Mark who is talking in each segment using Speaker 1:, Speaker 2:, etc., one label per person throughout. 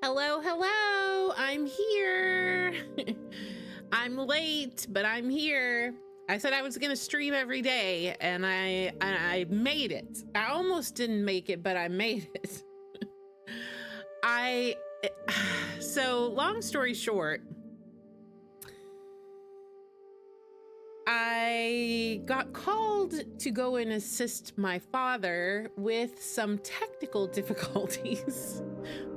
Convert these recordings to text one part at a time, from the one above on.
Speaker 1: Hello, hello, I'm here. I'm late, but I'm here. I said I was gonna stream every day, and I made it. I almost didn't make it, but I made it. So long story short, I got called to go and assist my father with some technical difficulties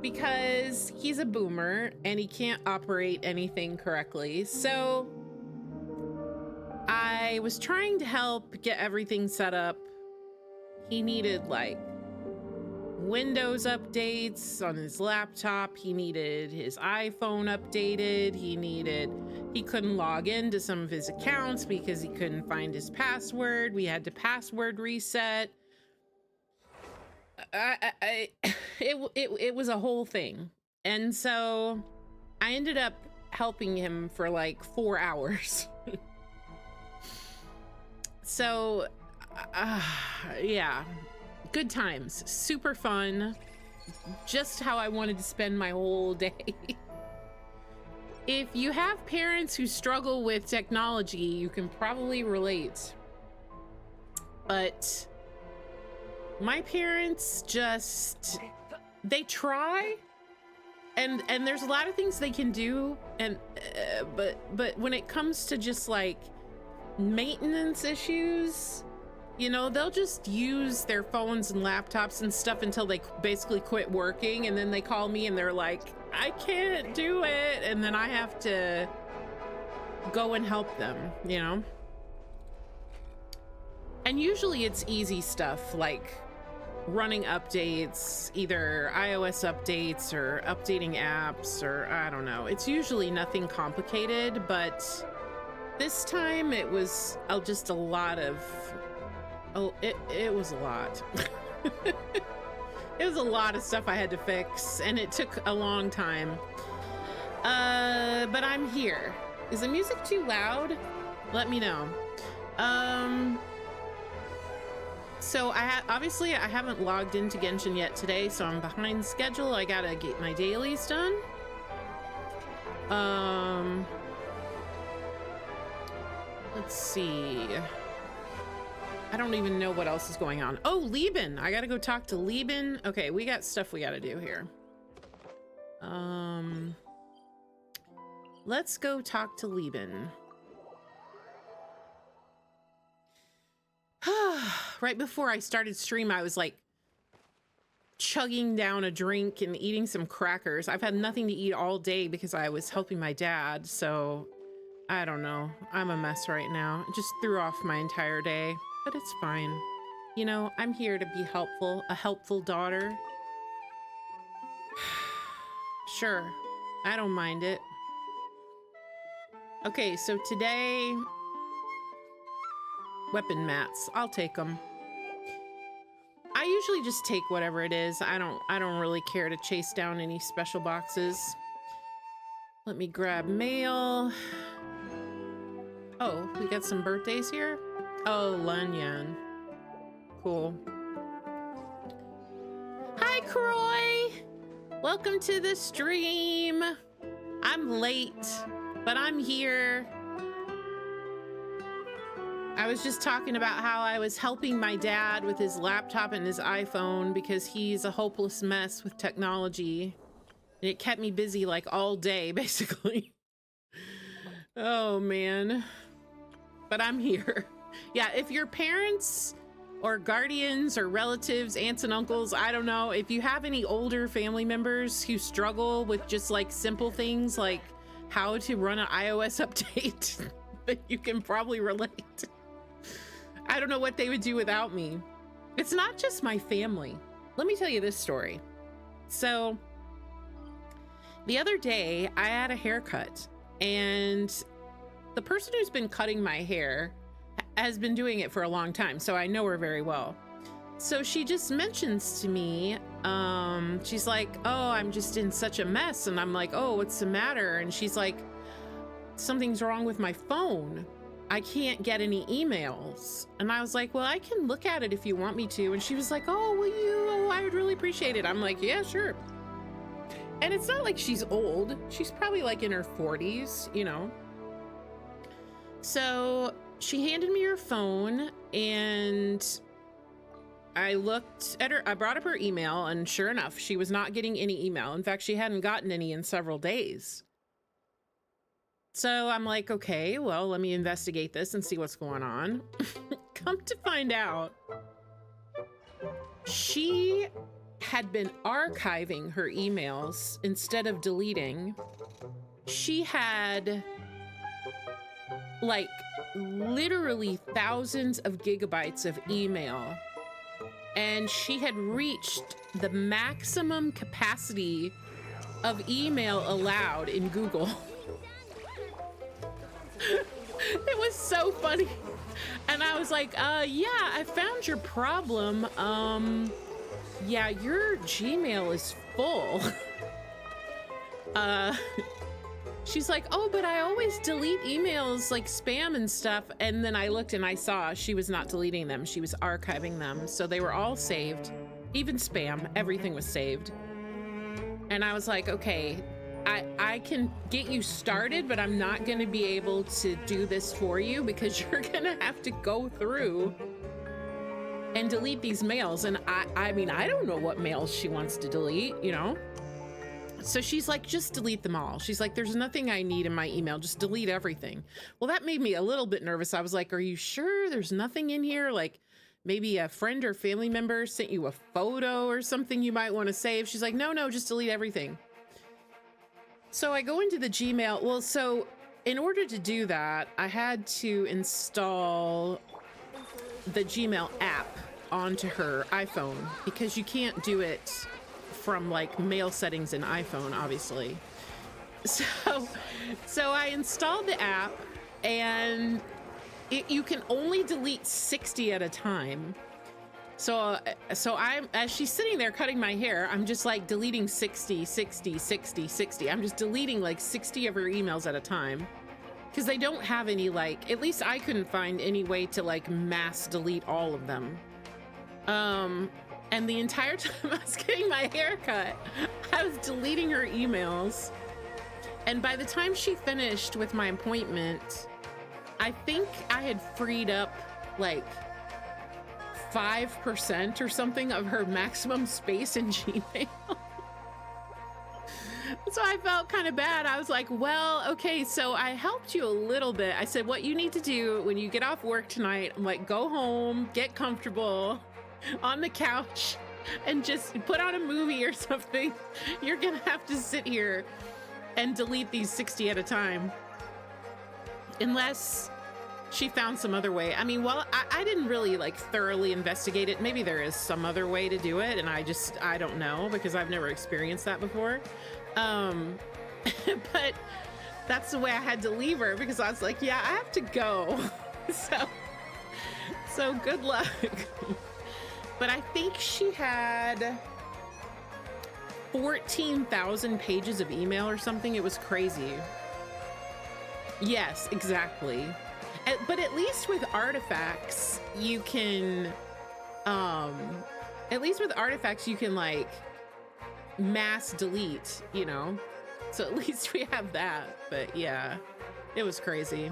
Speaker 1: because he's a boomer and he can't operate anything correctly. So I was trying to help get everything set up. He needed like Windows updates on his laptop. He needed his iPhone updated. He couldn't log into some of his accounts because he couldn't find his password. We had to password reset. It was a whole thing. And so I ended up helping him for like 4 hours. So, yeah. Good times, super fun, just how I wanted to spend my whole day. If you have parents who struggle with technology, you can probably relate. But my parents just, they try, and there's a lot of things they can do, and but when it comes to just like maintenance issues, you know, they'll just use their phones and laptops and stuff until they basically quit working, and then they call me and they're like, I can't do it, and then I have to go and help them, you know? And usually it's easy stuff like running updates, either iOS updates or updating apps, or I don't know. It's usually nothing complicated, but this time it was just a lot of, it was a lot. It was a lot of stuff I had to fix, and it took a long time. But I'm here. Is the music too loud? Let me know. So obviously I haven't logged into Genshin yet today, so I'm behind schedule. I gotta get my dailies done. Let's see. I don't even know what else is going on. Oh, Lieben. I gotta go talk to Lieben. Okay, we got stuff we gotta do here. Let's go talk to Lieben. Right before I started stream, I was like chugging down a drink and eating some crackers. I've had nothing to eat all day because I was helping my dad, so I don't know. I'm a mess right now. It just threw off my entire day. But it's fine. You know, I'm here to be helpful, a helpful daughter. Sure, I don't mind it. Okay, so today, weapon mats. I'll take them. I usually just take whatever it is. I don't really care to chase down any special boxes. Let me grab mail. Oh, we got some birthdays here? Oh, Lanyan. Cool. Hi, Croy! Welcome to the stream. I'm late, but I'm here. I was just talking about how I was helping my dad with his laptop and his iPhone because he's a hopeless mess with technology. And it kept me busy like all day, basically. Oh, man. But I'm here. Yeah, if your parents or guardians or relatives, aunts and uncles, I don't know, if you have any older family members who struggle with just like simple things like how to run an iOS update, then you can probably relate. I don't know what they would do without me. It's not just my family. Let me tell you this story. So the other day I had a haircut, and the person who's been cutting my hair has been doing it for a long time, so I know her very well. So she just mentions to me, she's like, oh, I'm just in such a mess. And I'm like, oh, what's the matter? And she's like, something's wrong with my phone. I can't get any emails. And I was like, well, I can look at it if you want me to. And she was like, oh, will you? Oh, I would really appreciate it. I'm like, yeah, sure. And it's not like she's old. She's probably like in her 40s, you know. So she handed me her phone and I looked at her. I brought up her email and sure enough, she was not getting any email. In fact, she hadn't gotten any in several days. So I'm like, okay, well, let me investigate this and see what's going on. Come to find out, she had been archiving her emails instead of deleting. She had like literally thousands of gigabytes of email, and she had reached the maximum capacity of email allowed in Google. It was so funny. And I was like, yeah, I found your problem. Yeah, your Gmail is full. She's like, oh, but I always delete emails like spam and stuff. And then I looked and I saw she was not deleting them. She was archiving them. So they were all saved, even spam, everything was saved. And I was like, okay, I can get you started, but I'm not going to be able to do this for you because you're going to have to go through and delete these mails. And I mean, I don't know what mails she wants to delete, you know? So she's like, just delete them all. She's like, there's nothing I need in my email. Just delete everything. Well, that made me a little bit nervous. I was like, are you sure there's nothing in here? Like maybe a friend or family member sent you a photo or something you might want to save. She's like, no, just delete everything. So I go into the Gmail. Well, so in order to do that, I had to install the Gmail app onto her iPhone because you can't do it from like mail settings in iPhone, obviously. So I installed the app and you can only delete 60 at a time. So I'm, as she's sitting there cutting my hair, I'm just like deleting 60. I'm just deleting like 60 of her emails at a time because they don't have any, like, at least I couldn't find any way to like mass delete all of them. And the entire time I was getting my hair cut, I was deleting her emails. And by the time she finished with my appointment, I think I had freed up like 5% or something of her maximum space in Gmail. So I felt kind of bad. I was like, well, okay, so I helped you a little bit. I said, what you need to do when you get off work tonight, I'm like, go home, get comfortable on the couch and just put on a movie or something. You're gonna have to sit here and delete these 60 at a time. Unless she found some other way. I mean, well, I didn't really like thoroughly investigate it. Maybe there is some other way to do it, and I don't know because I've never experienced that before. But that's the way I had to leave her because I was like, yeah, I have to go. So good luck. But I think she had 14,000 pages of email or something. It was crazy. Yes, exactly. But at least with artifacts, you can, like mass delete, you know? So at least we have that, but yeah, it was crazy.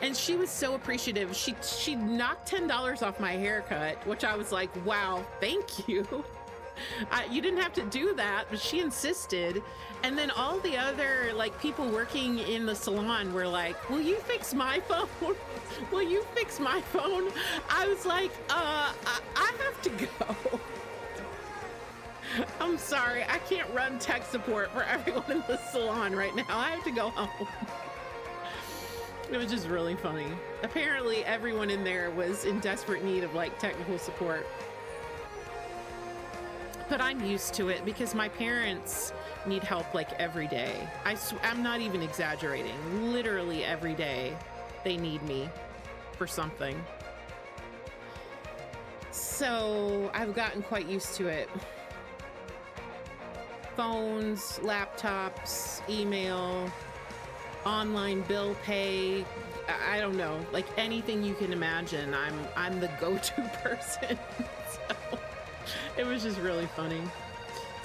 Speaker 1: And she was so appreciative. She knocked $10 off my haircut, which I was like, wow, thank you. You didn't have to do that, but she insisted. And then all the other like people working in the salon were like, will you fix my phone? Will you fix my phone? I was like, I have to go. I'm sorry, I can't run tech support for everyone in the salon right now. I have to go home. It was just really funny. Apparently everyone in there was in desperate need of like technical support. But I'm used to it because my parents need help like every day. I'm not even exaggerating. Literally every day they need me for something. So I've gotten quite used to it. Phones, laptops, email, online bill pay, I don't know, like anything you can imagine, I'm the go-to person. So it was just really funny.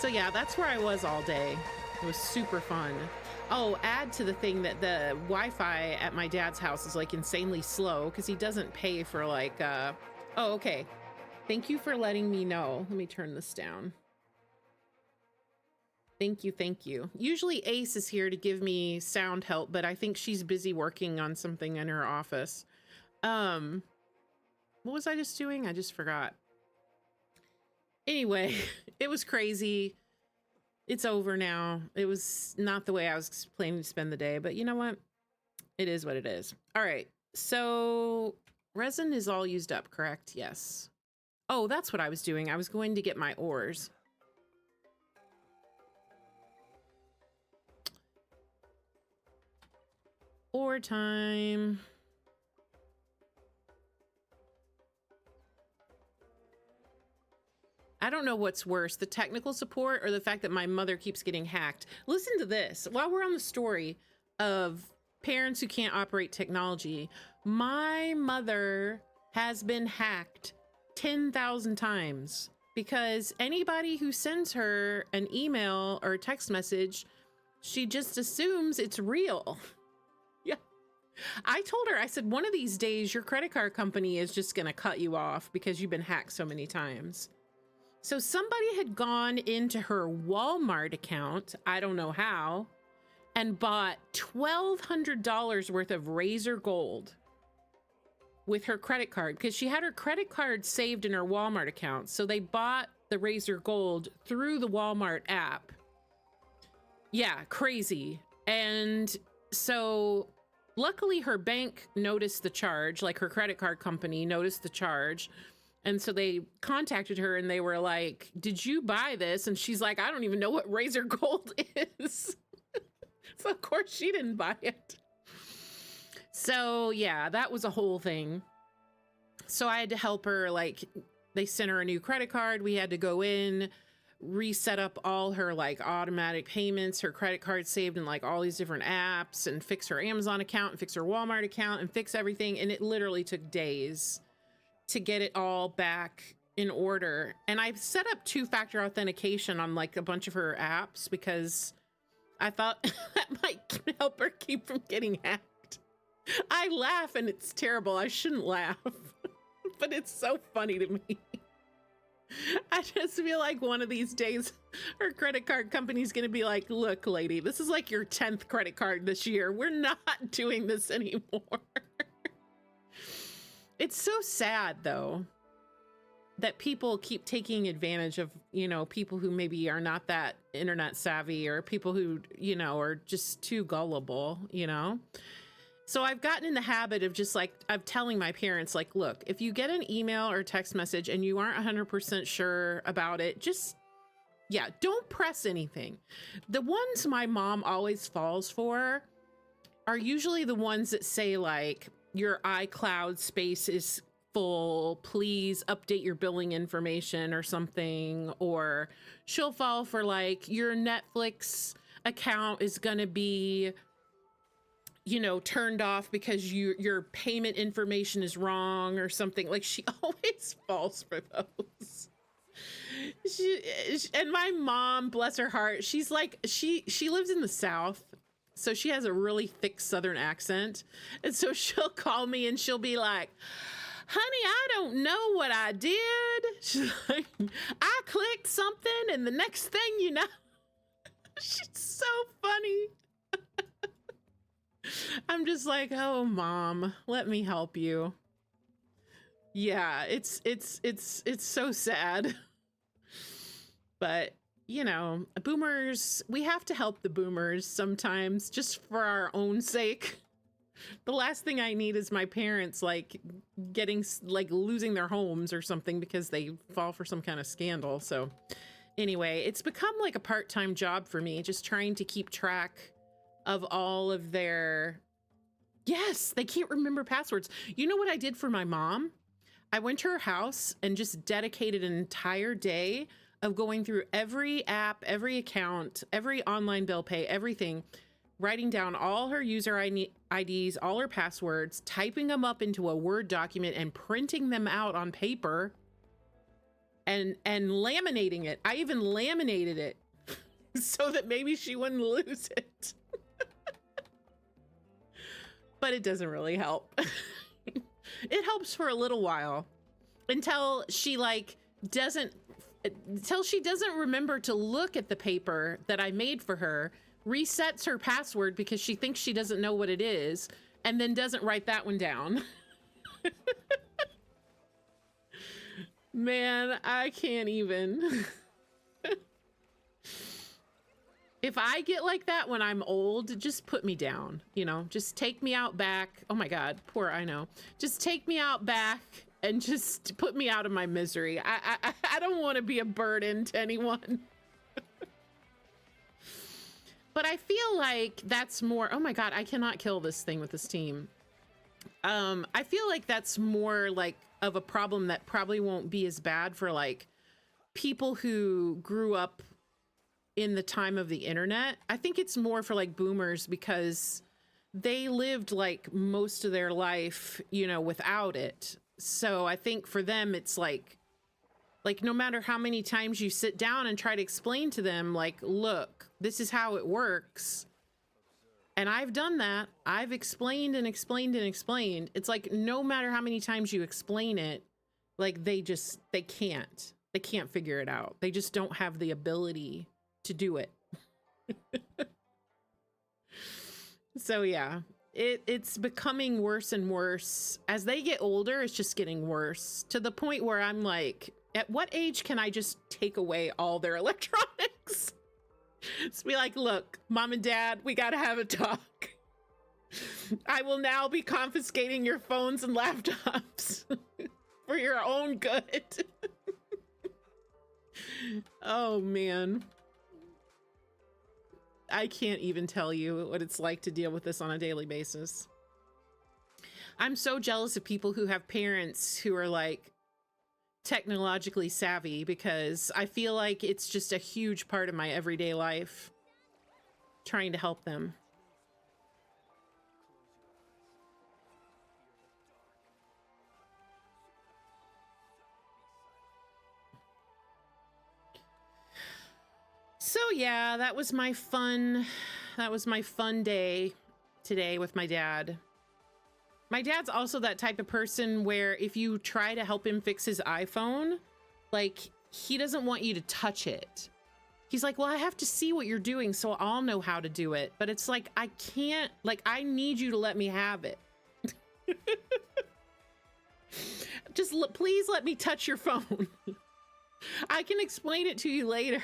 Speaker 1: So yeah, that's where I was all day. It was super fun. Oh, add to the thing that the Wi-Fi at my dad's house is like insanely slow because he doesn't pay for like, oh, okay. Thank you for letting me know. Let me turn this down. Thank you, thank you. Usually Ace is here to give me sound help, but I think she's busy working on something in her office. What was I just doing? I just forgot. Anyway, it was crazy. It's over now. It was not the way I was planning to spend the day, but you know what? It is what it is. All right. So resin is all used up, correct? Yes. Oh, that's what I was doing. I was going to get my ores. Ore time. I don't know what's worse, the technical support or the fact that my mother keeps getting hacked. Listen to this. While we're on the story of parents who can't operate technology, my mother has been hacked 10,000 times because anybody who sends her an email or a text message, she just assumes it's real. Yeah. I told her, I said, one of these days your credit card company is just going to cut you off because you've been hacked so many times. So somebody had gone into her Walmart account, I don't know how, and bought $1,200 worth of Razor Gold with her credit card because she had her credit card saved in her Walmart account. So they bought the Razor Gold through the Walmart app. Yeah, crazy. And so luckily her bank noticed the charge, like her credit card company noticed the charge. And so they contacted her and they were like, did you buy this? And she's like, I don't even know what Razor Gold is. So of course she didn't buy it. So yeah, that was a whole thing. So I had to help her, like they sent her a new credit card. We had to go in, reset up all her like automatic payments, her credit card saved in like all these different apps, and fix her Amazon account and fix her Walmart account and fix everything. And it literally took days to get it all back in order. And I've set up 2-factor authentication on like a bunch of her apps because I thought that might help her keep from getting hacked. I laugh and it's terrible. I shouldn't laugh, but it's so funny to me. I just feel like one of these days her credit card company's gonna be like, look, lady, this is like your 10th credit card this year. We're not doing this anymore. It's so sad, though, that people keep taking advantage of, you know, people who maybe are not that internet savvy or people who, you know, are just too gullible, you know? So I've gotten in the habit of just like, of telling my parents, like, look, if you get an email or text message and you aren't 100% sure about it, just, yeah, don't press anything. The ones my mom always falls for are usually the ones that say like, your iCloud space is full, please update your billing information or something. Or she'll fall for like, your Netflix account is gonna be, you know, turned off because your payment information is wrong or something. Like she always falls for those. And my mom, bless her heart, she's like, she lives in the South. So she has a really thick Southern accent. And so she'll call me and she'll be like, honey, I don't know what I did. She's like, I clicked something and the next thing you know, she's so funny. I'm just like, oh, mom, let me help you. Yeah, it's so sad. But you know, boomers, we have to help the boomers sometimes just for our own sake. The last thing I need is my parents like getting like losing their homes or something because they fall for some kind of scandal. So anyway, it's become like a part-time job for me, just trying to keep track of all of their, yes, they can't remember passwords. You know what I did for my mom? I went to her house and just dedicated an entire day of going through every app, every account, every online bill pay, everything, writing down all her user IDs, all her passwords, typing them up into a Word document and printing them out on paper. and laminating it. I even laminated it so that maybe she wouldn't lose it. But it doesn't really help. It helps for a little while until she doesn't remember to look at the paper that I made for her, resets her password because she thinks she doesn't know what it is, and then doesn't write that one down. Man, I can't even. If I get like that when I'm old, just put me down, you know, just take me out back. Oh my God, poor I know. Just take me out back and just put me out of my misery. I don't want to be a burden to anyone. But I feel like that's more, oh my God, I cannot kill this thing with this team. I feel like that's more like of a problem that probably won't be as bad for like people who grew up in the time of the internet. I think it's more for like boomers because they lived like most of their life, you know, without it. So I think for them, it's like no matter how many times you sit down and try to explain to them, like, look, this is how it works. And I've done that. I've explained and explained and explained. It's like, no matter how many times you explain it, like they can't figure it out. They just don't have the ability to do it. So yeah, it's becoming worse and worse. As they get older, it's just getting worse to the point where I'm like, at what age can I just take away all their electronics? Just be like, look, mom and dad, we gotta have a talk. I will now be confiscating your phones and laptops for your own good. Oh man. I can't even tell you what it's like to deal with this on a daily basis. I'm so jealous of people who have parents who are like technologically savvy, because I feel like it's just a huge part of my everyday life, trying to help them. So yeah, that was my fun day today with my dad. My dad's also that type of person where if you try to help him fix his iPhone, like, he doesn't want you to touch it. He's like, well, I have to see what you're doing so I'll know how to do it. But it's like, I can't, like, I need you to let me have it. Just please let me touch your phone. I can explain it to you later.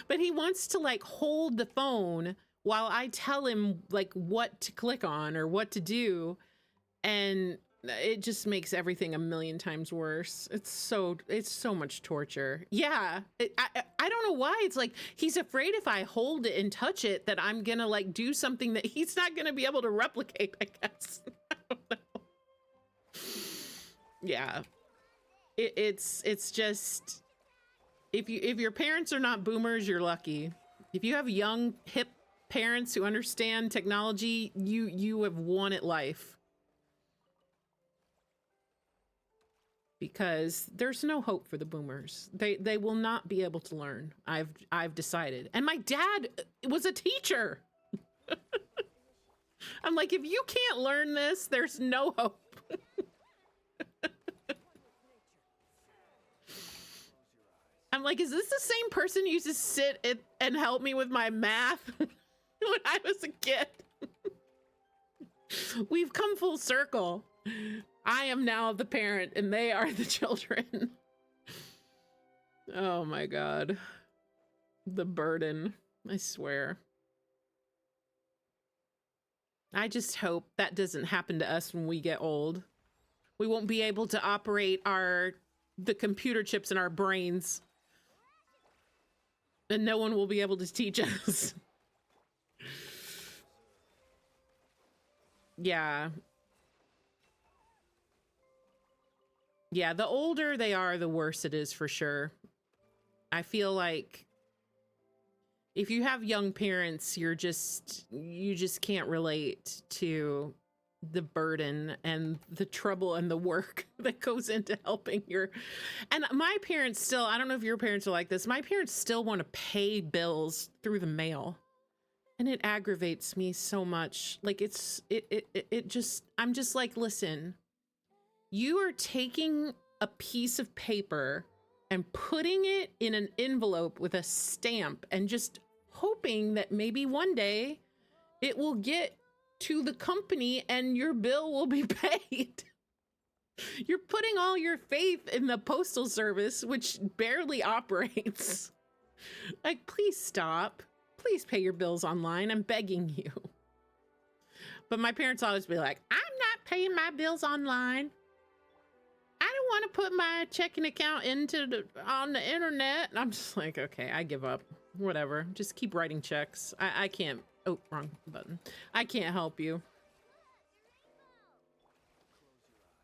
Speaker 1: But he wants to like hold the phone while I tell him like what to click on or what to do. And it just makes everything a million times worse. It's so much torture. Yeah. I don't know why. It's like, he's afraid if I hold it and touch it that I'm gonna like do something that he's not gonna be able to replicate, I guess. I don't know. Yeah. It's just, if your parents are not boomers, you're lucky. If you have young, hip parents who understand technology, you have won at life. Because there's no hope for the boomers. They will not be able to learn. I've decided. And my dad was a teacher. I'm like, if you can't learn this, there's no hope. I'm like, is this the same person who used to sit and help me with my math when I was a kid? We've come full circle. I am now the parent and they are the children. Oh my God. The burden, I swear. I just hope that doesn't happen to us when we get old. We won't be able to operate the computer chips in our brains. And no one will be able to teach us. Yeah. Yeah, the older they are, the worse it is for sure. I feel like if you have young parents, you just can't relate to the burden and the trouble and the work that goes into helping your. And my parents still, I don't know if your parents are like this, my parents still want to pay bills through the mail. And it aggravates me so much. Like it just, I'm just like, listen, you are taking a piece of paper and putting it in an envelope with a stamp and just hoping that maybe one day it will get to the company and your bill will be paid. You're putting all your faith in the postal service, which barely operates. Like, please stop. Please pay your bills online. I'm begging you. But my parents always be like, I'm not paying my bills online. I don't want to put my checking account on the internet. And I'm just like, okay, I give up. Whatever. Just keep writing checks. I can't. Oh, wrong button. I can't help you.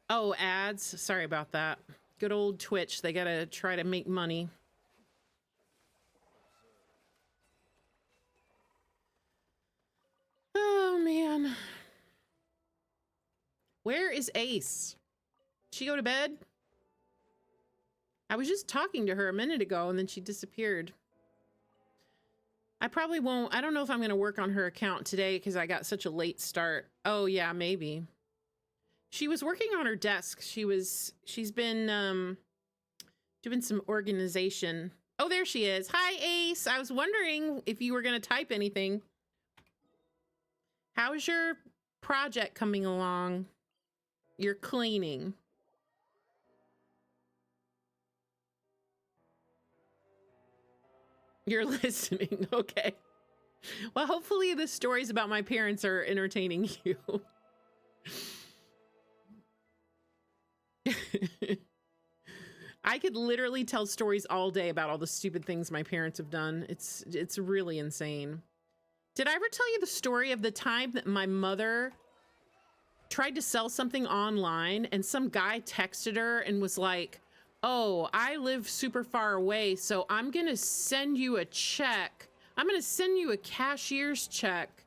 Speaker 1: Oh, ads. Sorry about that. Good old Twitch. They gotta try to make money. Oh, man. Where is Ace? Did she go to bed? I was just talking to her a minute ago and then she disappeared. I probably won't. I don't know if I'm going to work on her account today because I got such a late start. Oh, yeah, maybe. She was working on her desk. She's been doing some organization. Oh, there she is. Hi, Ace. I was wondering if you were going to type anything. How's your project coming along? You're cleaning. You're listening. Okay. Well, hopefully the stories about my parents are entertaining you. I could literally tell stories all day about all the stupid things my parents have done. It's really insane. Did I ever tell you the story of the time that my mother tried to sell something online and some guy texted her and was like, oh, I live super far away, so I'm going to send you a check. I'm going to send you a cashier's check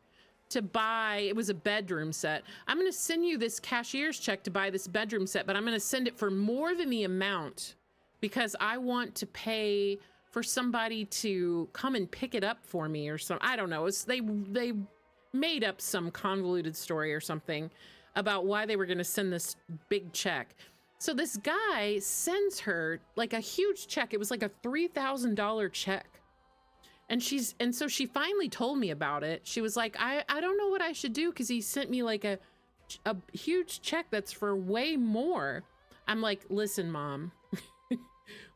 Speaker 1: to buy, it was a bedroom set. I'm going to send you this cashier's check to buy this bedroom set, but I'm going to send it for more than the amount because I want to pay for somebody to come and pick it up for me or something. I don't know. They made up some convoluted story or something about why they were going to send this big check. So this guy sends her like a huge check. It was like a $3,000 check. And so she finally told me about it. She was like, I don't know what I should do because he sent me like a huge check that's for way more. I'm like, listen, Mom,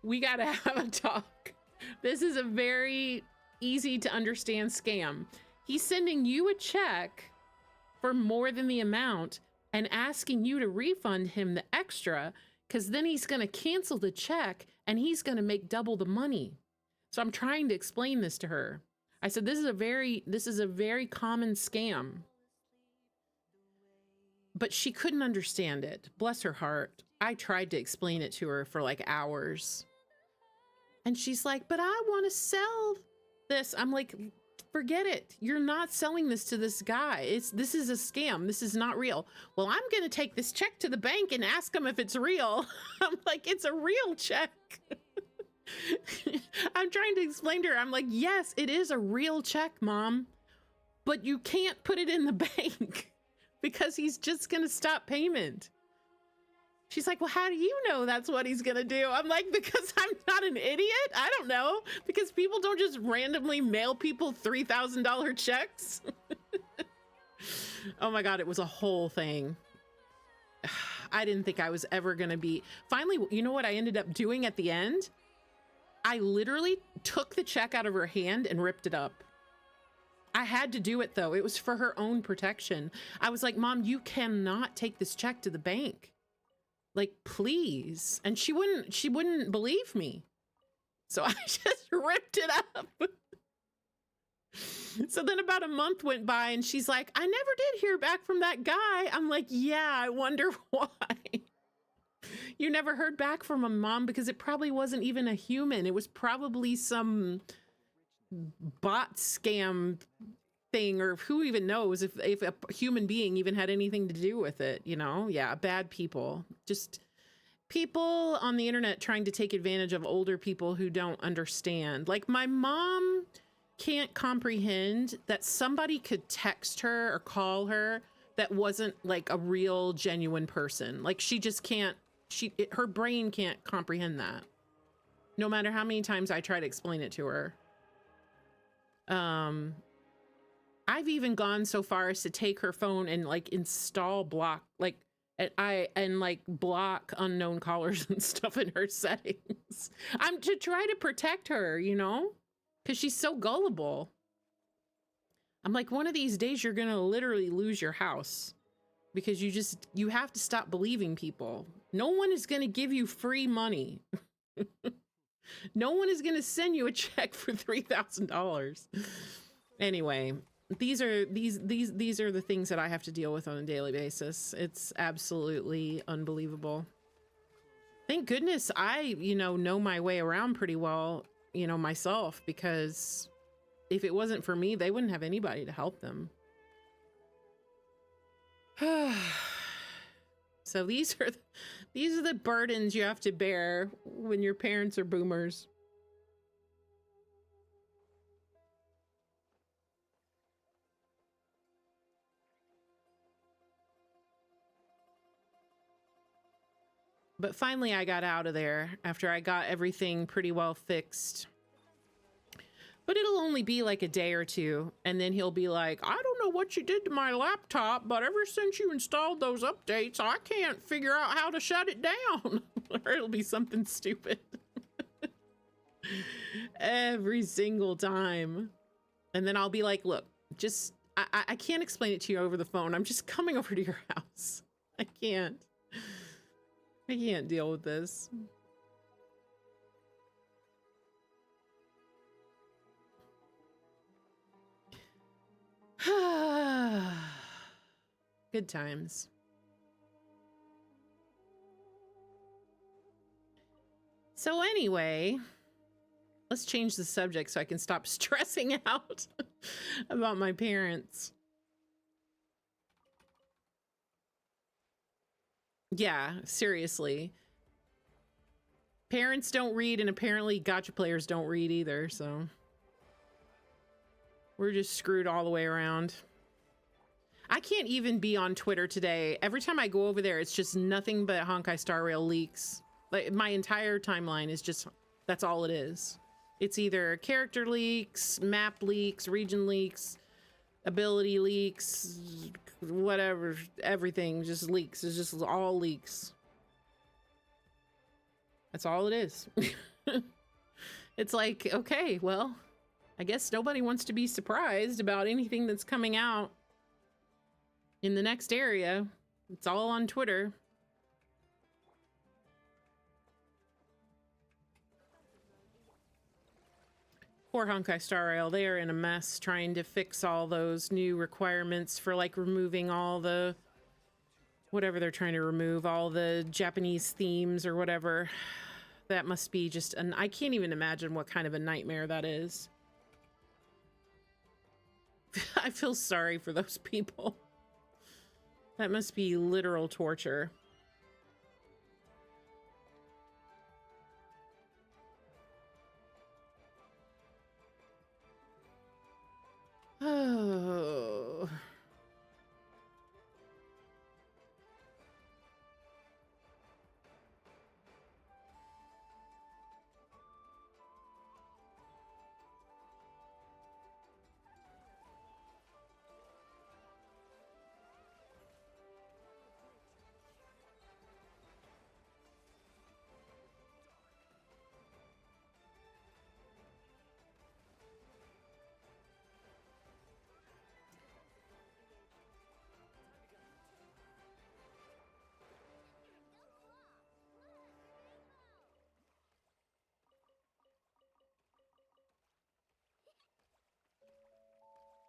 Speaker 1: we got to have a talk. This is a very easy to understand scam. He's sending you a check for more than the amount and asking you to refund him the extra because then he's going to cancel the check and he's going to make double the money. So I'm trying to explain this to her. I said, this is a very common scam. But she couldn't understand it. Bless her heart. I tried to explain it to her for like hours. And she's like, but I want to sell this. I'm like, forget it. You're not selling this to this guy. This is a scam. This is not real. Well, I'm going to take this check to the bank and ask them if it's real. I'm like, it's a real check. I'm trying to explain to her. I'm like, yes, it is a real check, Mom, but you can't put it in the bank because he's just going to stop payment. She's like, well, how do you know that's what he's going to do? I'm like, because I'm not an idiot. I don't know, because people don't just randomly mail people $3,000 checks. Oh my God, it was a whole thing. I didn't think I was ever going to be. Finally, you know what I ended up doing at the end? I literally took the check out of her hand and ripped it up. I had to do it though. It was for her own protection. I was like, Mom, you cannot take this check to the bank. Like, please. And she wouldn't believe me. So I just ripped it up. So then about a month went by and she's like, I never did hear back from that guy. I'm like, yeah, I wonder why. You never heard back from him, Mom, because it probably wasn't even a human. It was probably some bot scam thing, or who even knows if a human being even had anything to do with it, you know? Yeah, bad people. Just people on the internet trying to take advantage of older people who don't understand. Like, my mom can't comprehend that somebody could text her or call her that wasn't like a real genuine person. Like, she just can't, her brain can't comprehend that, no matter how many times I try to explain it to her. I've even gone so far as to take her phone and like install block, like, and like block unknown callers and stuff in her settings. I'm to try to protect her, you know, because she's so gullible. I'm like, one of these days you're gonna literally lose your house because you have to stop believing people. No one is gonna give you free money. No one is gonna send you a check for $3,000. Anyway, these are the things that I have to deal with on a daily basis. It's absolutely unbelievable. Thank goodness I, know my way around pretty well, myself, because if it wasn't for me, they wouldn't have anybody to help them. So these are the burdens you have to bear when your parents are boomers. But finally I got out of there after I got everything pretty well fixed. But it'll only be like a day or two, and then he'll be like, I don't know what you did to my laptop, but ever since you installed those updates, I can't figure out how to shut it down. Or it'll be something stupid. Every single time. And then I'll be like, look, just, I can't explain it to you over the phone. I'm just coming over to your house. I can't deal with this. Good times. So anyway, let's change the subject so I can stop stressing out about my parents. Yeah, seriously. Parents don't read, and apparently gacha players don't read either, so we're just screwed all the way around. I can't even be on Twitter today. Every time I go over there, it's just nothing but Honkai Star Rail leaks. Like, my entire timeline is just, that's all it is. It's either character leaks, map leaks, region leaks, ability leaks, whatever, everything just leaks. It's just all leaks. That's all it is. It's like, okay, well, I guess nobody wants to be surprised about anything that's coming out in the next area. It's all on Twitter. Poor Honkai Star Rail, they are in a mess trying to fix all those new requirements for like removing all the, whatever they're trying to remove, all the Japanese themes or whatever. That must be just an, I can't even imagine what kind of a nightmare that is. I feel sorry for those people. That must be literal torture. Oh.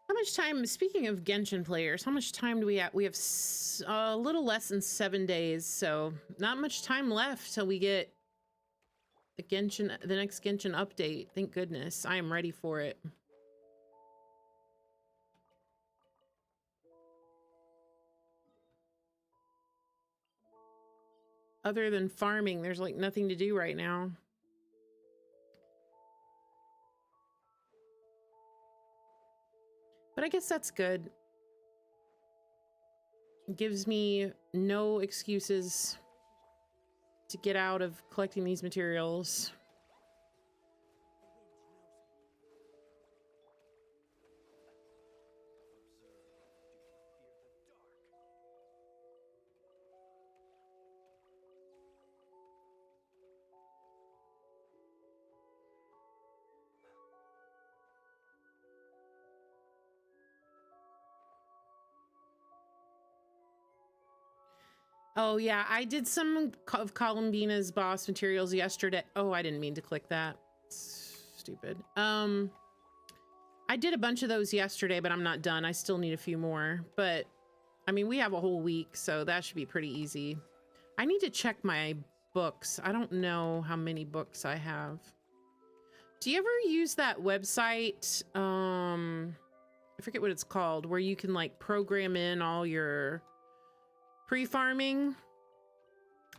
Speaker 1: How much time, speaking of Genshin players, how much time do we have? We have a little less than 7 days, so not much time left till we get the next Genshin update. Thank goodness. I am ready for it. Other than farming, there's like nothing to do right now. But I guess that's good. It gives me no excuses to get out of collecting these materials. Oh yeah, I did some of Columbina's boss materials yesterday. Oh, I didn't mean to click that. Stupid. I did a bunch of those yesterday, but I'm not done. I still need a few more. But I mean, we have a whole week, so that should be pretty easy. I need to check my books. I don't know how many books I have. Do you ever use that website? I forget what it's called, where you can like program in all your pre-farming.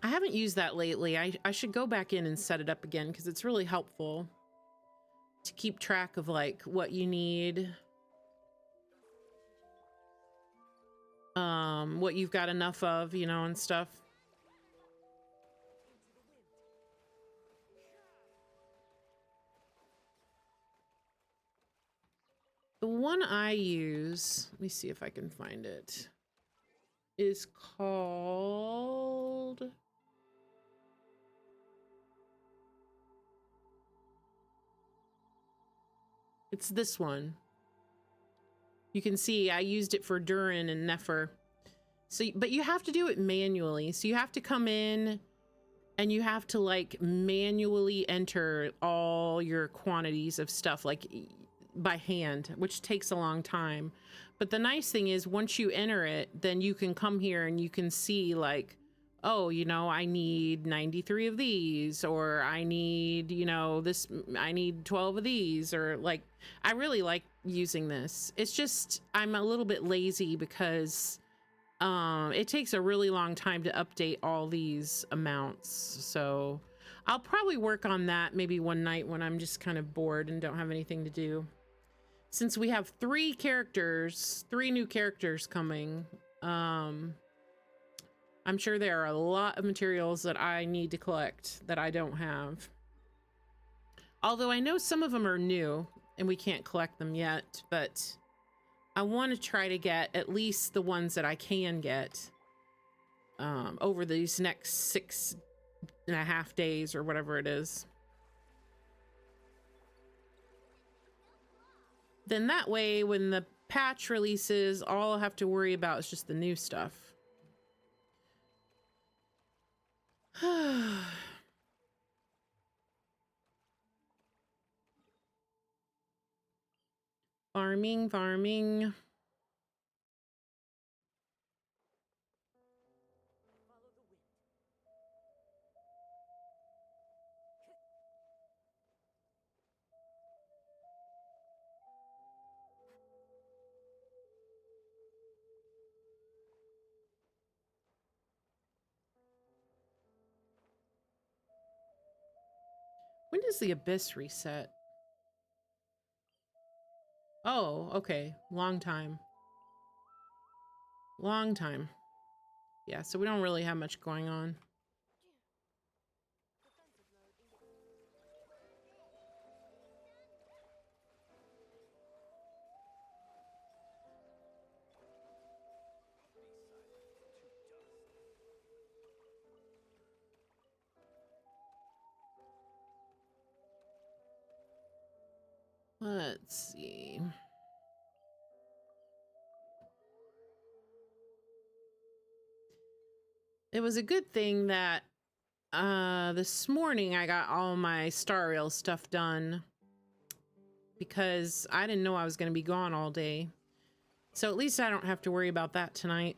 Speaker 1: I haven't used that lately. I should go back in and set it up again because it's really helpful to keep track of like what you need, what you've got enough of, you know, and stuff. The one I use, let me see if I can find it, is called... It's this one. You can see I used it for Durin and Nefer. So, but you have to do it manually. So you have to come in and you have to like manually enter all your quantities of stuff like by hand, which takes a long time. But the nice thing is once you enter it, then you can come here and you can see like, oh, you know, I need 93 of these, or I need, you know, this, I need 12 of these, or like, I really like using this. It's just, I'm a little bit lazy because it takes a really long time to update all these amounts. So I'll probably work on that maybe one night when I'm just kind of bored and don't have anything to do. Since we have three new characters coming, I'm sure there are a lot of materials that I need to collect that I don't have. Although I know some of them are new and we can't collect them yet, but I want to try to get at least the ones that I can get over these next 6.5 days or whatever it is. Then that way, when the patch releases, all I'll have to worry about is just the new stuff. Farming. When does the abyss reset? Oh, okay. Long time. Yeah, so we don't really have much going on. Let's see. It was a good thing that this morning I got all my Star Rail stuff done because I didn't know I was going to be gone all day. So at least I don't have to worry about that tonight.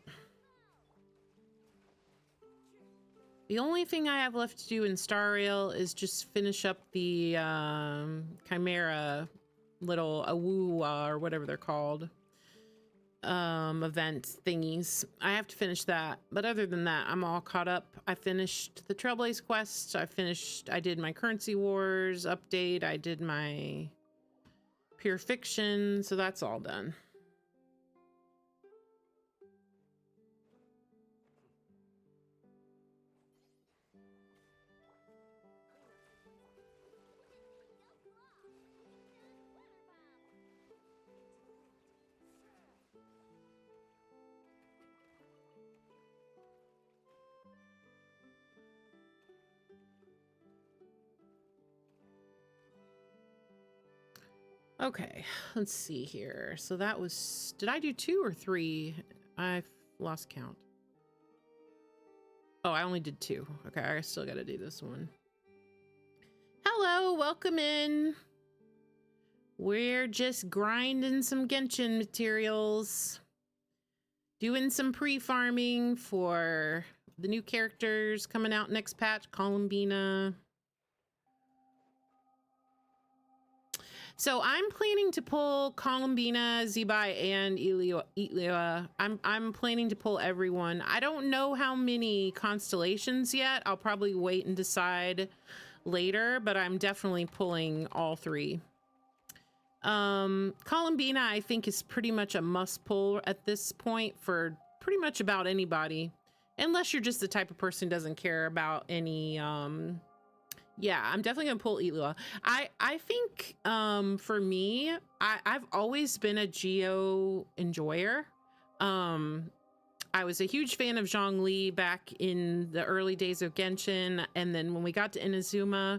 Speaker 1: The only thing I have left to do in Star Rail is just finish up the Chimera little Awuwa or whatever they're called. event thingies. I have to finish that. But other than that, I'm all caught up. I finished the Trailblaze quest. I did my Currency Wars update. I did my Pure Fiction. So that's all done. Okay, let's see here. So that was, did I do 2 or 3? I've lost count. Oh, I only did 2. Okay, I still gotta do this one. Hello, welcome in. We're just grinding some Genshin materials. Doing some pre-farming for the new characters coming out next patch, Columbina. So I'm planning to pull Columbina, Zebai, and Ilya. I'm planning to pull everyone. I don't know how many constellations yet. I'll probably wait and decide later, but I'm definitely pulling all 3. Columbina, I think, is pretty much a must pull at this point for pretty much about anybody. Unless you're just the type of person who doesn't care about any, yeah, I'm definitely gonna pull Ilua. I think for me, I've always been a Geo enjoyer. I was a huge fan of Zhongli back in the early days of Genshin, and then when we got to Inazuma,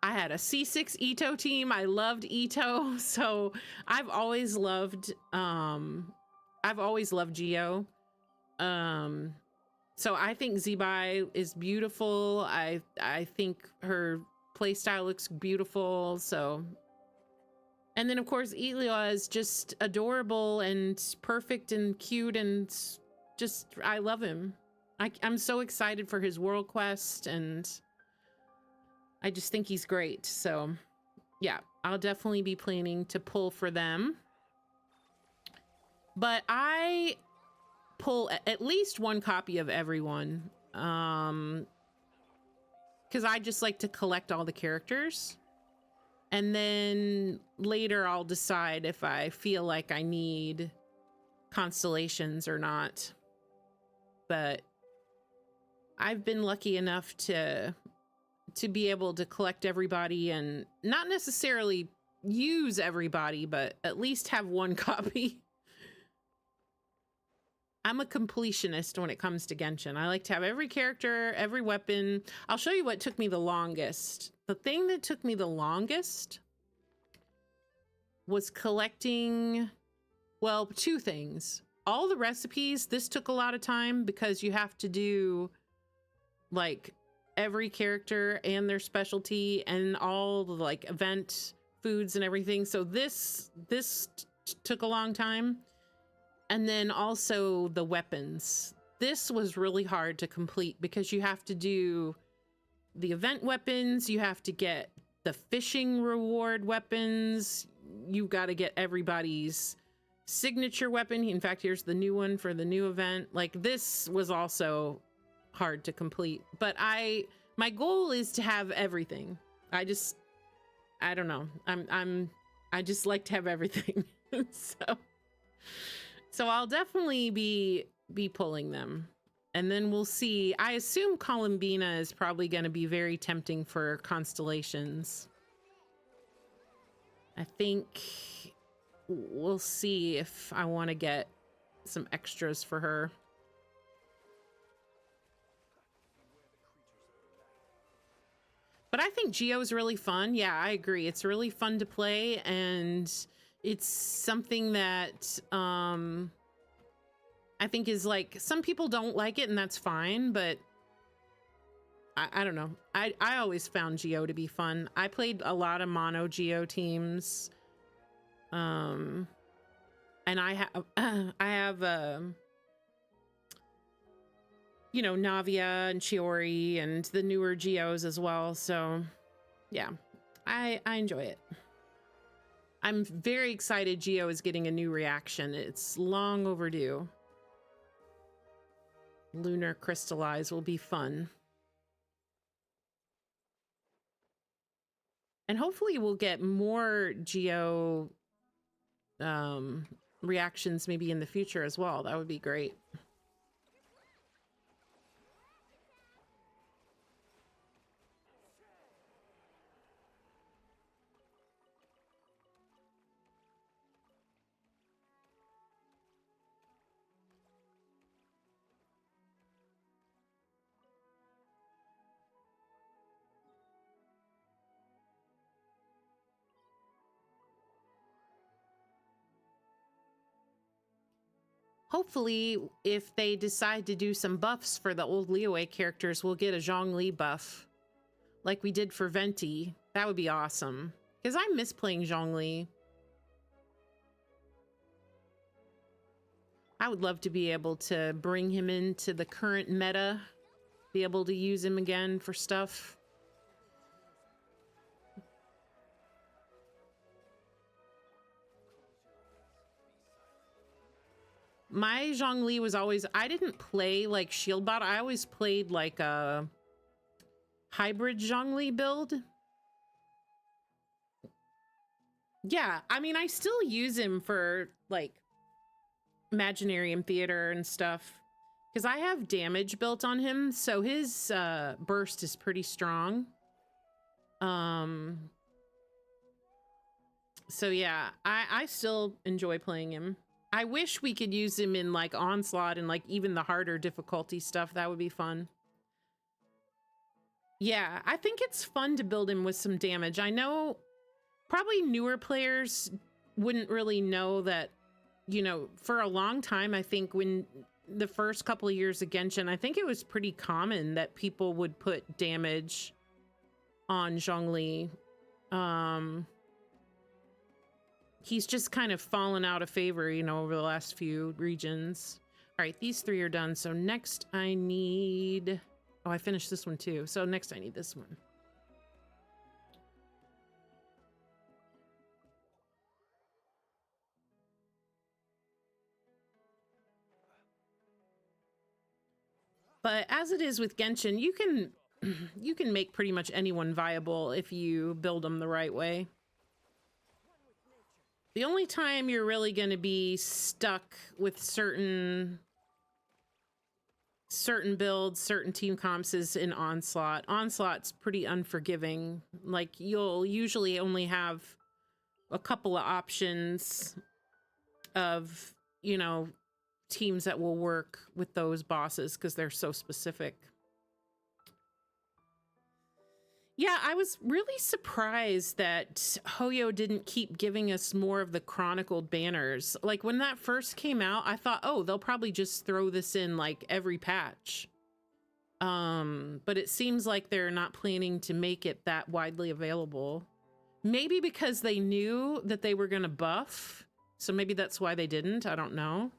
Speaker 1: I had a C6 Ito team. I loved Ito, so I've always loved Geo. So I think Zebai is beautiful. I think her playstyle looks beautiful. So, and then of course Ilya is just adorable and perfect and cute and just, I love him. I'm so excited for his world quest and I just think he's great. So yeah, I'll definitely be planning to pull for them. But I pull at least 1 copy of everyone because I just like to collect all the characters, and then later I'll decide if I feel like I need constellations or not. But I've been lucky enough to be able to collect everybody and not necessarily use everybody, but at least have 1 copy. I'm a completionist when it comes to Genshin. I like to have every character, every weapon. I'll show you what took me the longest. The thing that took me the longest was collecting, well, 2 things. All the recipes, this took a lot of time because you have to do like every character and their specialty and all the like event foods and everything. So this took a long time. And then also the weapons. This was really hard to complete because you have to do the event weapons, you have to get the fishing reward weapons, you got to get everybody's signature weapon. In fact, here's the new one for the new event. Like, this was also hard to complete, but my goal is to have everything. I don't know. I just like to have everything. So I'll definitely be pulling them. And then we'll see. I assume Columbina is probably going to be very tempting for constellations. I think we'll see if I want to get some extras for her. But I think Geo is really fun. Yeah, I agree. It's really fun to play, and it's something that I think is like, some people don't like it and that's fine, but I don't know. I always found Geo to be fun. I played a lot of mono Geo teams. And I have you know, Navia and Chiori and the newer Geos as well. So yeah, I enjoy it. I'm very excited Geo is getting a new reaction. It's long overdue. Lunar Crystallize will be fun. And hopefully we'll get more Geo reactions maybe in the future as well. That would be great. Hopefully, if they decide to do some buffs for the old Liyue characters, we'll get a Zhongli buff. Like we did for Venti. That would be awesome. Because I miss playing Zhongli. I would love to be able to bring him into the current meta. Be able to use him again for stuff. My Zhongli was always, I didn't play like shield bot. I always played like a hybrid Zhongli build. Yeah, I mean, I still use him for like Imaginarium Theater and stuff because I have damage built on him, so his burst is pretty strong. So yeah, I still enjoy playing him. I wish we could use him in like Onslaught and like even the harder difficulty stuff. That would be fun. Yeah, I think it's fun to build him with some damage. I know probably newer players wouldn't really know that, you know, for a long time, I think when the first couple of years of Genshin, I think it was pretty common that people would put damage on Zhongli. He's just kind of fallen out of favor, you know, over the last few regions. All right, these three are done. So next I need... Oh, I finished this one too. So next I need this one. But as it is with Genshin, you can make pretty much anyone viable if you build them the right way. The only time you're really going to be stuck with certain builds, certain team comps is in Onslaught. Onslaught's pretty unforgiving. Like, you'll usually only have a couple of options of, you know, teams that will work with those bosses because they're so specific. Yeah, I was really surprised that Hoyo didn't keep giving us more of the chronicled banners. Like, when that first came out, I thought, oh, they'll probably just throw this in like every patch. But it seems like they're not planning to make it that widely available. Maybe because they knew that they were going to buff. So maybe that's why they didn't. I don't know.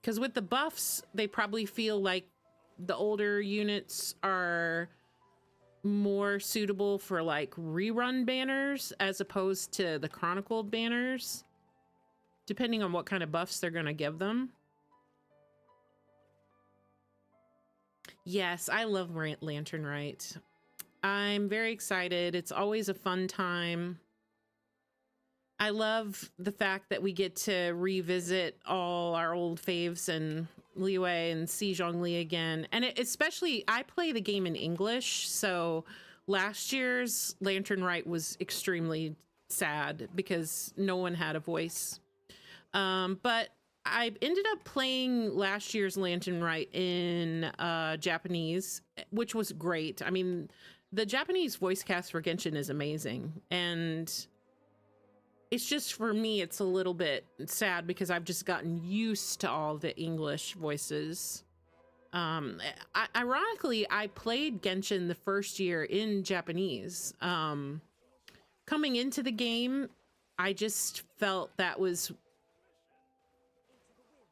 Speaker 1: Because with the buffs, they probably feel like the older units are more suitable for like rerun banners as opposed to the chronicled banners, depending on what kind of buffs they're going to give them. Yes, I love Lantern Rite. I'm very excited. It's always a fun time. I love the fact that we get to revisit all our old faves and Liyue and see Zhongli again. And especially, I play the game in English, so last year's Lantern Rite was extremely sad because no one had a voice. But I ended up playing last year's Lantern Rite in Japanese, which was great. I mean, the Japanese voice cast for Genshin is amazing. And it's just, for me, it's a little bit sad because I've just gotten used to all the English voices. Ironically, I played Genshin the first year in Japanese. Coming into the game, I just felt that was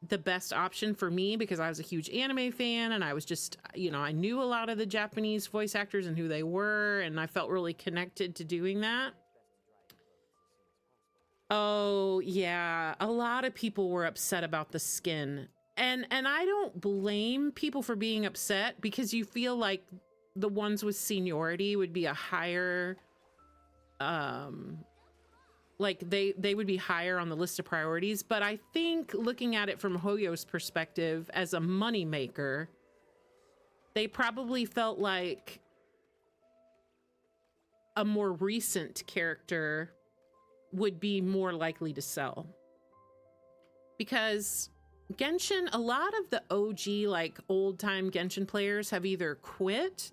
Speaker 1: the best option for me because I was a huge anime fan and I was just, you know, I knew a lot of the Japanese voice actors and who they were, and I felt really connected to doing that. Oh, yeah. A lot of people were upset about the skin. And I don't blame people for being upset because you feel like the ones with seniority would be a higher like they would be higher on the list of priorities, but I think looking at it from Hoyo's perspective as a money maker, they probably felt like a more recent character would be more likely to sell. Because Genshin, a lot of the OG, like old-time Genshin players have either quit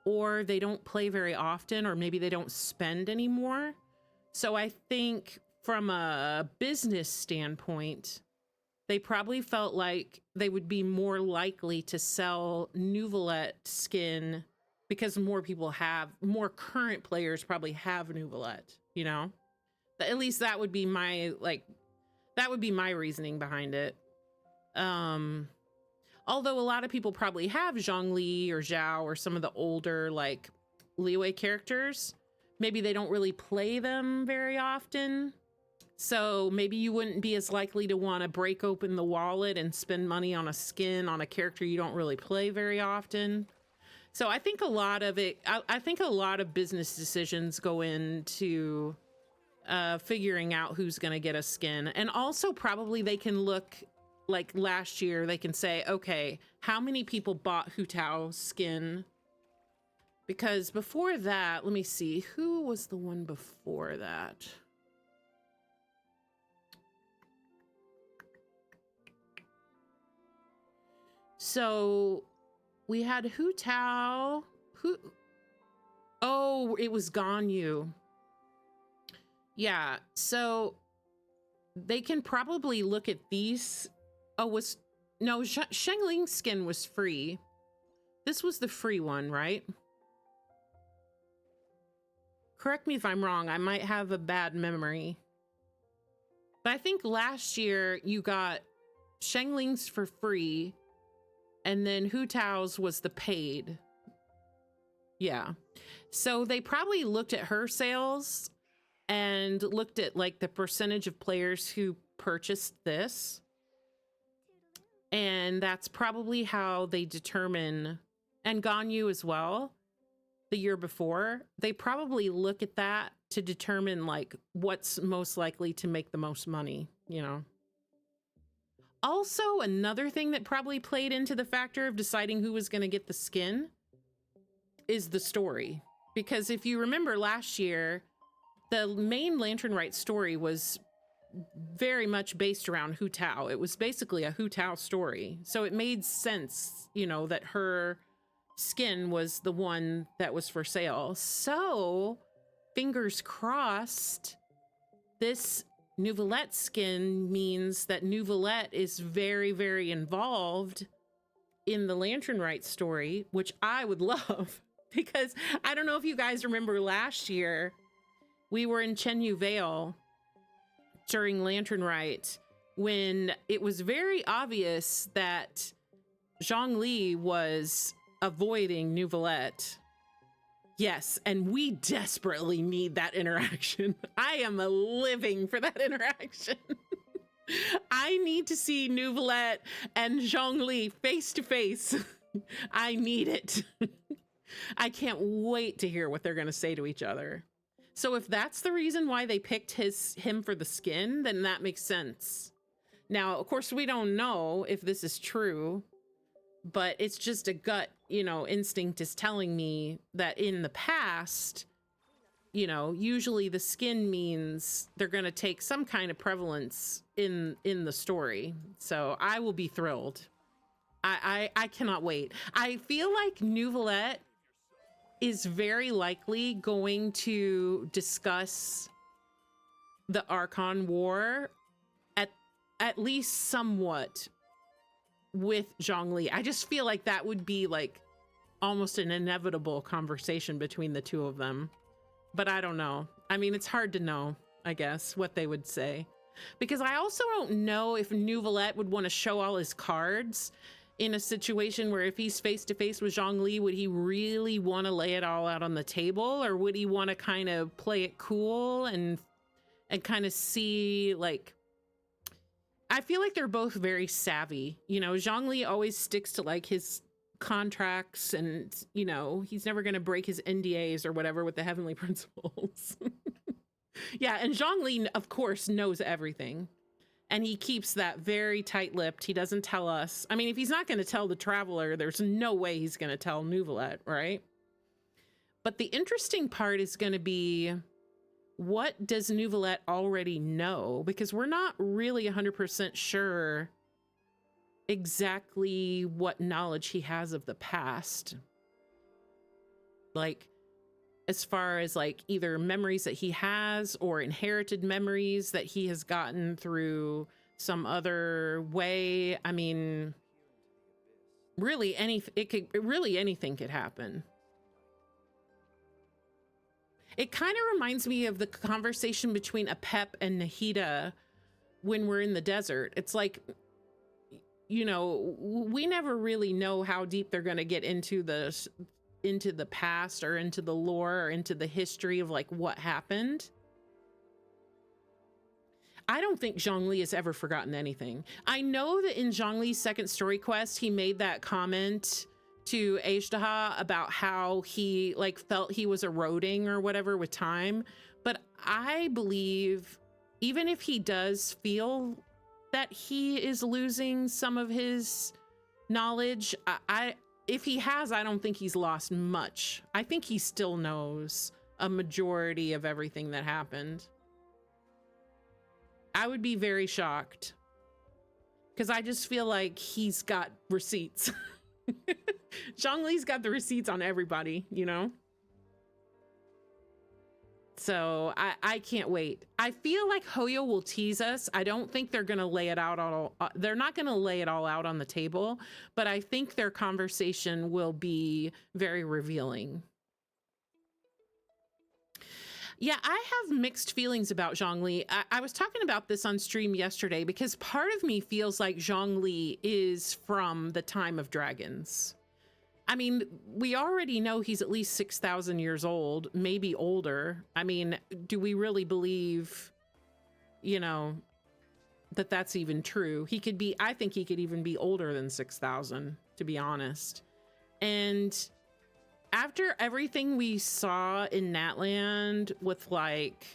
Speaker 1: or they don't play very often, or maybe they don't spend anymore. So I think from a business standpoint, they probably felt like they would be more likely to sell Nouvelette skin because more current players probably have Nouvelette, you know? At least that would be my, that would be my reasoning behind it. Although a lot of people probably have Zhongli or Zhao or some of the older, like, Liyue characters. Maybe they don't really play them very often. So maybe you wouldn't be as likely to want to break open the wallet and spend money on a skin on a character you don't really play very often. So I think a lot of it, I think a lot of business decisions go into figuring out who's going to get a skin. And also probably they can look, like last year, they can say, okay, how many people bought Hu Tao's skin? Because before that, let me see, who was the one before that? So we had Hu Tao. Oh, it was Ganyu. Yeah, so they can probably look at these. Oh, Shengling's skin was free. This was the free one, right? Correct me if I'm wrong. I might have a bad memory. But I think last year you got Shengling's for free, and then Hu Tao's was the paid. Yeah. So they probably looked at her sales and looked at like the percentage of players who purchased this. And that's probably how they determine, and Ganyu as well, the year before, they probably look at that to determine like what's most likely to make the most money, you know. Also, another thing that probably played into the factor of deciding who was going to get the skin is the story. Because if you remember last year, the main Lantern Rite story was very much based around Hu Tao. It was basically a Hu Tao story. So it made sense, you know, that her skin was the one that was for sale. So, fingers crossed, this Nouvelette skin means that Nouvelette is very, very involved in the Lantern Rite story, which I would love. Because I don't know if you guys remember last year, we were in Chenyu Vale during Lantern Rite when it was very obvious that Zhongli was avoiding Nouvelette. Yes, and we desperately need that interaction. I am living for that interaction. I need to see Nouvelette and Zhongli face to face. I need it. I can't wait to hear what they're going to say to each other. So if that's the reason why they picked him for the skin, then that makes sense. Now, of course, we don't know if this is true, but it's just a gut, you know, instinct is telling me that in the past, you know, usually the skin means they're going to take some kind of prevalence in the story. So I will be thrilled. I cannot wait. I feel like Nouvelette is very likely going to discuss the Archon War at least somewhat with Zhongli. I just feel like that would be like almost an inevitable conversation between the two of them. But I don't know. I mean, it's hard to know, I guess, what they would say. Because I also don't know if Nouvelette would want to show all his cards in a situation where if he's face to face with Zhongli, would he really want to lay it all out on the table, or would he want to kind of play it cool and and kind of see, like, I feel like they're both very savvy. You know, Zhongli always sticks to like his contracts, and, you know, he's never going to break his NDAs or whatever with the heavenly principles. Yeah, and Zhongli, of course, knows everything. And he keeps that very tight-lipped. He doesn't tell us. I mean, if he's not going to tell the Traveler, there's no way he's going to tell Neuvillette, right? But the interesting part is going to be, what does Neuvillette already know? Because we're not really 100% sure exactly what knowledge he has of the past. Like, as far as like either memories that he has or inherited memories that he has gotten through some other way. I mean, really anything could happen. It kind of reminds me of the conversation between Apep and Nahida when we're in the desert. It's like, you know, we never really know how deep they're going to get into the past or into the lore or into the history of like what happened. I don't think Zhongli has ever forgotten anything. I know that in Zhongli's second story quest, he made that comment to Ajdaha about how he like felt he was eroding or whatever with time. But I believe even if he does feel that he is losing some of his knowledge, if he has, I don't think he's lost much. I think he still knows a majority of everything that happened. I would be very shocked because I just feel like he's got receipts. Zhongli's got the receipts on everybody, you know? So I can't wait. I feel like Hoyo will tease us. I don't think they're going to lay it out all. They're not going to lay it all out on the table, but I think their conversation will be very revealing. Yeah, I have mixed feelings about Zhongli. I was talking about this on stream yesterday because part of me feels like Zhongli is from the time of dragons. I mean, we already know he's at least 6,000 years old, maybe older. I mean, do we really believe, you know, that that's even true? He could be, I think he could even be older than 6,000, to be honest. And after everything we saw in Natland with like,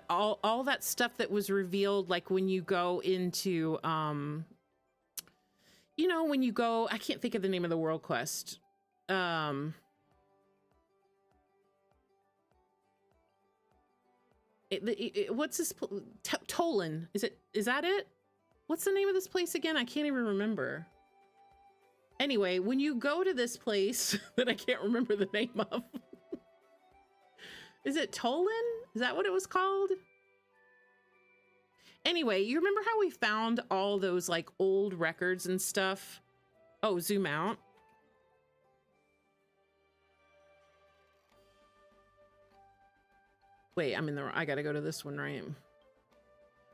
Speaker 1: all that stuff that was revealed, like when you go into you know, when you go, I can't think of the name of the world quest, what's this Tolan, is that it? What's the name of this place again? I can't even remember. Anyway, when you go to this place that I can't remember the name of, is it Tolan? Is that what it was called? Anyway, you remember how we found all those like old records and stuff? Oh, zoom out. Wait, I gotta go to this one, right?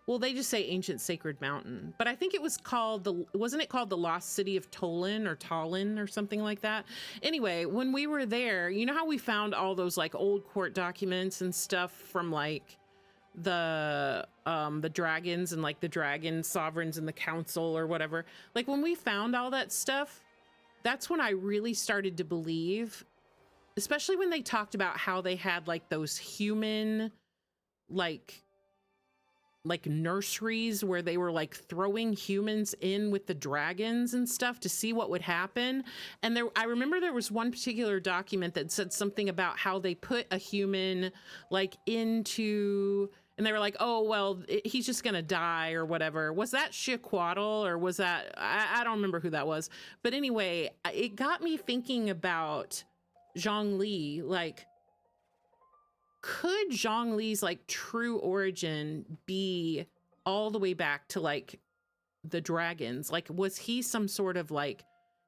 Speaker 1: Well, they just say Ancient Sacred Mountain, but I think it was called wasn't it called the Lost City of Tolan or Tallinn or something like that? Anyway, when we were there, you know how we found all those like old court documents and stuff from like the dragons and like the dragon sovereigns and the council or whatever. Like when we found all that stuff, that's when I really started to believe, especially when they talked about how they had like those human like nurseries where they were like throwing humans in with the dragons and stuff to see what would happen. And I remember there was one particular document that said something about how they put a human like into, and they were like, oh, well, he's just going to die or whatever. Was that Shiquatl or was that, I don't remember who that was. But anyway, it got me thinking about Zhongli, like, could Zhongli's like true origin be all the way back to like the dragons? Like, was he some sort of like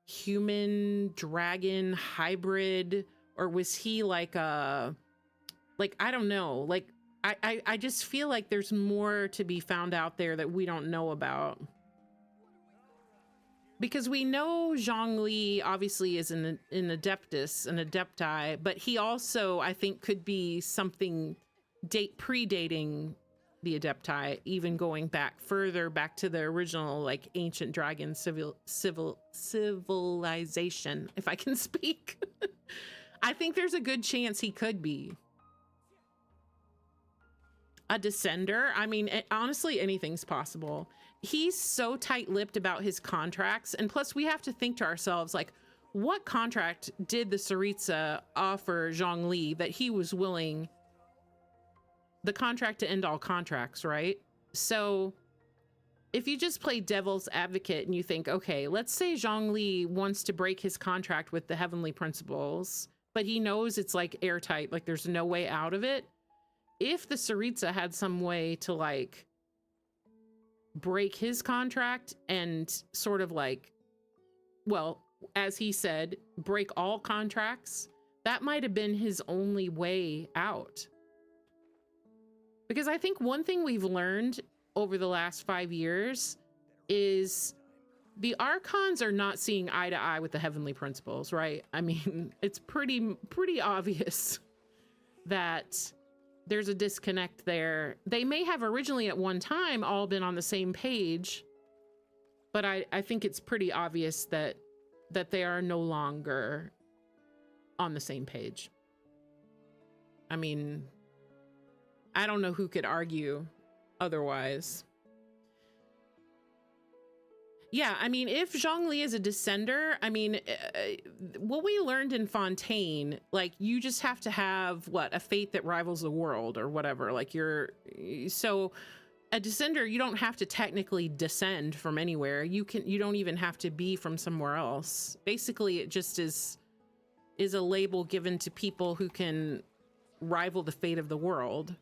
Speaker 1: human dragon hybrid, or was he like I don't know, like I just feel like there's more to be found out there that we don't know about. Because we know Zhongli obviously is an adeptus, an adepti, but he also, I think, could be something predating the adepti, even going back further back to the original, like, ancient dragon civilization, if I can speak. I think there's a good chance he could be a descender. I mean, honestly, anything's possible. He's so tight-lipped about his contracts, and plus we have to think to ourselves, like, what contract did the Tsaritsa offer Zhongli that he was willing, the contract to end all contracts, right? So if you just play devil's advocate and you think, okay, let's say Zhongli wants to break his contract with the Heavenly Principles, but he knows it's like airtight, like there's no way out of it. If the Tsaritsa had some way to, like, break his contract and sort of, like, well, as he said, break all contracts, that might have been his only way out. Because I think one thing we've learned over the last 5 years is the Archons are not seeing eye to eye with the Heavenly Principles, right? I mean, it's pretty obvious that there's a disconnect there. They may have originally at one time all been on the same page, but I think it's pretty obvious that they are no longer on the same page. I mean, I don't know who could argue otherwise. Yeah, I mean, if Zhongli is a descender, I mean, what we learned in Fontaine, like, you just have to have, what, a fate that rivals the world or whatever. Like, so a descender, you don't have to technically descend from anywhere. You don't even have to be from somewhere else. Basically, it just is a label given to people who can rival the fate of the world,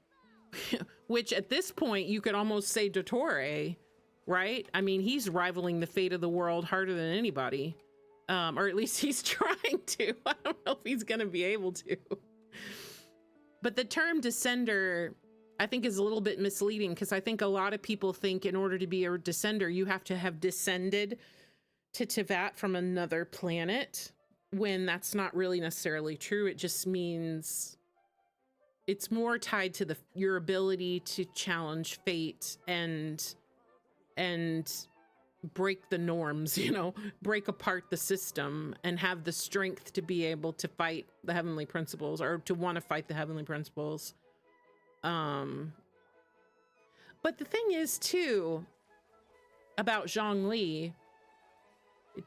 Speaker 1: which at this point, you could almost say Dottore, right? I mean, he's rivaling the fate of the world harder than anybody. Or at least he's trying to. I don't know if he's going to be able to. But the term descender, I think, is a little bit misleading, because I think a lot of people think in order to be a descender, you have to have descended to Teyvat from another planet, when that's not really necessarily true. It just means it's more tied to your ability to challenge fate and break the norms, you know, break apart the system and have the strength to be able to fight the Heavenly Principles, or to want to fight the Heavenly Principles. But the thing is, too, about Zhongli,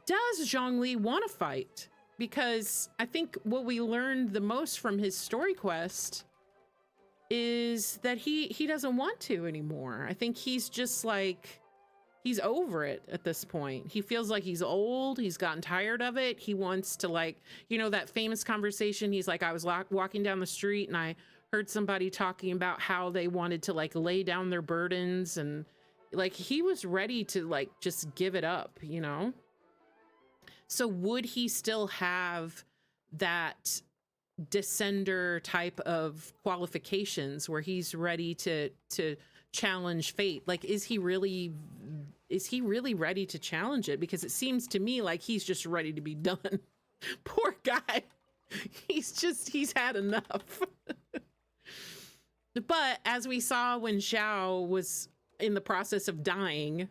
Speaker 1: does Zhongli want to fight? Because I think what we learned the most from his story quest is that he doesn't want to anymore. I think he's just like, he's over it at this point. He feels like he's old. He's gotten tired of it. He wants to, like, you know, that famous conversation. He's like, I was walking down the street and I heard somebody talking about how they wanted to, like, lay down their burdens, and, like, he was ready to, like, just give it up, you know? So would he still have that descender type of qualifications where he's ready to challenge fate? Like, is he really ready to challenge it? Because it seems to me like he's just ready to be done. Poor guy. He's had enough. But as we saw when Xiao was in the process of dying,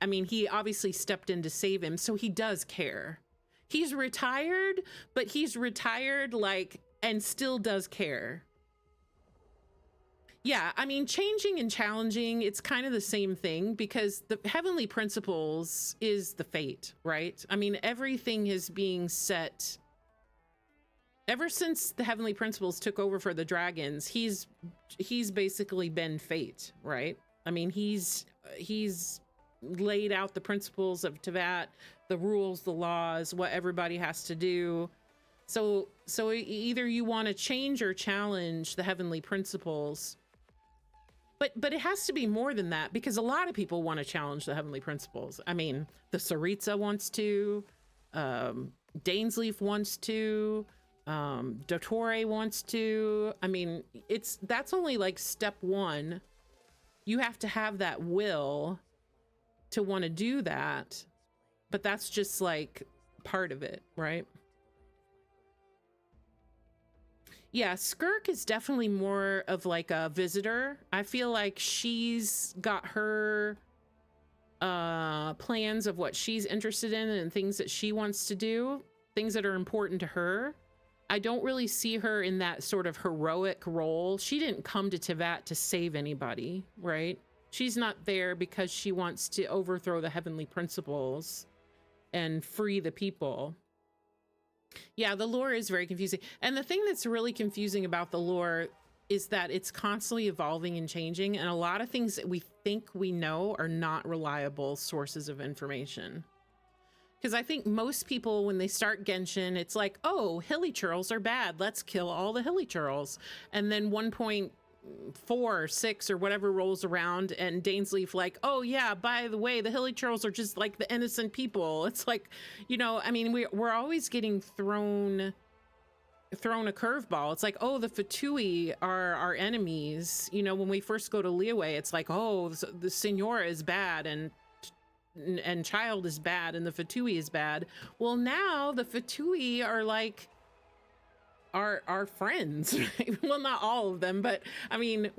Speaker 1: I mean, he obviously stepped in to save him, so he does care. He's retired, but he's retired, like, and still does care. Yeah, I mean, changing and challenging, it's kind of the same thing, because the Heavenly Principles is the fate, right? I mean, everything is being set. Ever since the Heavenly Principles took over for the dragons, he's basically been fate, right? I mean, he's laid out the principles of Teyvat, the rules, the laws, what everybody has to do. So either you want to change or challenge the Heavenly Principles. But it has to be more than that, because a lot of people want to challenge the Heavenly Principles. I mean, the Tsaritsa wants to, Dainsleif wants to, Dottore wants to. I mean, that's only like step one. You have to have that will to want to do that. but that's just like part of it, right? Yeah, Skirk is definitely more of like a visitor. I feel like she's got her plans of what she's interested in and things that she wants to do, things that are important to her. I don't really see her in that sort of heroic role. She didn't come to Teyvat to save anybody, right? She's not there because she wants to overthrow the heavenly principles and free the people. Yeah, the lore is very confusing. And the thing that's really confusing about the lore is that it's constantly evolving and changing. And a lot of things that we think we know are not reliable sources of information. Because I think most people, when they start Genshin, it's like, oh, hilly churls are bad. Let's kill all the hilly churls. And then 1.4 or 6 or whatever rolls around, and Dainsleif like, oh yeah, by the way, the hilly churls are just like the innocent people. It's like, you know, I mean, we're always getting thrown a curveball. It's like, oh, the Fatui are our enemies. You know, when we first go to Liyue, it's like, oh, the Signora is bad and Child is bad and the Fatui is bad. Well, now the Fatui are like our friends. Right? Well, not all of them, but I mean,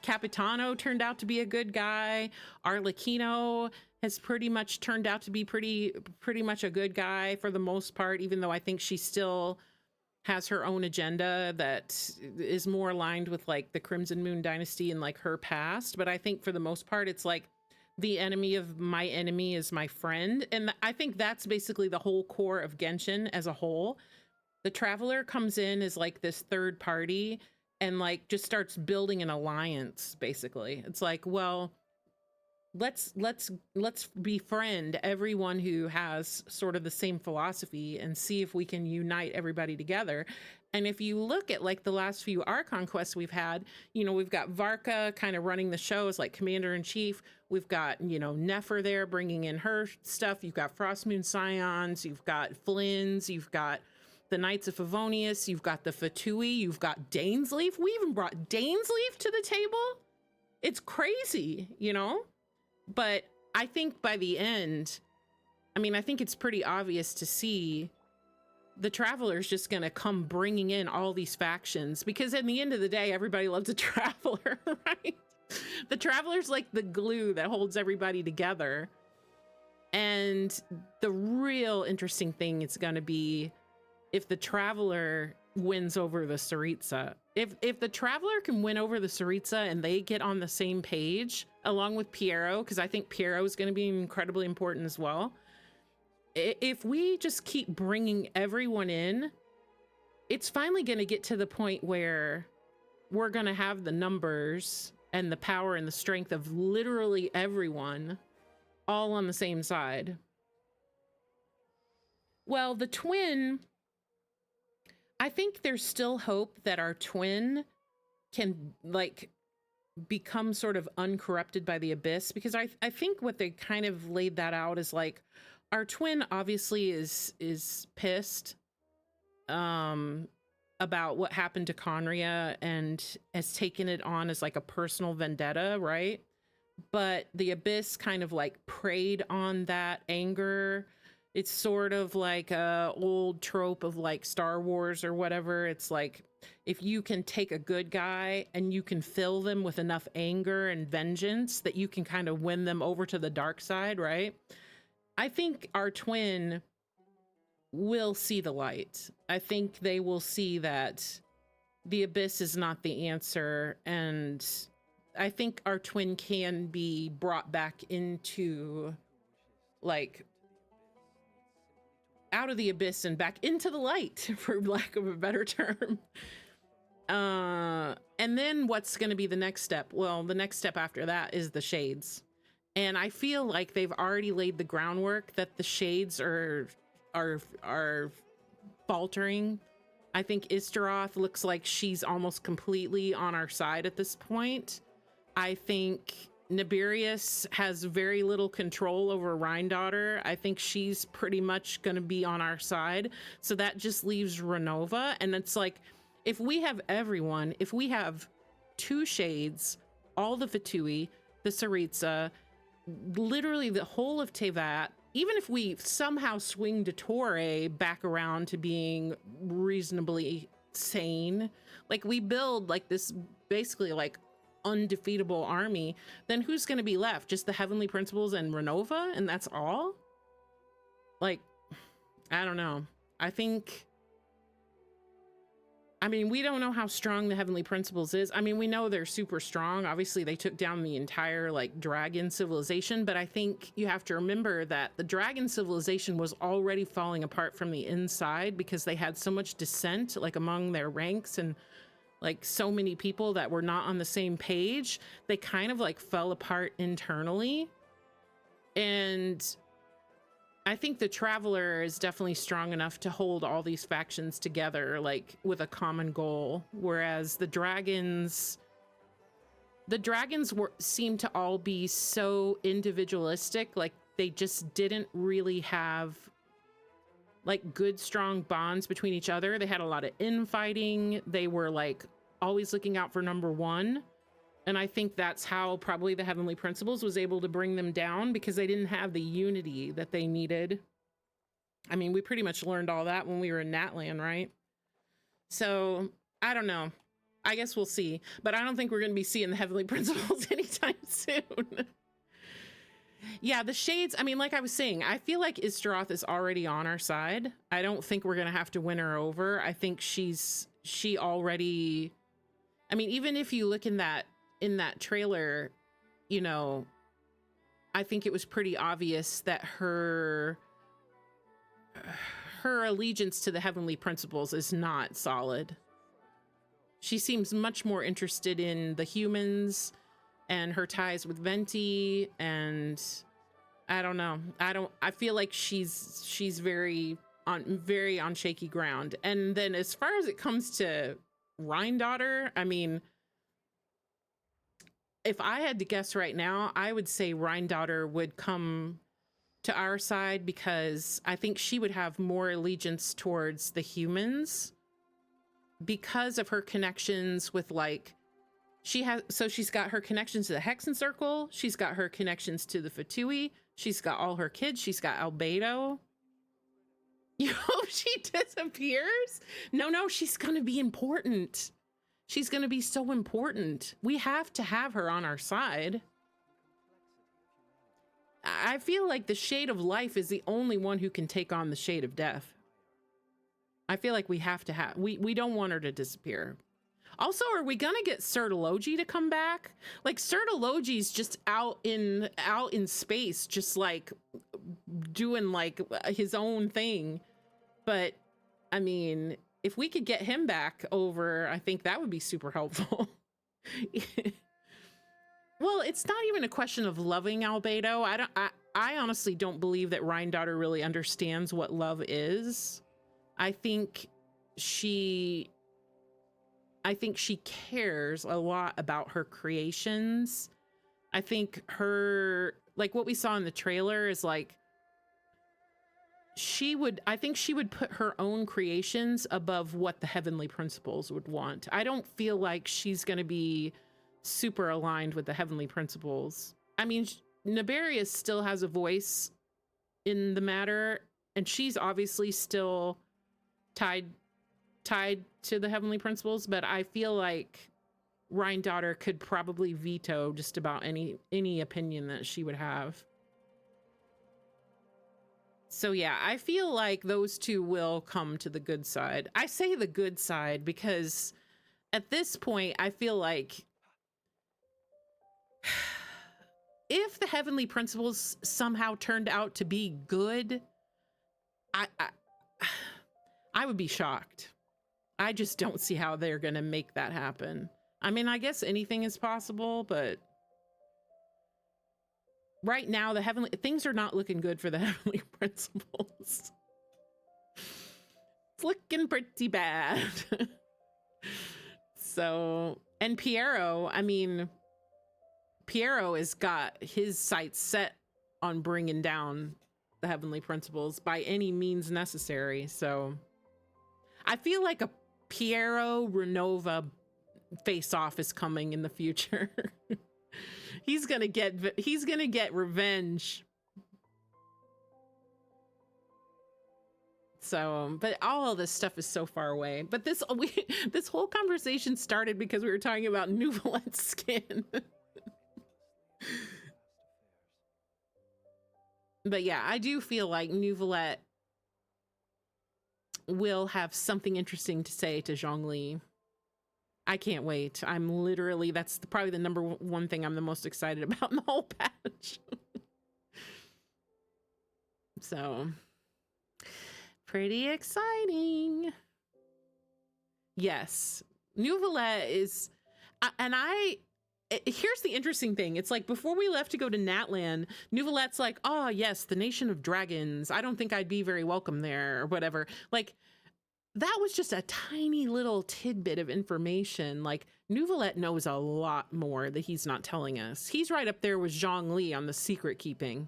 Speaker 1: Capitano turned out to be a good guy. Arlecchino has pretty much turned out to be pretty much a good guy for the most part, even though I think she still has her own agenda that is more aligned with like the Crimson Moon dynasty and like her past. But I think for the most part, it's like the enemy of my enemy is my friend. And I think that's basically the whole core of Genshin as a whole. The Traveler comes in as like this third party and like just starts building an alliance, basically. It's like, well, let's befriend everyone who has sort of the same philosophy and see if we can unite everybody together. And if you look at like the last few Archon quests we've had, you know, we've got Varka kind of running the show as like commander-in-chief. We've got, you know, Nefer there bringing in her stuff. You've got Frostmoon Scions. You've got Flynn's. You've got the Knights of Favonius. You've got the Fatui. You've got Dainsleif. We even brought Dainsleif to the table. It's crazy, you know? But I think by the end, I mean, I think it's pretty obvious to see the Traveler's just going to come bringing in all these factions, because at the end of the day, everybody loves a Traveler, right? The Traveler's like the glue that holds everybody together. And the real interesting thing is going to be if the Traveler wins over the Tsaritsa. If the Traveler can win over the Tsaritsa and they get on the same page, along with Piero, because I think Piero is going to be incredibly important as well. If we just keep bringing everyone in, it's finally going to get to the point where we're going to have the numbers and the power and the strength of literally everyone all on the same side. Well, the twin, I think there's still hope that our twin can like become sort of uncorrupted by the abyss, because I think what they kind of laid that out is like, our twin obviously is pissed about what happened to Conria and has taken it on as like a personal vendetta, right? But the abyss kind of like preyed on that anger. It's sort of like a old trope of like Star Wars or whatever. It's like, if you can take a good guy and you can fill them with enough anger and vengeance that you can kind of win them over to the dark side, right? I think our twin will see the light. I think they will see that the abyss is not the answer. And I think our twin can be brought back into like out of the abyss and back into the light, for lack of a better term. And then what's going to be the next step? Well, the next step after that is the Shades. And I feel like they've already laid the groundwork that the Shades are faltering. I think Istaroth looks like she's almost completely on our side at this point. I think Nibirius has very little control over Rhine-Daughter. I think she's pretty much going to be on our side. So that just leaves Renova. And it's like, if we have everyone, if we have 2 Shades, all the Fatui, the Tsaritsa, literally the whole of Teyvat, even if we somehow swing to Torre back around to being reasonably sane, like we build like this basically like undefeatable army, then who's going to be left? Just the Heavenly Principles and Renova, and that's all? Like, I don't know. I mean, we don't know how strong the Heavenly Principles is. I mean, we know they're super strong. Obviously, they took down the entire, like, dragon civilization, but I think you have to remember that the dragon civilization was already falling apart from the inside because they had so much dissent, like, among their ranks and, like, so many people that were not on the same page. They kind of, like, fell apart internally. And I think the Traveler is definitely strong enough to hold all these factions together, like with a common goal. Whereas the dragons seem to all be so individualistic. Like they just didn't really have like good, strong bonds between each other. They had a lot of infighting. They were like always looking out for number one. And I think that's how probably the Heavenly Principles was able to bring them down, because they didn't have the unity that they needed. I mean, we pretty much learned all that when we were in Natlan, right? So, I don't know. I guess we'll see. But I don't think we're going to be seeing the Heavenly Principles anytime soon. Yeah, the Shades, I mean, like I was saying, I feel like Istaroth is already on our side. I don't think we're going to have to win her over. I think she already... I mean, even if you look in that trailer, you know, I think it was pretty obvious that her allegiance to the Heavenly Principles is not solid. She seems much more interested in the humans and her ties with Venti, and I don't know. I feel like she's very on shaky ground. And then as far as it comes to Rhine-Daughter, I mean, if I had to guess right now, I would say Rhine-Daughter would come to our side, because I think she would have more allegiance towards the humans because of her connections with, like, she's got her connections to the Hexen Circle. She's got her connections to the Fatui. She's got all her kids. She's got Albedo. You hope she disappears? No, she's going to be important. She's going to be so important. We have to have her on our side. I feel like the Shade of Life is the only one who can take on the Shade of Death. I feel like we have to have... We don't want her to disappear. Also, are we going to get Sertology to come back? Like, Sertology's just out in space, just, like, doing, like, his own thing. But, I mean... if we could get him back over, I think that would be super helpful. Well, it's not even a question of loving Albedo. I honestly don't believe that Rhine-Daughter really understands what love is. I think she cares a lot about her creations. I think like what we saw in the trailer is like, I think she would put her own creations above what the Heavenly Principles would want. I don't feel like she's going to be super aligned with the Heavenly Principles. I mean, Niberius still has a voice in the matter, and she's obviously still tied to the Heavenly Principles, but I feel like Rhine-Daughter could probably veto just about any opinion that she would have. So yeah, I feel like those two will come to the good side. I say the good side because at this point, I feel like if the Heavenly Principles somehow turned out to be good, I would be shocked. I just don't see how they're going to make that happen. I mean, I guess anything is possible, but right now, things are not looking good for the Heavenly Principles. It's looking pretty bad. So, and Piero, I mean, Piero has got his sights set on bringing down the Heavenly Principles by any means necessary. So I feel like a Piero Renova face-off is coming in the future. He's gonna get revenge. So, but all of this stuff is so far away. But this whole conversation started because we were talking about Nouvelette's skin. But yeah, I do feel like Nouvelette will have something interesting to say to Zhongli. I can't wait. I'm literally, that's probably the number one thing I'm the most excited about in the whole patch. So, pretty exciting. Yes, Nouvelette is, here's the interesting thing. It's like before we left to go to Natlan, Nouvelette's like, oh yes, the nation of dragons. I don't think I'd be very welcome there or whatever. Like, that was just a tiny little tidbit of information. Like, Nouvelette knows a lot more that he's not telling us. He's right up there with Zhongli on the secret keeping.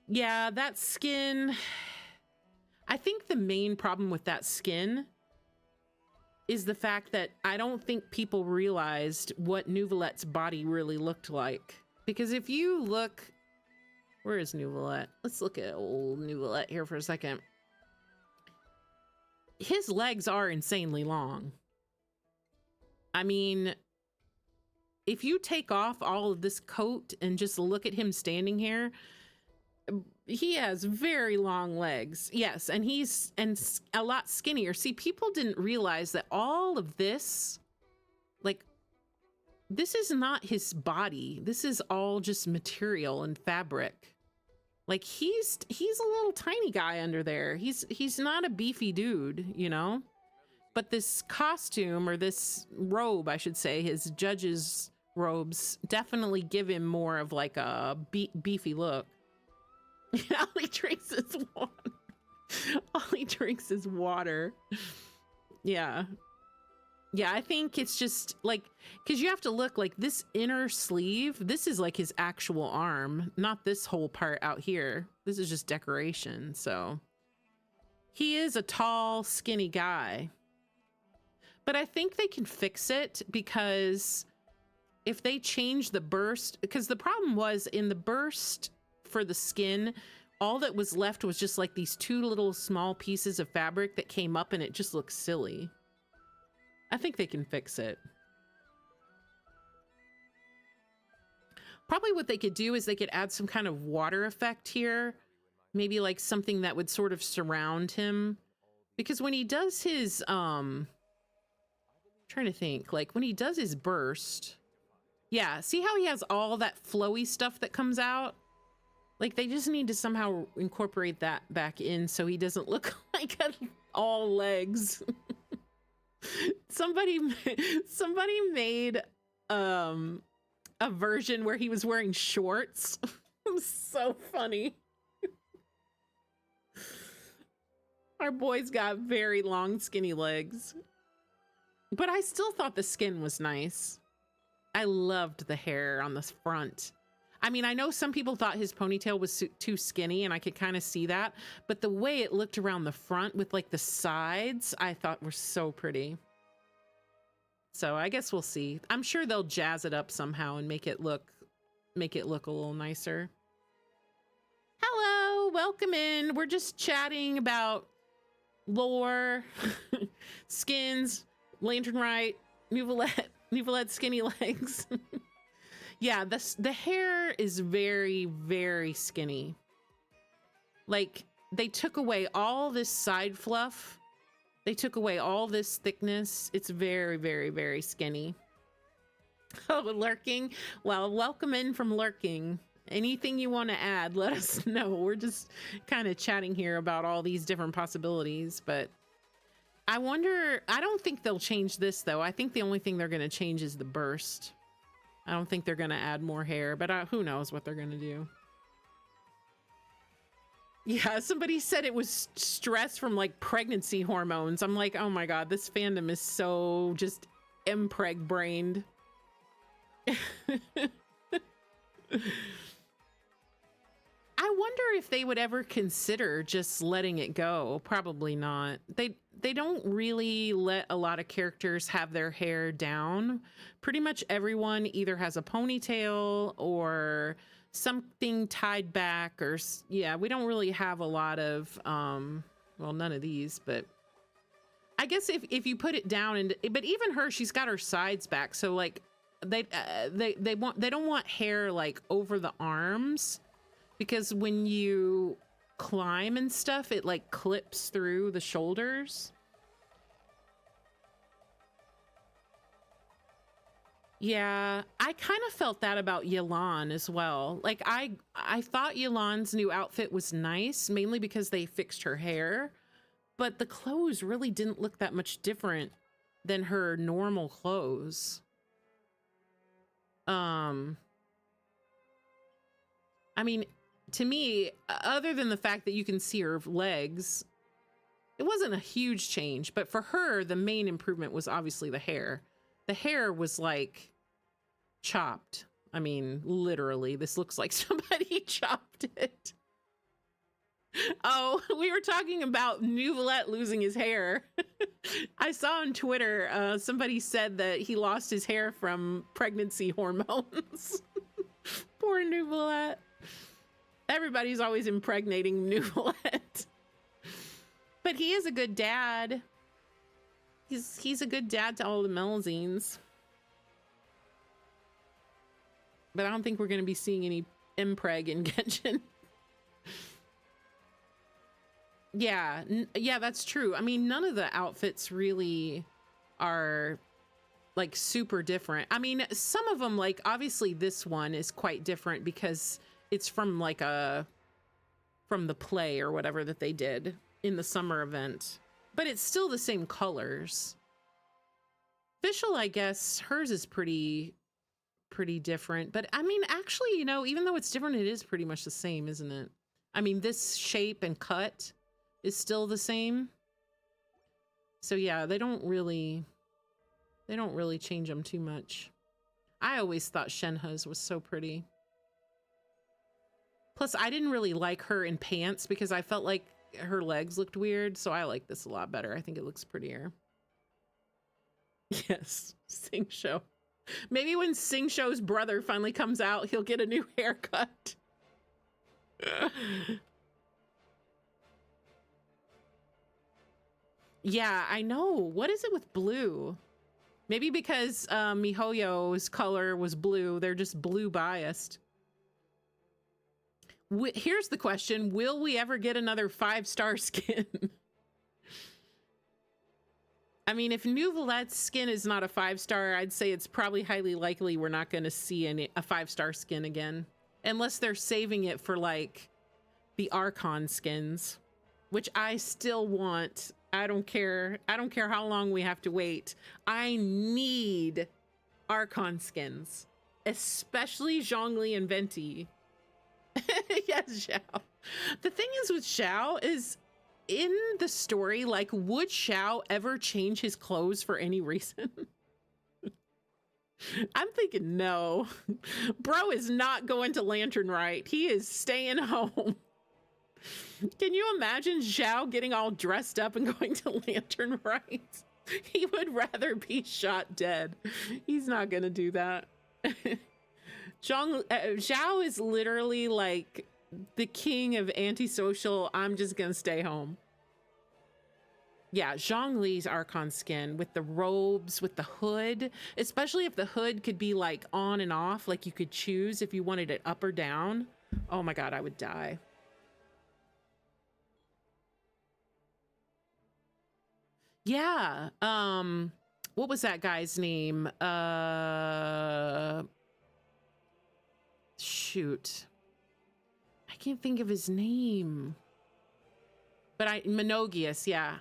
Speaker 1: Yeah, that skin. I think the main problem with that skin is the fact that I don't think people realized what Nouvelette's body really looked like. Because if you look, where is Nouvelette? Let's look at old Nouvelette here for a second. His legs are insanely long. I mean, if you take off all of this coat and just look at him standing here, he has very long legs. Yes, and he's a lot skinnier. See, people didn't realize that all of this, like, this is not his body. This is all just material and fabric. Like, he's a little tiny guy under there. He's not a beefy dude, you know? But this costume, or this robe, I should say, his judge's robes, definitely give him more of like a beefy look. All he drinks is water. All he drinks is water. Yeah. Yeah, I think it's just like, because you have to look like this inner sleeve, this is like his actual arm, not this whole part out here. This is just decoration. So he is a tall, skinny guy. But I think they can fix it, because if they change the burst, because the problem was in the burst for the skin, all that was left was just like these two little small pieces of fabric that came up, and it just looks silly. I think they can fix it. Probably what they could do is they could add some kind of water effect here. Maybe like something that would sort of surround him. Because when he does his, trying to think, like when he does his burst, yeah, see how he has all that flowy stuff that comes out? Like, they just need to somehow incorporate that back in so he doesn't look like all legs. Somebody made a version where he was wearing shorts. It was so funny. Our boy's got very long, skinny legs. But I still thought the skin was nice. I loved the hair on the front. I mean, I know some people thought his ponytail was too skinny, and I could kind of see that. But the way it looked around the front with like the sides, I thought were so pretty. So I guess we'll see. I'm sure they'll jazz it up somehow and make it look a little nicer. Hello, welcome in. We're just chatting about lore, skins, Lantern Rite, Nouvelette skinny legs. Yeah, the hair is very, very skinny. Like, they took away all this side fluff. They took away all this thickness. It's very, very, very skinny. Oh, lurking. Well, welcome in from lurking. Anything you want to add, let us know. We're just kind of chatting here about all these different possibilities, but I wonder, I don't think they'll change this though. I think the only thing they're going to change is the burst. I don't think they're going to add more hair, but who knows what they're going to do. Yeah, somebody said it was stress from like pregnancy hormones. I'm like, oh my God, this fandom is so just impreg brained. I wonder if they would ever consider just letting it go. Probably not. They don't really let a lot of characters have their hair down. Pretty much everyone either has a ponytail or something tied back, or yeah, we don't really have a lot of well, none of these, but I guess if you put it down, and but even her, she's got her sides back, so like they don't want hair like over the arms, because when you climb and stuff, it like clips through the shoulders. Yeah, I kind of felt that about Yelan as well. Like I thought Yelan's new outfit was nice, mainly because they fixed her hair, but the clothes really didn't look that much different than her normal clothes. I mean, to me, other than the fact that you can see her legs, it wasn't a huge change, but for her, the main improvement was obviously the hair. The hair was like chopped. I mean, literally, this looks like somebody chopped it. Oh, we were talking about Nouvelette losing his hair. I saw on Twitter, somebody said that he lost his hair from pregnancy hormones. Poor Nouvelette. Everybody's always impregnating Nouvelette. But he is a good dad. He's a good dad to all the Melazines. But I don't think we're going to be seeing any impreg in Genshin. Yeah, yeah, that's true. I mean, none of the outfits really are like super different. I mean, some of them, like obviously this one is quite different because it's from like from the play or whatever that they did in the summer event. But it's still the same colors. Official, I guess, hers is pretty different. But I mean, actually, you know, even though it's different, it is pretty much the same, isn't it? I mean, this shape and cut is still the same. So yeah, they don't really change them too much. I always thought Shenhe's was so pretty. Plus, I didn't really like her in pants because I felt like her legs looked weird, so I like this a lot better. I think it looks prettier. Yes, Sing Show. Maybe when Sing Show's brother finally comes out, he'll get a new haircut. Yeah, I know. What is it with blue? Maybe because MiHoYo's color was blue. They're just blue biased. Here's the question. Will we ever get another 5-star skin? I mean, if Nouvelette's skin is not a 5-star, I'd say it's probably highly likely we're not going to see a 5-star skin again. Unless they're saving it for, like, the Archon skins. Which I still want. I don't care. I don't care how long we have to wait. I need Archon skins. Especially Zhongli and Venti. Yes, Xiao. The thing is with Xiao is in the story, like, would Xiao ever change his clothes for any reason? I'm thinking no. Bro is not going to Lantern Rite. He is staying home. Can you imagine Xiao getting all dressed up and going to Lantern Rite? He would rather be shot dead. He's not going to do that. Zhao is literally like the king of antisocial, I'm just gonna stay home. Yeah, Zhongli's Archon skin with the robes, with the hood, especially if the hood could be like on and off, like you could choose if you wanted it up or down. Oh my god, I would die. Yeah, what was that guy's name? Shoot. I can't think of his name. But Menogius, yeah.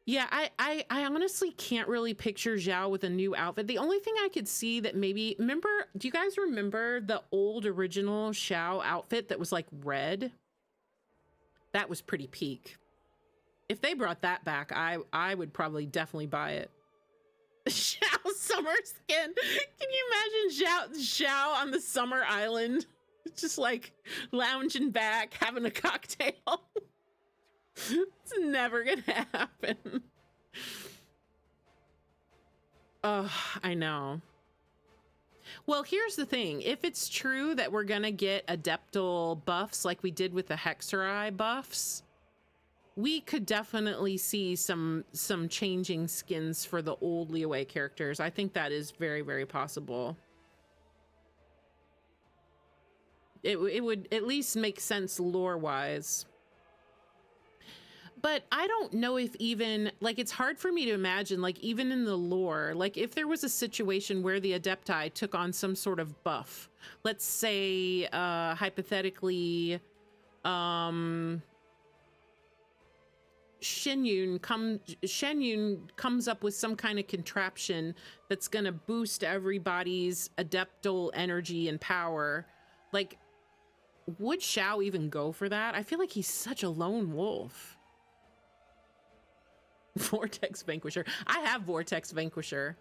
Speaker 1: Yeah, I honestly can't really picture Zhao with a new outfit. The only thing I could see that maybe, remember, do you guys remember the old original Xiao outfit that was like red? That was pretty peak. If they brought that back, I would probably definitely buy it. Xiao summer skin. Can you imagine Xiao on the summer island? Just like lounging back, having a cocktail. It's never gonna happen. Oh, I know. Well, here's the thing. If it's true that we're gonna get adeptal buffs like we did with the Hexerai buffs, we could definitely see some changing skins for the old Liyue characters. I think that is very, very possible. It would at least make sense lore-wise. But I don't know if even, like, it's hard for me to imagine, like, even in the lore, like, if there was a situation where the Adepti took on some sort of buff, let's say, hypothetically, Shenyun comes up with some kind of contraption that's gonna boost everybody's adeptal energy and power. Like, would Xiao even go for that? I feel like he's such a lone wolf. Vortex Vanquisher. I have Vortex Vanquisher.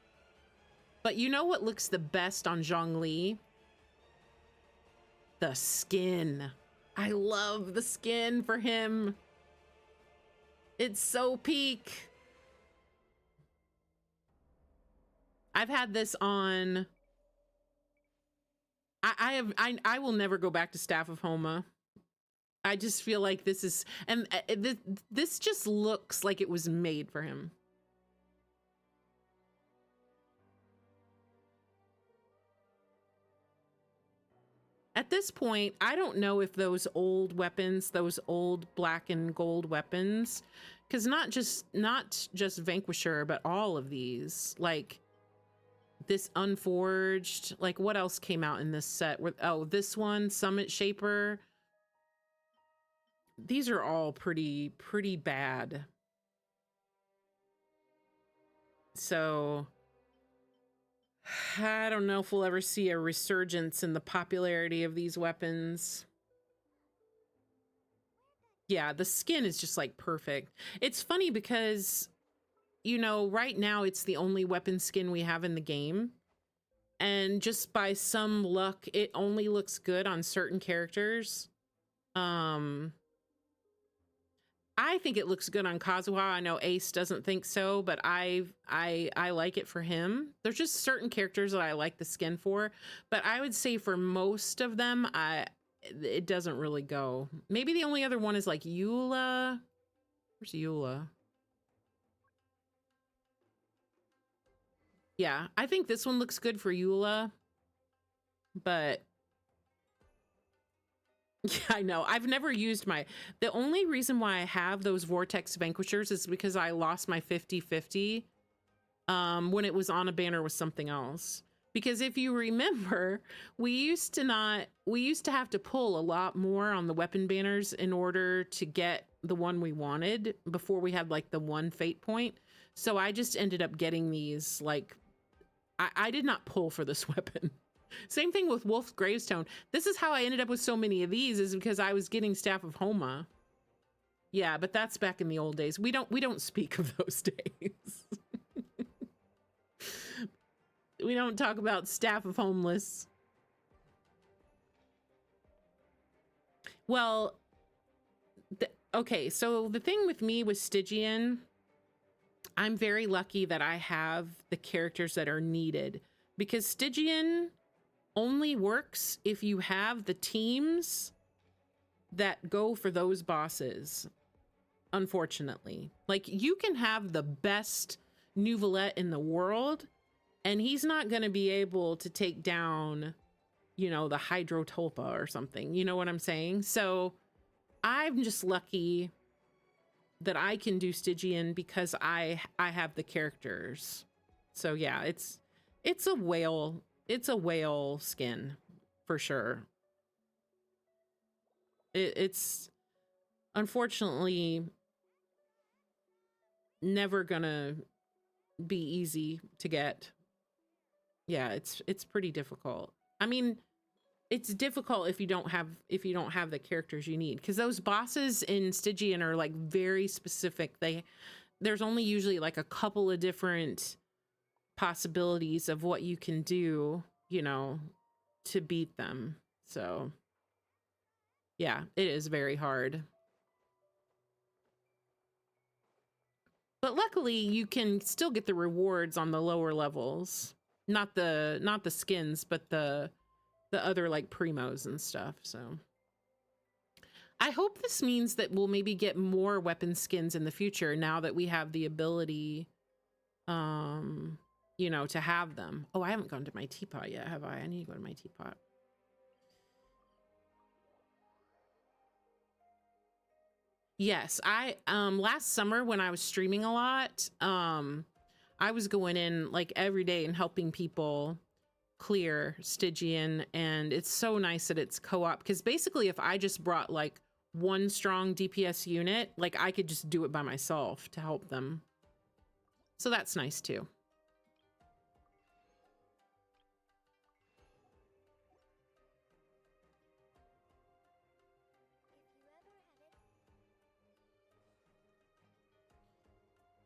Speaker 1: But you know what looks the best on Zhongli? The skin. I love the skin for him. It's so peak. I've had this on. I will never go back to Staff of Homa. I just feel like this is, and this just looks like it was made for him. At this point, I don't know if those old weapons, those old black and gold weapons, because not just Vanquisher, but all of these, like this Unforged, like what else came out in this set? Oh, this one, Summit Shaper. These are all pretty bad. So I don't know if we'll ever see a resurgence in the popularity of these weapons. Yeah, the skin is just like perfect. It's funny because, you know, right now it's the only weapon skin we have in the game. And just by some luck, it only looks good on certain characters. I think it looks good on Kazuha. I know Ace doesn't think so, but I like it for him. There's just certain characters that I like the skin for, but I would say for most of them, it doesn't really go. Maybe the only other one is like Eula. Where's Eula? Yeah, I think this one looks good for Eula, but yeah, I know. I've never used the only reason why I have those Vortex Vanquishers is because I lost my 50/50 when it was on a banner with something else. Because if you remember, we used to have to pull a lot more on the weapon banners in order to get the one we wanted before we had like the one fate point. So I just ended up getting these, like, I did not pull for this weapon. Same thing with Wolf's Gravestone. This is how I ended up with so many of these, is because I was getting Staff of Homa. Yeah, but that's back in the old days. We don't speak of those days. We don't talk about Staff of Homeless. Well, okay, so the thing with me with Stygian, I'm very lucky that I have the characters that are needed, because Stygian only works if you have the teams that go for those bosses, unfortunately. Like, you can have the best Nouvelette in the world, and he's not going to be able to take down, you know, the Hydrotolpa or something. You know what I'm saying? So I'm just lucky that I can do Stygian because I have the characters. So yeah, it's a whale skin for sure. It's unfortunately never gonna be easy to get. Yeah, it's pretty difficult. I mean, it's difficult if you don't have the characters you need, because those bosses in Stygian are like very specific. There's only usually like a couple of different possibilities of what you can do, you know, to beat them. So yeah, it is very hard. But luckily you can still get the rewards on the lower levels. Not the skins, but the other like primos and stuff. So I hope this means that we'll maybe get more weapon skins in the future now that we have the ability, you know, to have them. Oh, I haven't gone to my teapot yet, have I? I need to go to my teapot. Yes, I last summer when I was streaming a lot, I was going in like every day and helping people clear Stygian, and it's so nice that it's co-op, because basically if I just brought like one strong DPS unit, like I could just do it by myself to help them. So that's nice too.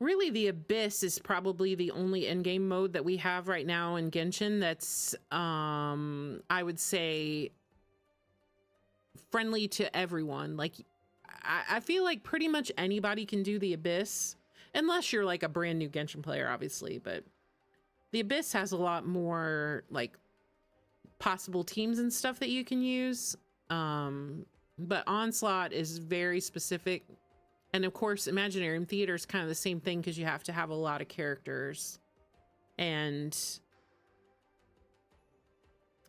Speaker 1: Really, the Abyss is probably the only endgame mode that we have right now in Genshin that's, I would say, friendly to everyone. Like, I feel like pretty much anybody can do the Abyss, unless you're like a brand new Genshin player, obviously. But the Abyss has a lot more like possible teams and stuff that you can use. But Onslaught is very specific. And of course, Imaginarium Theater is kind of the same thing, because you have to have a lot of characters. And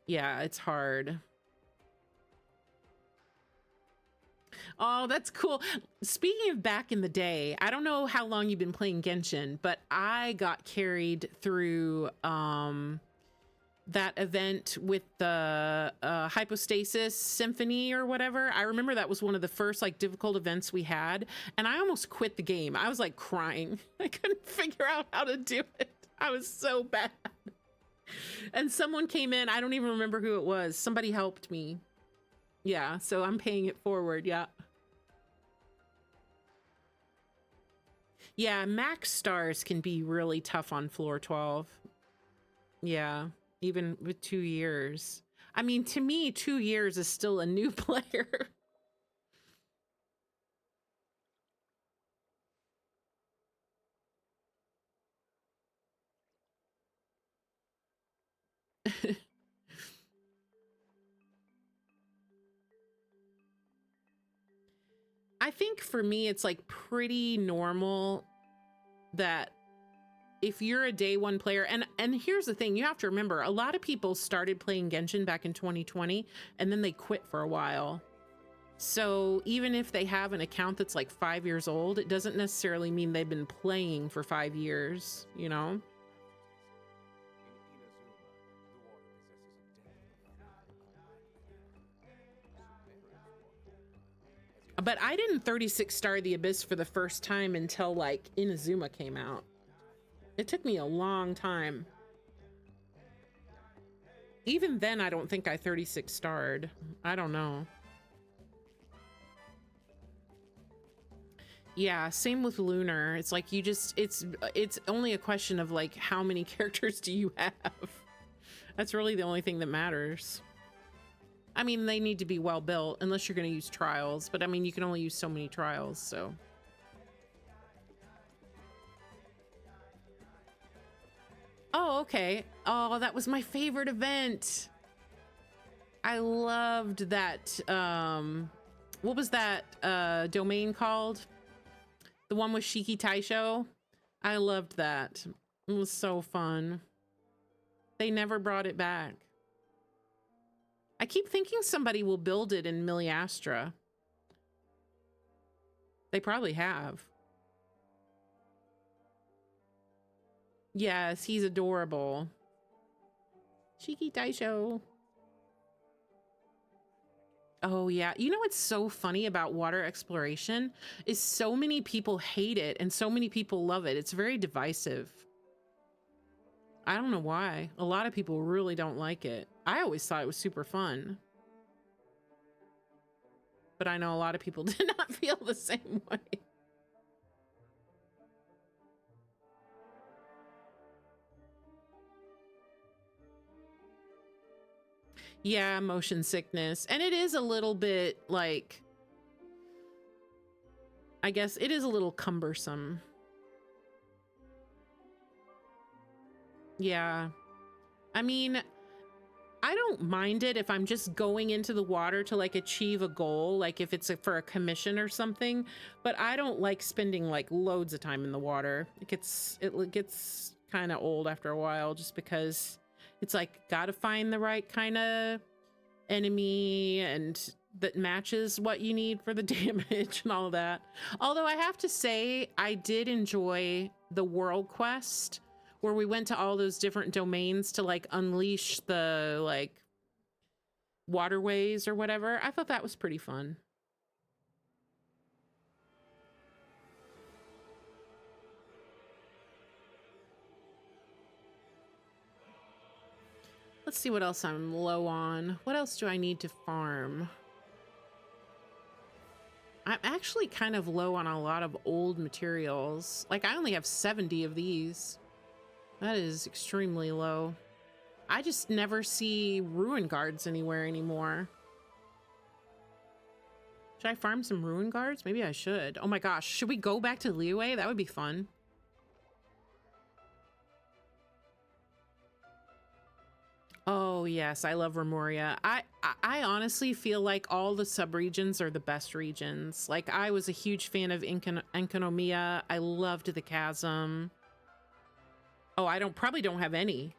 Speaker 1: yeah, it's hard. Oh, that's cool. Speaking of back in the day, I don't know how long you've been playing Genshin, but I got carried through that event with the Hypostasis Symphony or whatever. I remember that was one of the first like difficult events we had, and I almost quit the game. I was like crying. I couldn't figure out how to do it. I was so bad. And someone came in, I don't even remember who it was. Somebody helped me. Yeah, so I'm paying it forward, yeah. Yeah, max stars can be really tough on floor 12. Yeah, even with 2 years. I mean, to me, 2 years is still a new player. I think for me, it's like pretty normal that if you're a day one player, and here's the thing, you have to remember, a lot of people started playing Genshin back in 2020, and then they quit for a while. So even if they have an account that's like 5 years old, it doesn't necessarily mean they've been playing for 5 years, you know? But I didn't 36 star the Abyss for the first time until like Inazuma came out. It took me a long time. Even then, I don't think I 36 starred. I don't know. Yeah, same with Lunar. It's like you just, it's only a question of like how many characters do you have? That's really the only thing that matters. I mean, they need to be well built unless you're going to use trials, but I mean, you can only use so many trials, so. Oh, okay. Oh, that was my favorite event. I loved that. What was that domain called? The one with Shiki Taisho? I loved that. It was so fun. They never brought it back. I keep thinking somebody will build it in Miliastra. They probably have. Yes, he's adorable. Shiki Taisho. Oh yeah. You know what's so funny about water exploration is so many people hate it and so many people love it. It's very divisive. I don't know why. A lot of people really don't like it. I always thought it was super fun. But I know a lot of people did not feel the same way. Yeah, motion sickness. And it is a little bit like, I guess it is a little cumbersome. Yeah. I mean, I don't mind it if I'm just going into the water to like achieve a goal, like if it's for a commission or something, but I don't like spending like loads of time in the water. It gets kind of old after a while just because it's like gotta find the right kind of enemy and that matches what you need for the damage and all of that. Although I have to say I did enjoy the world quest where we went to all those different domains to like unleash the like waterways or whatever. I thought that was pretty fun. Let's see what else I'm low on. What else do I need to farm? I'm actually kind of low on a lot of old materials. Like I only have 70 of these. That is extremely low. I just never see ruin guards anywhere anymore. Should I farm some ruin guards? Maybe I should. Oh my gosh, should we go back to Liyue? That would be fun. Oh yes, I love Remoria. I honestly feel like all the subregions are the best regions. Like I was a huge fan of Enkanomiya. I loved the Chasm. Oh, I probably don't have any.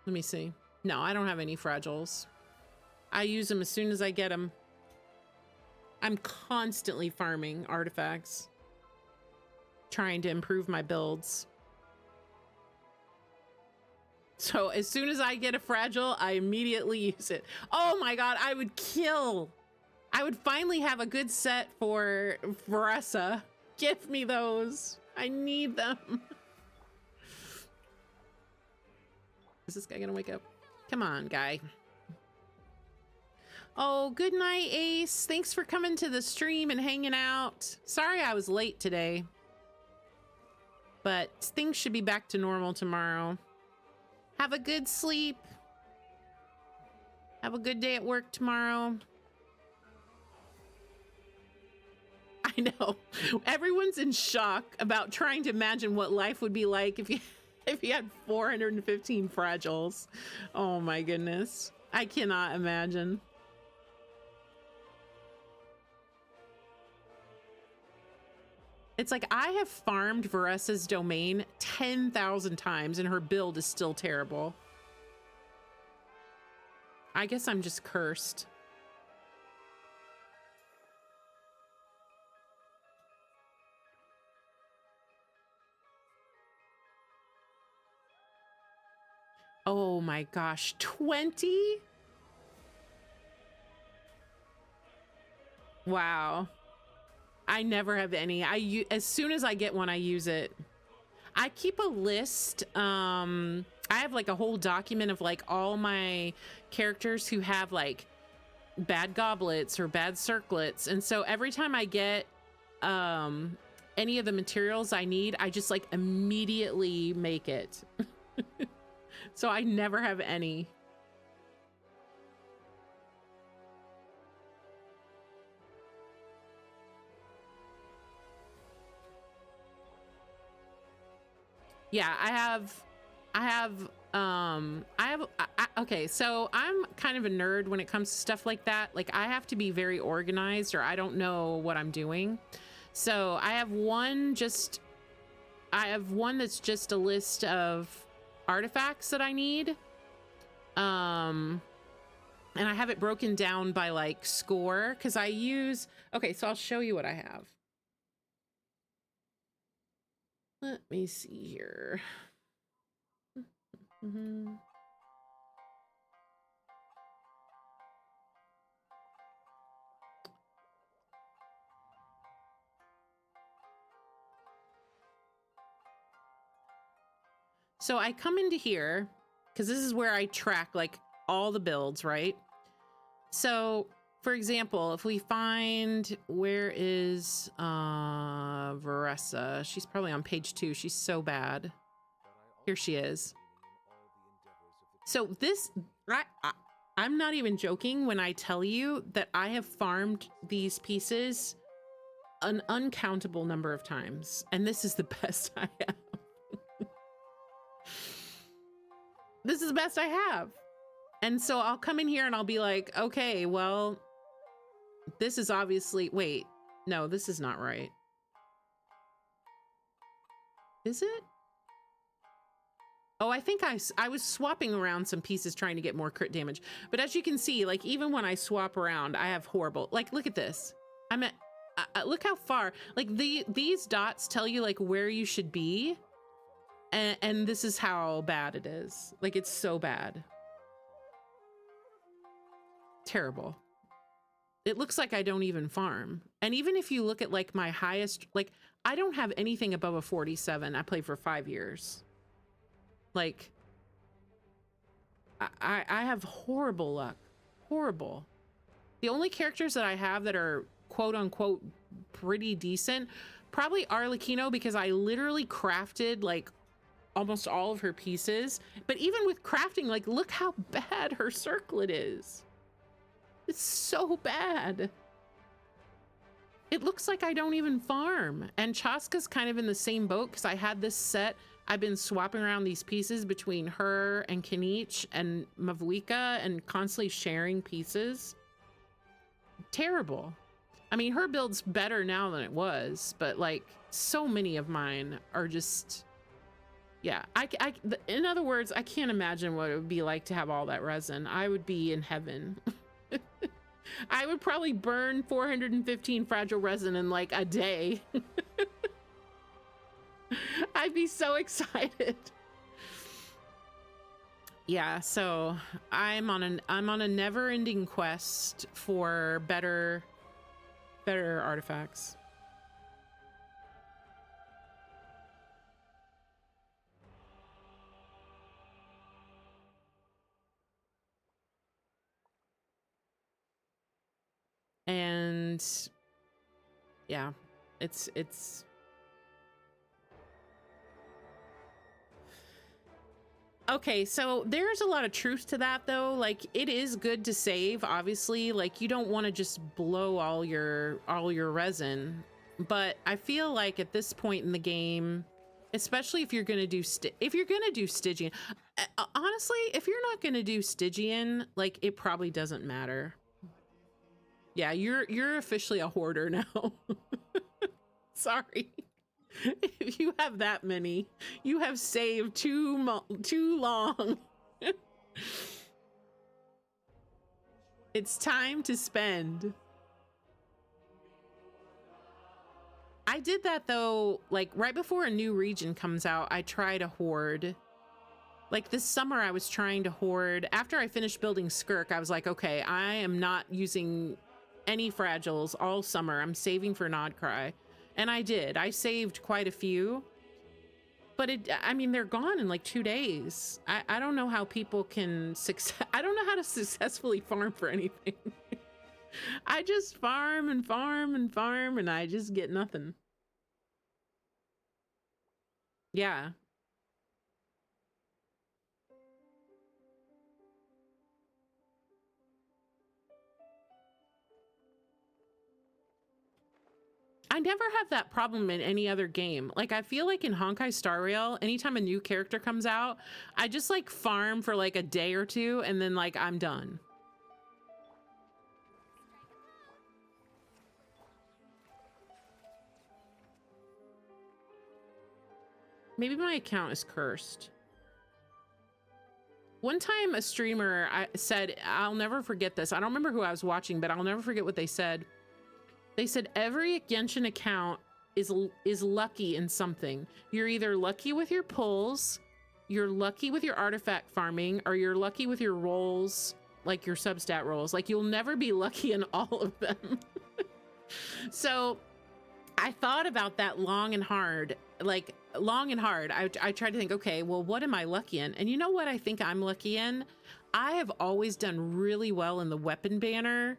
Speaker 1: Let me see. No, I don't have any fragiles. I use them as soon as I get them. I'm constantly farming artifacts, trying to improve my builds. So as soon as I get a fragile, I immediately use it. Oh my god, I would kill. I would finally have a good set for Varessa. Give me those. I need them. Is this guy gonna wake up? Come on, guy. Oh, good night, Ace. Thanks for coming to the stream and hanging out. Sorry I was late today, but things should be back to normal tomorrow. Have a good sleep. Have a good day at work tomorrow. I know. Everyone's in shock about trying to imagine what life would be like if you had 415 fragiles. Oh my goodness. I cannot imagine. It's like I have farmed Varessa's domain 10,000 times and her build is still terrible. I guess I'm just cursed. Oh my gosh, 20? Wow. I never have any. As soon as I get one, I use it. I keep a list. I have like a whole document of like all my characters who have like bad goblets or bad circlets. And so every time I get any of the materials I need, I just like immediately make it. So I never have any. Yeah, okay, so I'm kind of a nerd when it comes to stuff like that. Like I have to be very organized or I don't know what I'm doing. So I have one that's just a list of artifacts that I need. And I have it broken down by like score because okay, so I'll show you what I have. Let me see here. So I come into here because this is where I track like all the builds, right? So for example, if we find, where is Varessa? She's probably on page 2. She's so bad. Here she is. So this, I'm not even joking when I tell you that I have farmed these pieces an uncountable number of times. And this is the best I have. This is the best I have. And so I'll come in here and I'll be like, okay, well, this is obviously, wait, no, this is not right. Is it? Oh, I think I was swapping around some pieces trying to get more crit damage. But as you can see, like, even when I swap around, I have horrible, like, look at this. I'm at, look how far, like, these dots tell you, like, where you should be. And this is how bad it is. Like, it's so bad. Terrible. It looks like I don't even farm. And even if you look at, like, my highest, like, I don't have anything above a 47. I played for 5 years. Like, I have horrible luck. Horrible. The only characters that I have that are quote unquote pretty decent, probably Arlecchino, because I literally crafted like almost all of her pieces. But even with crafting, like, look how bad her circlet is. It's so bad. It looks like I don't even farm. And Chaska's kind of in the same boat because I had this set. I've been swapping around these pieces between her and Kinich and Mavuika and constantly sharing pieces. Terrible. I mean, her build's better now than it was, but like so many of mine are just, yeah. In other words, I can't imagine what it would be like to have all that resin. I would be in heaven. I would probably burn 415 fragile resin in like a day. I'd be so excited. Yeah, so I'm on a never-ending quest for better artifacts. And yeah, it's okay, so there's a lot of truth to that though. Like, it is good to save, obviously. Like, you don't want to just blow all your resin, but I feel like at this point in the game, especially if you're going to do Stygian, honestly, if you're not going to do Stygian, like, it probably doesn't matter. Yeah, you're officially a hoarder now. Sorry. If you have that many, you have saved too long. It's time to spend. I did that though, like right before a new region comes out, I try to hoard. Like this summer I was trying to hoard. After I finished building Skirk, I was like, okay, I am not using any fragiles all summer. I'm saving for Nodcry. And I did. I saved quite a few. But I mean, they're gone in like 2 days. I don't know how people can I don't know how to successfully farm for anything. I just farm and farm and farm and I just get nothing. Yeah. I never have that problem in any other game. Like, I feel like in Honkai Star Rail, anytime a new character comes out, I just like farm for like a day or two and then like I'm done. Maybe my account is cursed. One time a streamer said, I'll never forget this. I don't remember who I was watching, but I'll never forget what they said. They said every Genshin account is lucky in something. You're either lucky with your pulls, you're lucky with your artifact farming, or you're lucky with your rolls, like your substat rolls. Like, you'll never be lucky in all of them. So I thought about that long and hard. Like, long and hard. I tried to think, okay, well, what am I lucky in? And you know what I think I'm lucky in? I have always done really well in the weapon banner.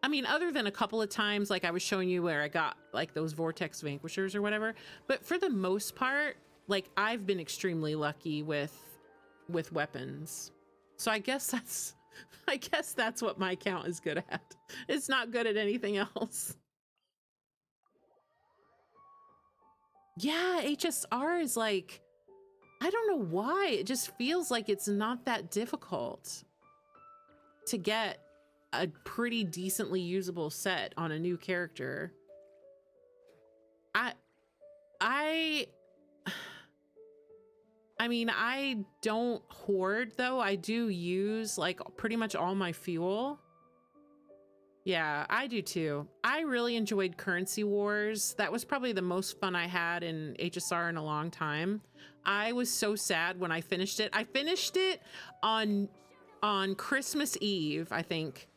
Speaker 1: I mean, other than a couple of times, like I was showing you where I got like those Vortex Vanquishers or whatever. But for the most part, like I've been extremely lucky with weapons. So I guess that's what my account is good at. It's not good at anything else. Yeah, HSR is like, I don't know why. It just feels like it's not that difficult to get a pretty decently usable set on a new character. I mean, I don't hoard though. I do use like pretty much all my fuel. Yeah, I do too. I really enjoyed Currency Wars. That was probably the most fun I had in HSR in a long time. I was so sad when I finished it. I finished it on Christmas Eve, I think.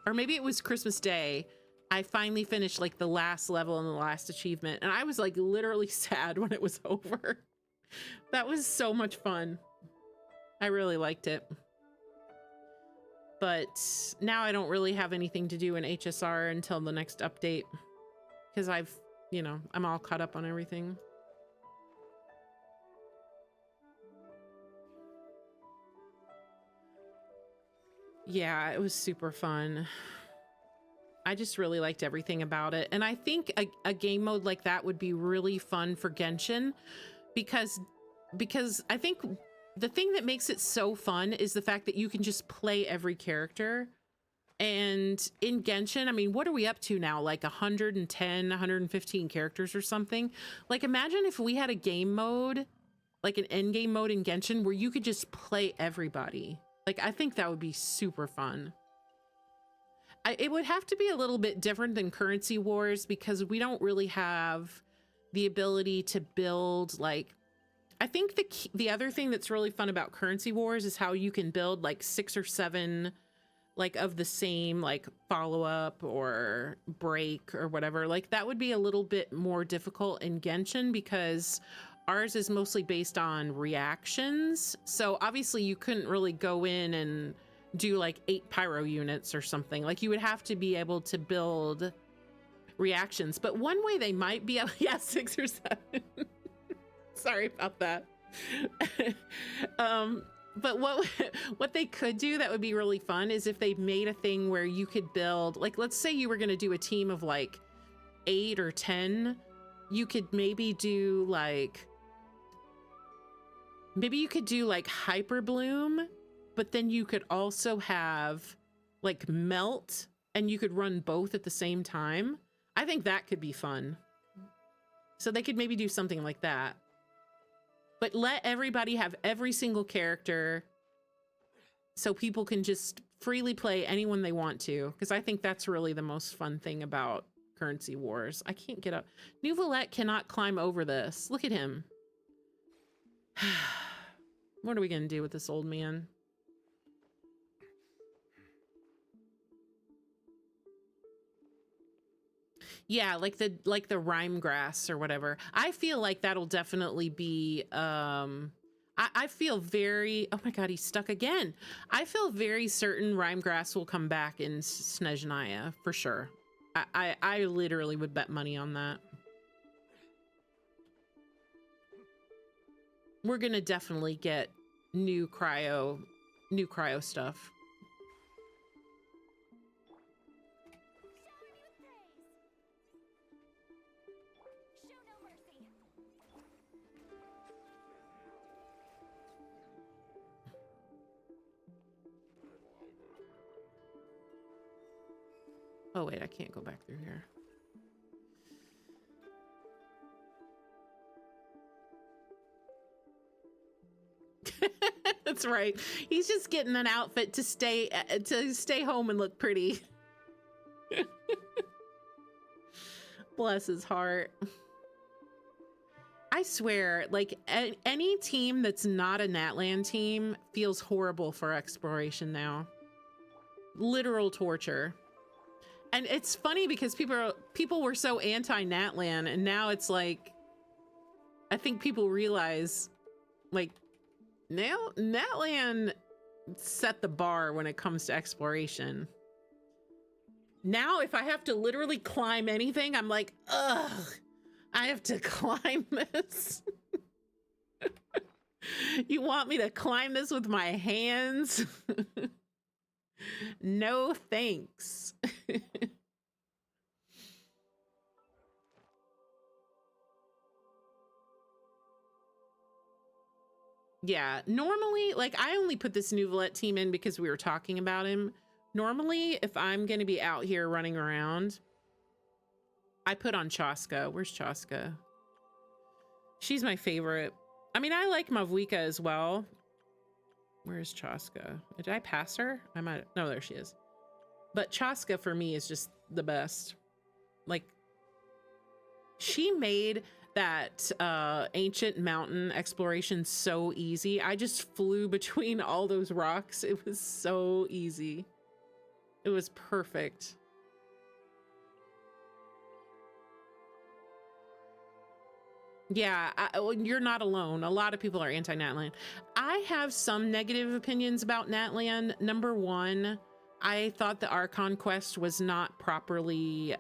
Speaker 1: Or maybe it was Christmas Day. I finally finished like the last level and the last achievement. And I was like literally sad when it was over. That was so much fun. I really liked it. But now I don't really have anything to do in HSR until the next update. Because I'm all caught up on everything. Yeah, it was super fun. I just really liked everything about it. And I think a game mode like that would be really fun for Genshin because I think the thing that makes it so fun is the fact that you can just play every character. And in Genshin, I mean, what are we up to now? Like 110, 115 characters or something? Like imagine if we had a game mode, like an end game mode in Genshin where you could just play everybody. Like, I think that would be super fun. It would have to be a little bit different than Currency Wars because we don't really have the ability to build like, I think the other thing that's really fun about Currency Wars is how you can build like 6 or 7 like of the same like follow-up or break or whatever. Like that would be a little bit more difficult in Genshin because ours is mostly based on reactions. So obviously you couldn't really go in and do like 8 pyro units or something. Like you would have to be able to build reactions. But one way they might be able, yeah, 6 or 7. Sorry about that. But what they could do that would be really fun is if they made a thing where you could build, like, let's say you were going to do a team of like 8 or 10, you could maybe do like, Hyper Bloom, but then you could also have like Melt and you could run both at the same time. I think that could be fun. So they could maybe do something like that. But let everybody have every single character so people can just freely play anyone they want to. Because I think that's really the most fun thing about Currency Wars. I can't get up. Nouvelette cannot climb over this. Look at him. What are we going to do with this old man? Yeah, like the rhyme grass or whatever. I feel like that'll definitely be I feel very, oh my god, he's stuck again. I feel very certain rhyme grass will come back in Snezhnaya for sure. I literally would bet money on that. We're gonna definitely get new cryo stuff. Oh wait, I can't go back through here. That's right. He's just getting an outfit to stay home and look pretty. Bless his heart. I swear, like any team that's not a Natlan team feels horrible for exploration now. Literal torture. And it's funny because people were so anti-Natlan, and now it's like, I think people realize, like, now Natlan set the bar when it comes to exploration. Now, if I have to literally climb anything, I'm like, ugh, I have to climb this. You want me to climb this with my hands? No thanks. Yeah, normally, like, I only put this Nouvelette team in because we were talking about him. Normally, if I'm going to be out here running around, I put on Chaska. Where's Chaska? She's my favorite. I mean, I like Mavwika as well. Where's Chaska? Did I pass her? I might. No, there she is. But Chaska for me is just the best. Like, she made that ancient mountain exploration so easy. I just flew between all those rocks. It was so easy. It was perfect. Yeah, you're not alone. A lot of people are anti-Natland. I have some negative opinions about Natland. Number one, I thought the Archon quest was not properly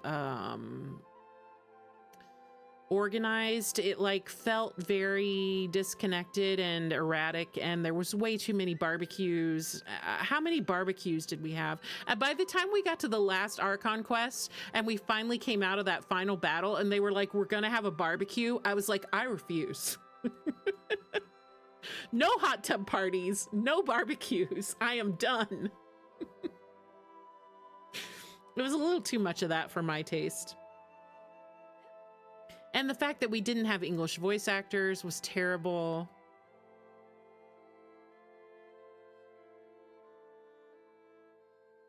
Speaker 1: organized. It like felt very disconnected and erratic, and there was way too many barbecues. How many barbecues did we have? And by the time we got to the last Archon quest and we finally came out of that final battle and they were like, we're gonna have a barbecue, I was like, I refuse. No hot tub parties, no barbecues. I am done. It was a little too much of that for my taste. And the fact that we didn't have English voice actors was terrible.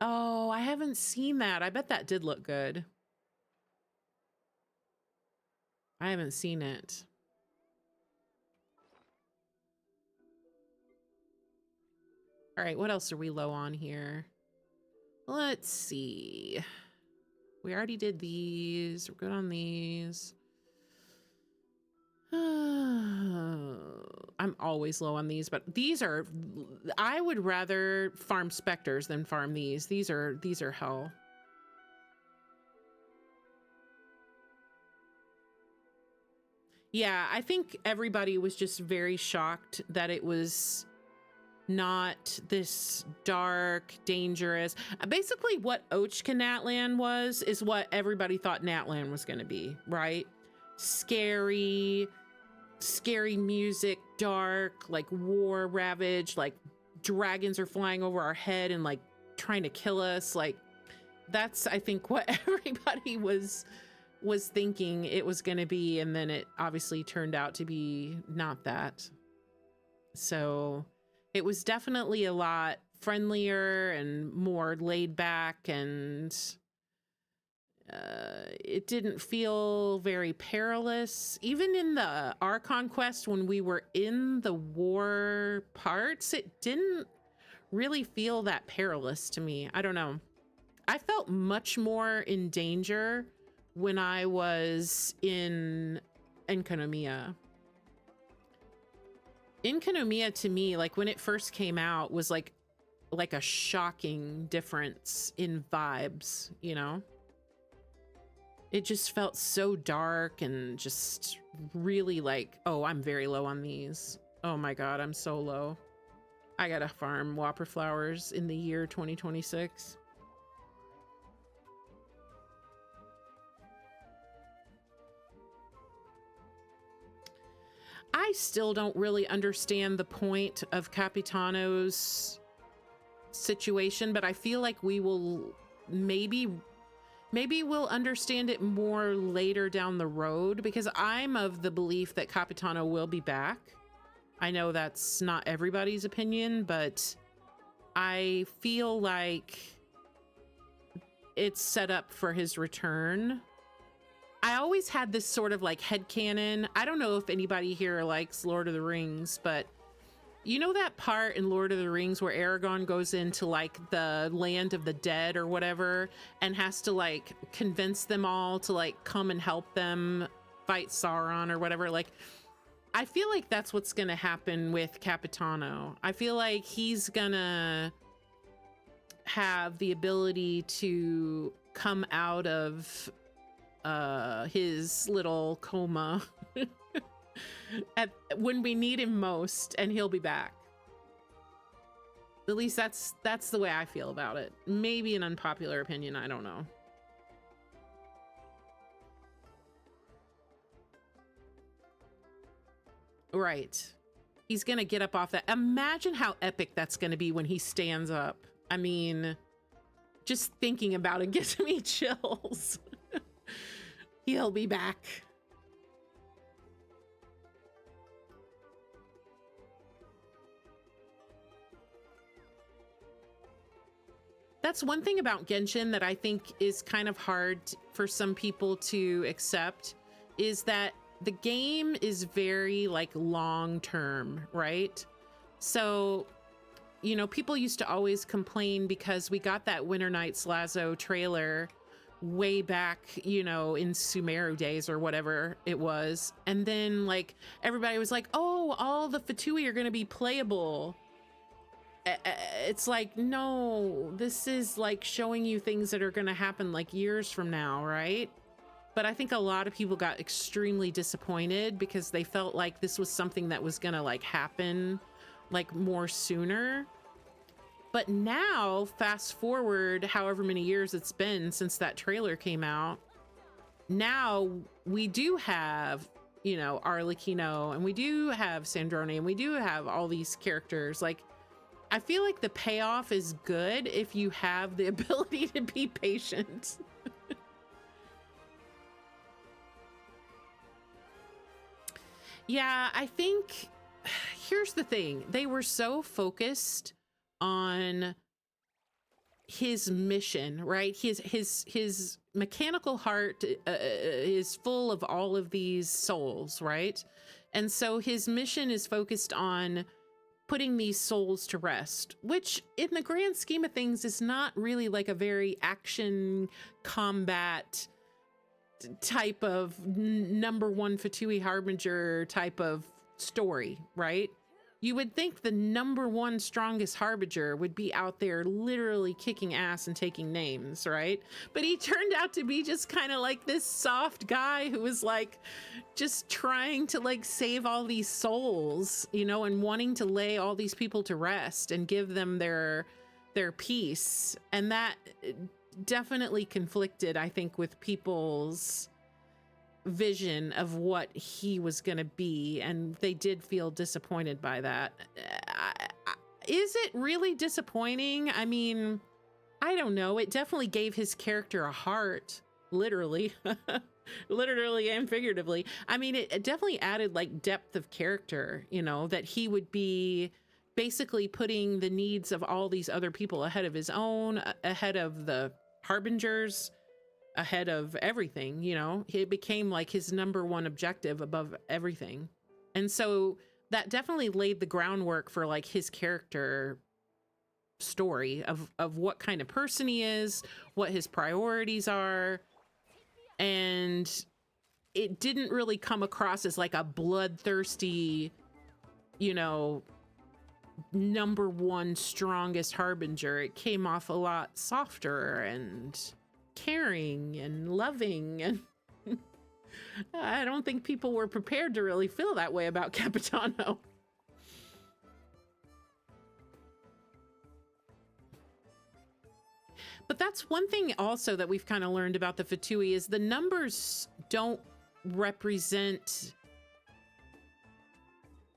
Speaker 1: Oh, I haven't seen that. I bet that did look good. I haven't seen it. All right, what else are we low on here? Let's see. We already did these. We're good on these. I'm always low on these, but these are, I would rather farm specters than farm these. These are hell. Yeah, I think everybody was just very shocked that it was not this dark, dangerous. Basically what Ochka Natlan was is what everybody thought Natlan was going to be, right? Scary music, dark, like war ravaged, like dragons are flying over our head and like trying to kill us. Like that's, I think, what everybody was thinking it was going to be. And then it obviously turned out to be not that. So it was definitely a lot friendlier and more laid back, and it didn't feel very perilous. Even in the Archon quest, when we were in the war parts, it didn't really feel that perilous to me. I don't know. I felt much more in danger when I was in Enkanomiya. Enkanomiya to me, like when it first came out, was like a shocking difference in vibes, you know? It just felt so dark and just really like, oh, I'm very low on these. Oh my God, I'm so low. I gotta farm Whopper Flowers in the year 2026. I still don't really understand the point of Capitano's situation, but I feel like we will maybe we'll understand it more later down the road, because I'm of the belief that Capitano will be back. I know that's not everybody's opinion, but I feel like it's set up for his return. I always had this sort of like headcanon. I don't know if anybody here likes Lord of the Rings, but you know that part in Lord of the Rings where Aragorn goes into like the land of the dead or whatever and has to like convince them all to like come and help them fight Sauron or whatever? Like, I feel like that's what's gonna happen with Capitano. I feel like he's gonna have the ability to come out of his little coma when we need him most, and he'll be back. At least that's the way I feel about it. Maybe an unpopular opinion, I don't know. Right. He's gonna get up off that. Imagine how epic that's gonna be when he stands up. I mean, just thinking about it gives me chills. He'll be back. That's one thing about Genshin that I think is kind of hard for some people to accept, is that the game is very like long term, right? So, you know, people used to always complain because we got that Winter Nights Lazo trailer way back, you know, in Sumeru days or whatever it was. And then like everybody was like, oh, all the Fatui are going to be playable. It's like, no, this is like showing you things that are going to happen like years from now, right? But I think a lot of people got extremely disappointed because they felt like this was something that was going to like happen like more sooner. But now, fast forward however many years it's been since that trailer came out, now we do have, you know, Arlecchino, and we do have Sandrone, and we do have all these characters. Like, I feel like the payoff is good if you have the ability to be patient. Yeah, I think here's the thing. They were so focused on his mission, right? His mechanical heart is full of all of these souls, right? And so his mission is focused on putting these souls to rest, which in the grand scheme of things is not really like a very action combat type of number one Fatui Harbinger type of story, right? You would think the number one strongest Harbinger would be out there literally kicking ass and taking names, right? But he turned out to be just kind of like this soft guy who was like just trying to like save all these souls, you know, and wanting to lay all these people to rest and give them their peace. And that definitely conflicted, I think, with people's vision of what he was going to be, and they did feel disappointed by that. Is it really disappointing? I mean, I don't know. It definitely gave his character a heart, literally. Literally and figuratively. I mean, it definitely added like depth of character, you know, that he would be basically putting the needs of all these other people ahead of his own, ahead of the Harbingers, ahead of everything, you know. It became like his number one objective above everything. And so that definitely laid the groundwork for like his character story of what kind of person he is, what his priorities are. And it didn't really come across as like a bloodthirsty, you know, number one strongest Harbinger. It came off a lot softer and caring and loving, and I don't think people were prepared to really feel that way about Capitano. But that's one thing also that we've kind of learned about the Fatui is the numbers don't represent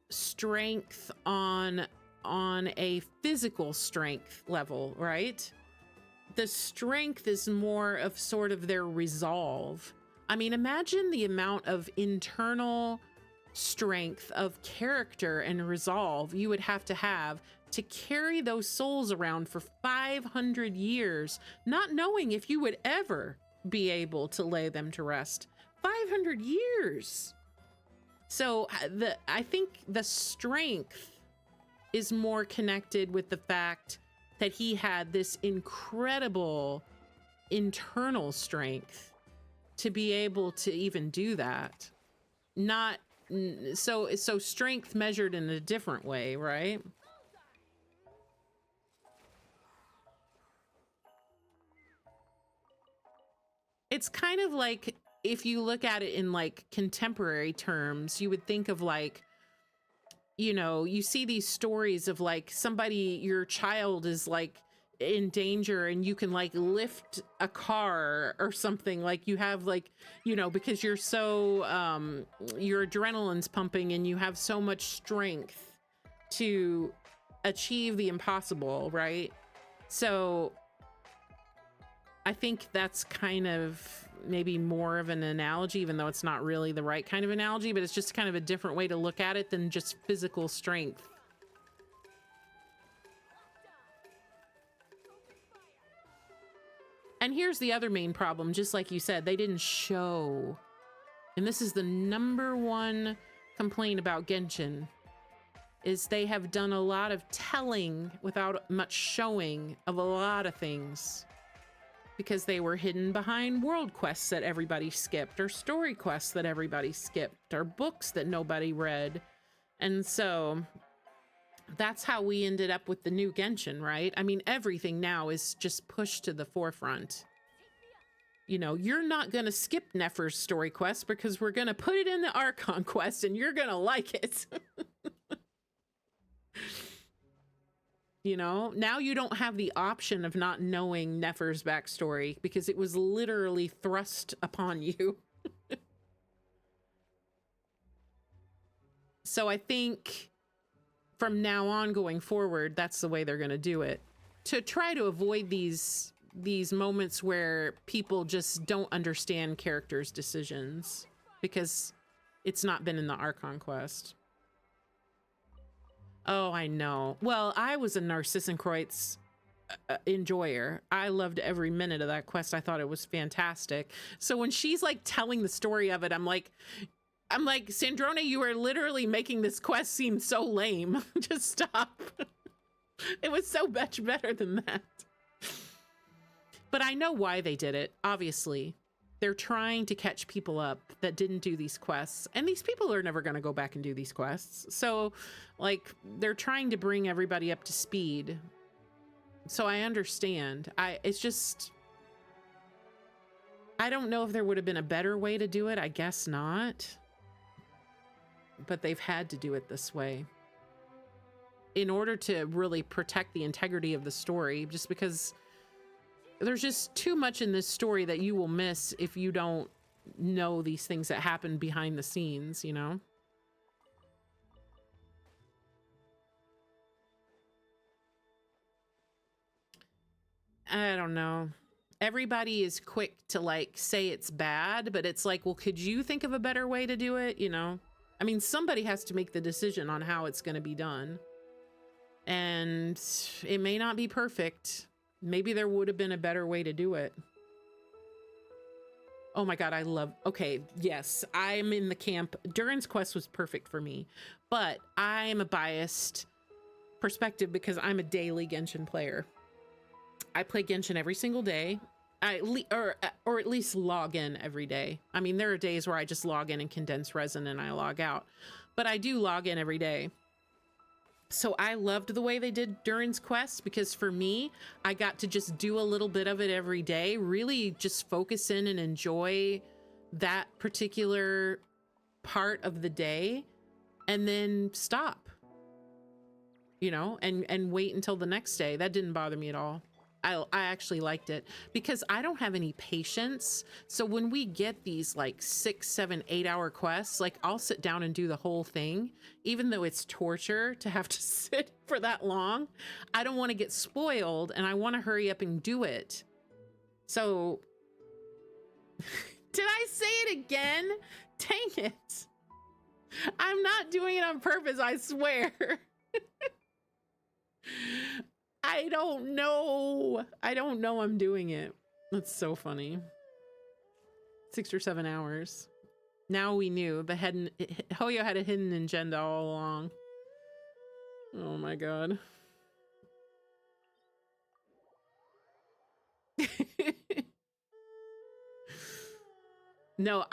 Speaker 1: strength on a physical strength level, right? The strength is more of sort of their resolve. I mean, imagine the amount of internal strength of character and resolve you would have to carry those souls around for 500 years, not knowing if you would ever be able to lay them to rest. 500 years. So I think the strength is more connected with the fact that he had this incredible internal strength to be able to even do that. Not so strength measured in a different way, right? It's kind of like, if you look at it in like contemporary terms, you would think of like, you know, you see these stories of like somebody, your child is like in danger and you can like lift a car or something, like you have like, you know, because you're so your adrenaline's pumping and you have so much strength to achieve the impossible, right? So I think that's kind of maybe more of an analogy, even though it's not really the right kind of analogy, but it's just kind of a different way to look at it than just physical strength. And here's the other main problem, just like you said, they didn't show. And this is the #1 complaint about Genshin, is they have done a lot of telling without much showing of a lot of things, because they were hidden behind world quests that everybody skipped, or story quests that everybody skipped, or books that nobody read. And so that's how we ended up with the new Genshin, right? I mean, everything now is just pushed to the forefront. You know, you're not going to skip Nefer's story quest because we're going to put it in the Archon quest and you're going to like it. You know, now you don't have the option of not knowing Nefer's backstory because it was literally thrust upon you. So I think from now on going forward, that's the way they're going to do it, to try to avoid these moments where people just don't understand characters' decisions because it's not been in the Archon quest. Oh, I know. Well, I was a Narcissenkreuz enjoyer. I loved every minute of that quest. I thought it was fantastic. So when she's like telling the story of it, I'm like, Sandrone, you are literally making this quest seem so lame. Just stop. It was so much better than that. But I know why they did it, obviously. They're trying to catch people up that didn't do these quests. And these people are never going to go back and do these quests. So, like, they're trying to bring everybody up to speed. So I understand. It's just, I don't know if there would have been a better way to do it. I guess not. But they've had to do it this way in order to really protect the integrity of the story, just because there's just too much in this story that you will miss if you don't know these things that happen behind the scenes, you know? I don't know. Everybody is quick to like say it's bad, but it's like, well, could you think of a better way to do it? You know? I mean, somebody has to make the decision on how it's going to be done. And it may not be perfect. Maybe there would have been a better way to do it. Oh my God, okay, yes, I'm in the camp. Durin's quest was perfect for me, but I am a biased perspective because I'm a daily Genshin player. I play Genshin every single day. Or at least log in every day. I mean, there are days where I just log in and condense resin and I log out, but I do log in every day. So I loved the way they did Durin's quest because for me, I got to just do a little bit of it every day, really just focus in and enjoy that particular part of the day and then stop, you know, and wait until the next day. That didn't bother me at all. I actually liked it because I don't have any patience. So when we get these like 6, 7, 8 hour quests, like I'll sit down and do the whole thing, even though it's torture to have to sit for that long. I don't want to get spoiled and I want to hurry up and do it. So did I say it again? Dang it. I'm not doing it on purpose, I swear. I don't know I'm doing it. That's so funny. 6 or 7 hours. Now we knew Hoyo had a hidden agenda all along. Oh my God. No,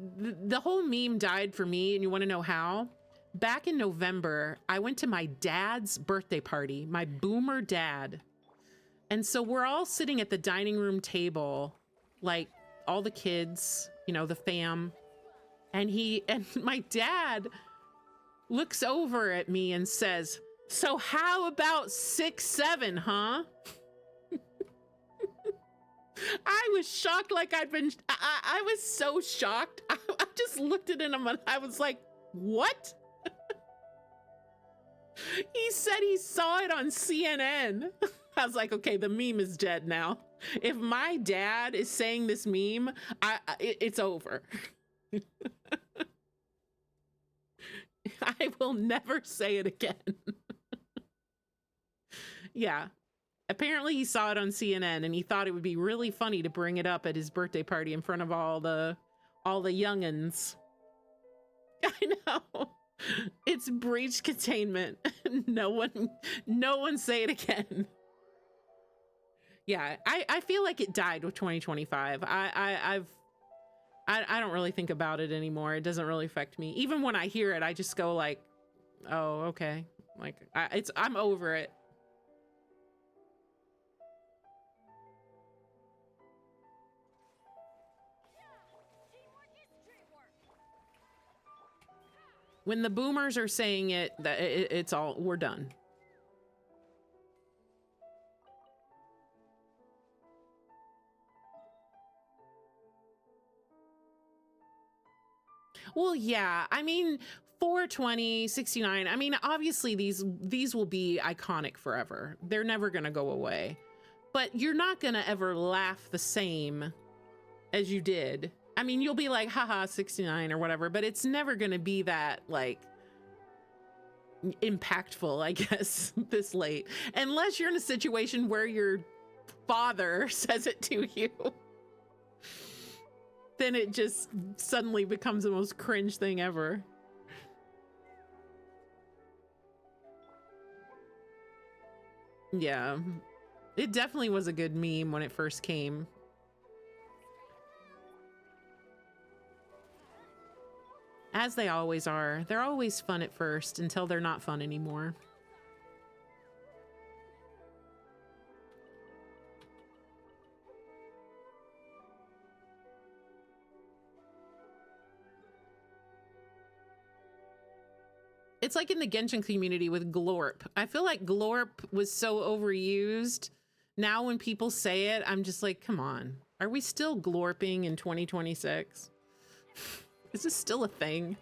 Speaker 1: the whole meme died for me, and you want to know how? Back in November, I went to my dad's birthday party, my boomer dad. And so we're all sitting at the dining room table, like all the kids, you know, the fam. And my dad looks over at me and says, "So how about 6, 7, huh?" I was shocked, like I was so shocked. I just looked at him and I was like, what? He said he saw it on CNN. I was like, okay, the meme is dead now. If my dad is saying this meme, it's over. I will never say it again. Yeah. Apparently he saw it on CNN and he thought it would be really funny to bring it up at his birthday party in front of all the youngins. I know. It's breach containment. No one say it again. Yeah, I feel like it died with 2025. I don't really think about it anymore. It doesn't really affect me. Even when I hear it, I just go like, oh, okay. Like I'm over it. When the boomers are saying it, it's all, we're done. Well, yeah, I mean, 420, 69. I mean, obviously these will be iconic forever. They're never going to go away. But you're not going to ever laugh the same as you did. I mean, you'll be like, haha, 69 or whatever, but it's never going to be that, like, impactful, I guess, this late. Unless you're in a situation where your father says it to you. Then it just suddenly becomes the most cringe thing ever. Yeah. It definitely was a good meme when it first came. As they always are. They're always fun at first until they're not fun anymore. It's like in the Genshin community with glorp. I feel like glorp was so overused. Now when people say it, I'm just like, come on. Are we still glorping in 2026? Is this still a thing?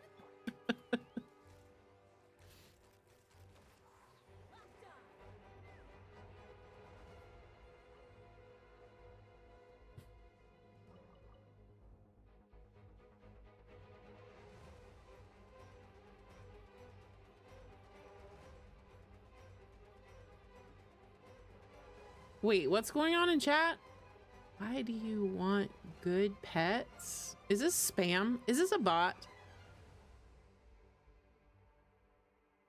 Speaker 1: Wait, what's going on in chat? Why do you want good pets? Is this spam? Is this a bot?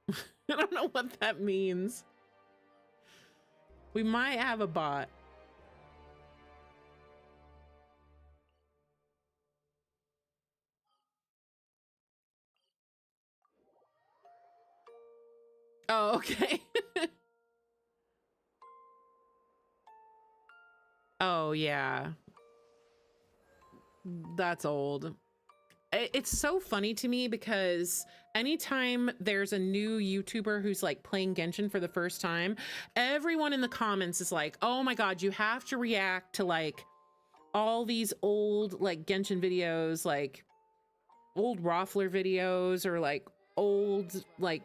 Speaker 1: I don't know what that means. We might have a bot. Oh, okay. Oh, yeah. That's old. It's so funny to me because anytime there's a new YouTuber who's like playing Genshin for the first time, everyone in the comments is like, oh my God, you have to react to like all these old like Genshin videos, like old Roffler videos or like old like,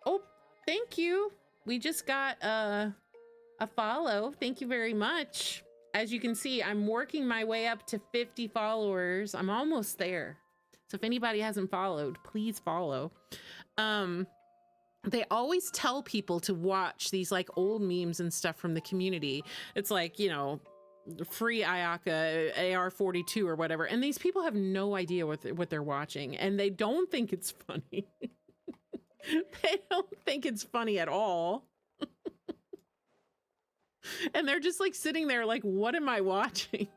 Speaker 1: oh, thank you. We just got a follow. Thank you very much. As you can see, I'm working my way up to 50 followers. I'm almost there. So if anybody hasn't followed, please follow. They always tell people to watch these like old memes and stuff from the community. It's like, you know, free Ayaka AR-42 or whatever. And these people have no idea what they're watching and they don't think it's funny. They don't think it's funny at all. And they're just like sitting there like, what am I watching?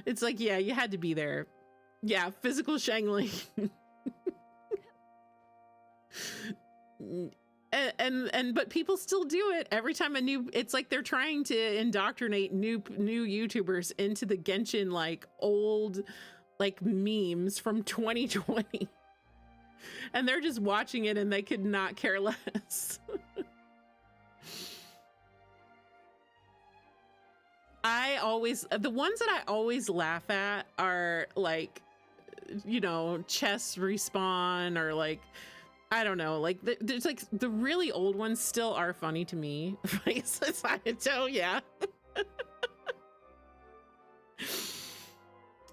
Speaker 1: It's like, yeah, you had to be there. Yeah, physical shangling. But people still do it every time it's like they're trying to indoctrinate new YouTubers into the Genshin like old like memes from 2020. And they're just watching it and they could not care less. The ones that I always laugh at are like, you know, chess respawn or like I don't know, like there's like the really old ones still are funny to me. So yeah.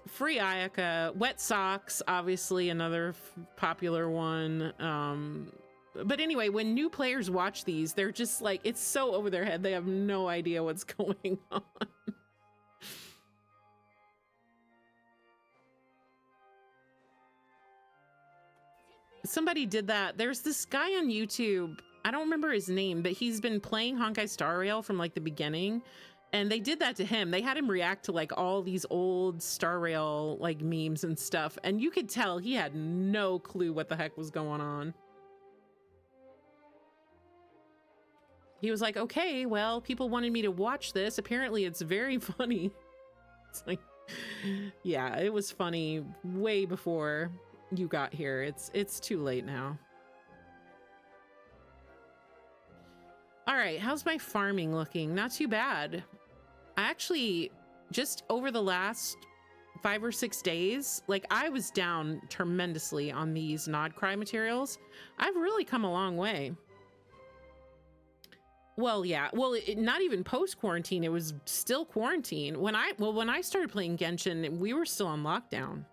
Speaker 1: Free Ayaka, Wet Socks, obviously another popular one. But anyway, when new players watch these, they're just like, it's so over their head. They have no idea what's going on. Somebody did that. There's this guy on YouTube. I don't remember his name, but he's been playing Honkai Star Rail from like the beginning. And they did that to him. They had him react to like all these old Star Rail like memes and stuff. And you could tell he had no clue what the heck was going on. He was like, okay, well, people wanted me to watch this. Apparently it's very funny. It's like, yeah, it was funny way before you got here. It's too late now. All right, how's my farming looking? Not too bad. I actually, just over the last 5 or 6 days, like I was down tremendously on these Nod Cry materials. I've really come a long way. Well, yeah. Well, not even post-quarantine. It was still quarantine. When I started playing Genshin, we were still on lockdown.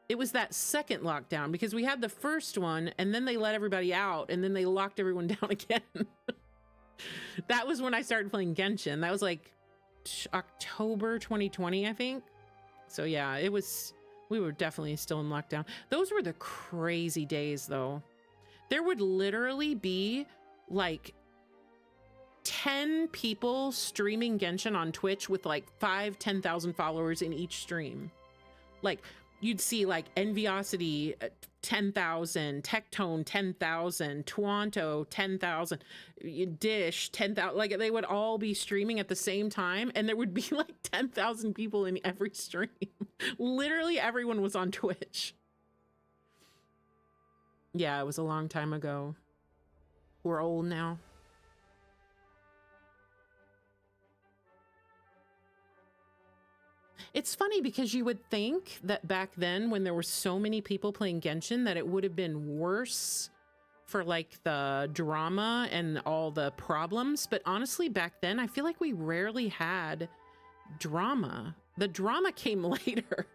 Speaker 1: It was that second lockdown because we had the first one and then they let everybody out and then they locked everyone down again. That was when I started playing Genshin. That was like October 2020, I think. So yeah, we were definitely still in lockdown. Those were the crazy days though. There would literally be like 10 people streaming Genshin on Twitch with like 10,000 followers in each stream. Like you'd see like Enviosity 10,000, Tectone 10,000, Tuanto 10,000, Dish 10,000. Like they would all be streaming at the same time, and there would be like 10,000 people in every stream. Literally everyone was on Twitch. Yeah, it was a long time ago. We're old now. It's funny because you would think that back then when there were so many people playing Genshin that it would have been worse for like the drama and all the problems. But honestly, back then, I feel like we rarely had drama. The drama came later.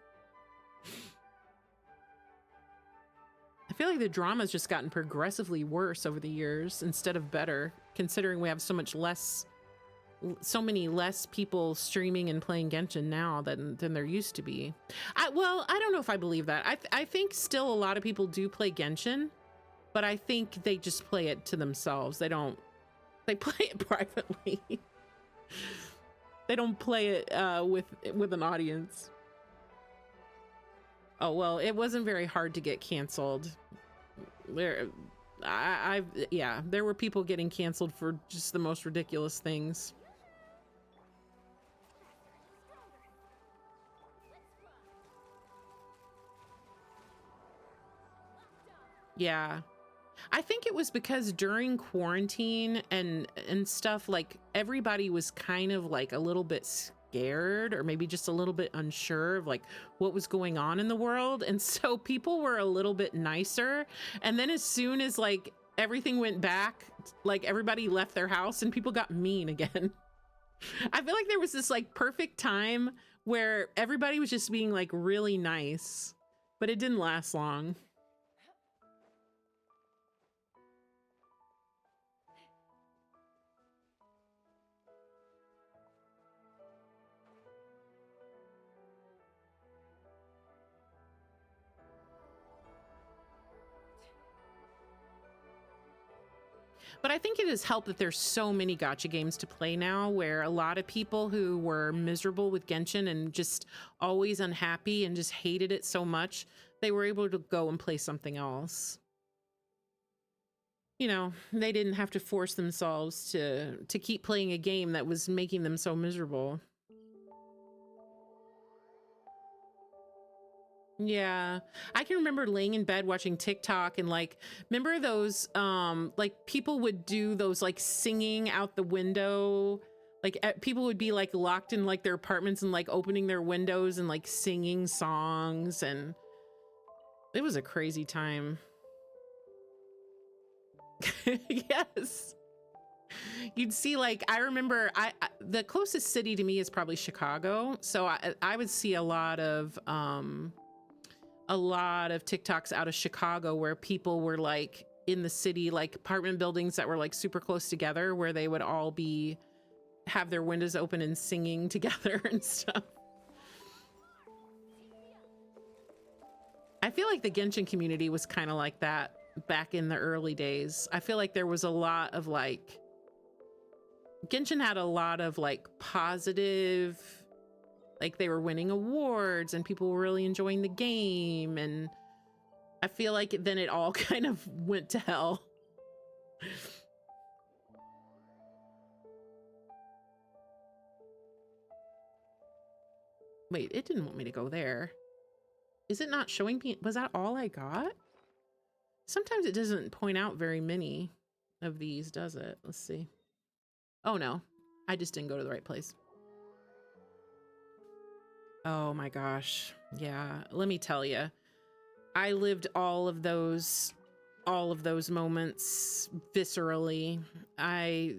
Speaker 1: I feel like the drama's just gotten progressively worse over the years instead of better, considering we have so many less people streaming and playing Genshin now than there used to be. Well, I don't know if I believe that. I think still a lot of people do play Genshin, but I think they just play it to themselves. They play it privately. They don't play it with an audience. Oh, well, it wasn't very hard to get canceled. There were people getting canceled for just the most ridiculous things. Yeah. I think it was because during quarantine and stuff, like everybody was kind of like a little bit scared or maybe just a little bit unsure of like what was going on in the world. And so people were a little bit nicer. And then as soon as like everything went back, like everybody left their house and people got mean again. I feel like there was this like perfect time where everybody was just being like really nice, but it didn't last long. But I think it has helped that there's so many gacha games to play now where a lot of people who were miserable with Genshin and just always unhappy and just hated it so much, they were able to go and play something else. You know, they didn't have to force themselves to keep playing a game that was making them so miserable. Yeah, I can remember laying in bed watching TikTok and like, remember those, like people would do those like singing out the window, like people would be like locked in like their apartments and like opening their windows and like singing songs, and it was a crazy time. Yes. You'd see, like, I remember the closest city to me is probably Chicago. So I would see a lot of TikToks out of Chicago where people were like in the city, like apartment buildings that were like super close together, where they would all have their windows open and singing together and stuff. I feel like the Genshin community was kind of like that back in the early days. I feel like there was a lot of like, Genshin had a lot of like positive, like they were winning awards and people were really enjoying the game. And I feel like then it all kind of went to hell. Wait, it didn't want me to go there. Is it not showing me? Was that all I got? Sometimes it doesn't point out very many of these, does it? Let's see. Oh no, I just didn't go to the right place. Oh my gosh. Yeah, let me tell you. I lived all of those moments viscerally. I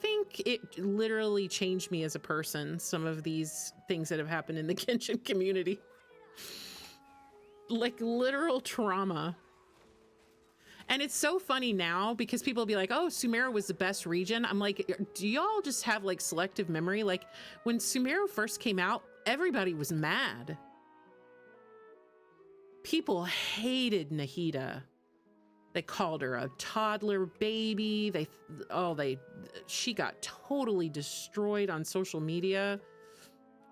Speaker 1: think it literally changed me as a person, some of these things that have happened in the Genshin community. Like literal trauma. And it's so funny now because people will be like, oh, Sumeru was the best region. I'm like, do y'all just have like selective memory? Like when Sumeru first came out, everybody was mad. People hated Nahida. They called her a toddler baby. She got totally destroyed on social media.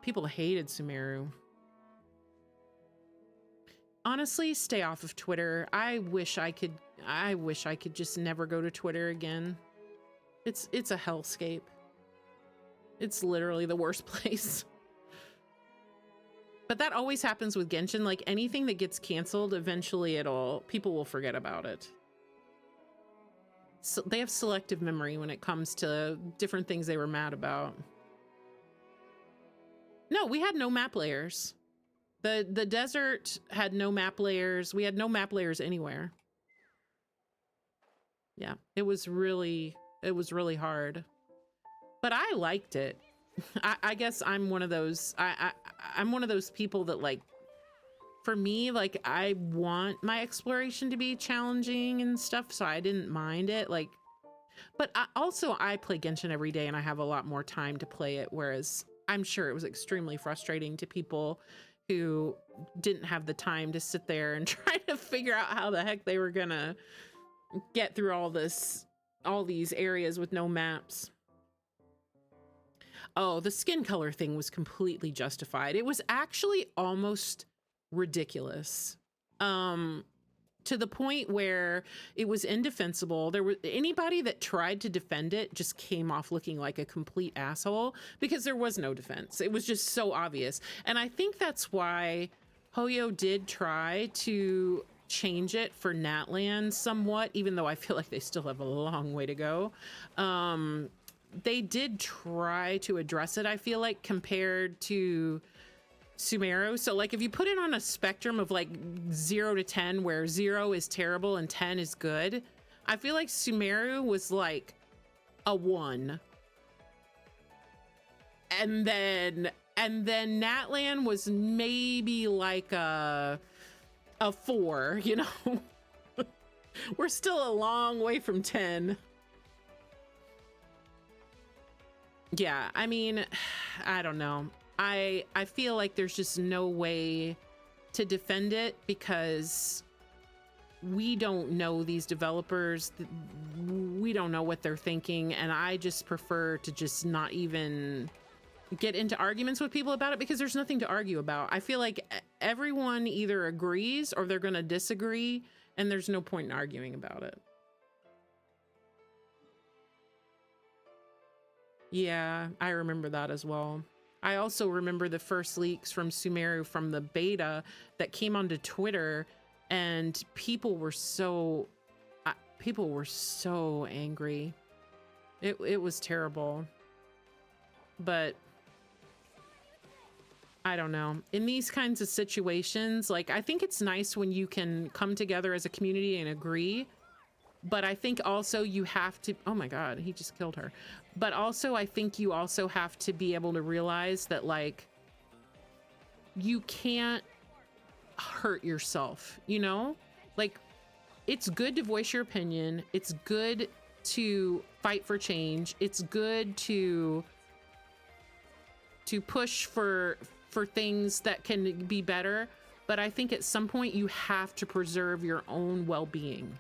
Speaker 1: People hated Sumeru. Honestly, stay off of Twitter. I wish I could just never go to Twitter again. It's a hellscape. It's literally the worst place. But that always happens with Genshin. Like anything that gets canceled, eventually people will forget about it. So they have selective memory when it comes to different things they were mad about. No, we had no map layers. The desert had no map layers. We had no map layers anywhere. Yeah, it was really hard. But I liked it. I guess I'm one of those, I'm one of those people that like, for me, like I want my exploration to be challenging and stuff, so I didn't mind it. Like, but I play Genshin every day and I have a lot more time to play it, whereas I'm sure it was extremely frustrating to people who didn't have the time to sit there and try to figure out how the heck they were gonna get through all these areas with no maps. Oh, the skin color thing was completely justified. It was actually almost ridiculous. To the point where it was indefensible. Anybody that tried to defend it just came off looking like a complete asshole because there was no defense. It was just so obvious. And I think that's why Hoyo did try to change it for Natlan somewhat, even though I feel like they still have a long way to go. They did try to address it, I feel like, compared to Sumeru. So like if you put it on a spectrum of like 0 to 10, where 0 is terrible and 10 is good, I feel like Sumeru was like a 1. And then Natlan was maybe like a 4, you know? We're still a long way from 10. Yeah, I mean, I don't know. I feel like there's just no way to defend it because we don't know these developers. We don't know what they're thinking, and I just prefer to just not even get into arguments with people about it because there's nothing to argue about. I feel like everyone either agrees or they're going to disagree, and there's no point in arguing about it. Yeah, I remember that as well. I also remember the first leaks from Sumeru from the beta that came onto Twitter, and people were so angry. It was terrible. But I don't know. In these kinds of situations, like I think it's nice when you can come together as a community and agree. But I think also you have to, oh my God, he just killed her. But also, I think you also have to be able to realize that, like, you can't hurt yourself, you know? Like, it's good to voice your opinion. It's good to fight for change. It's good to push for things that can be better. But I think at some point you have to preserve your own well-being.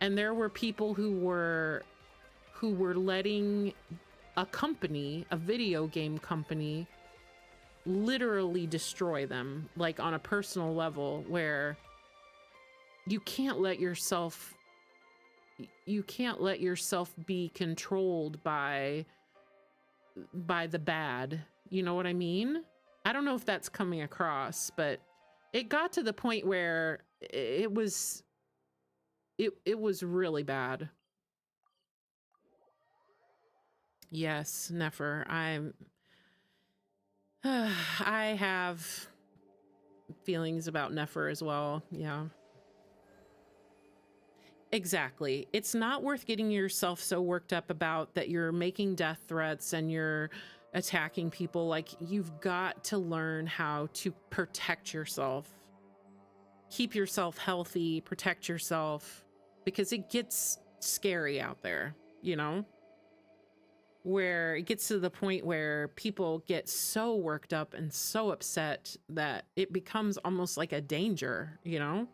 Speaker 1: And there were people who were letting a company, a video game company, literally destroy them, like on a personal level, where you can't let yourself be controlled by the bad. You know what I mean? I don't know if that's coming across, but it got to the point where it was really bad. Yes, Nefer, I have feelings about Nefer as well. Yeah. Exactly. It's not worth getting yourself so worked up about that you're making death threats and you're attacking people. Like, you've got to learn how to protect yourself. Keep yourself healthy, protect yourself, because it gets scary out there, you know? Where it gets to the point where people get so worked up and so upset that it becomes almost like a danger, you know?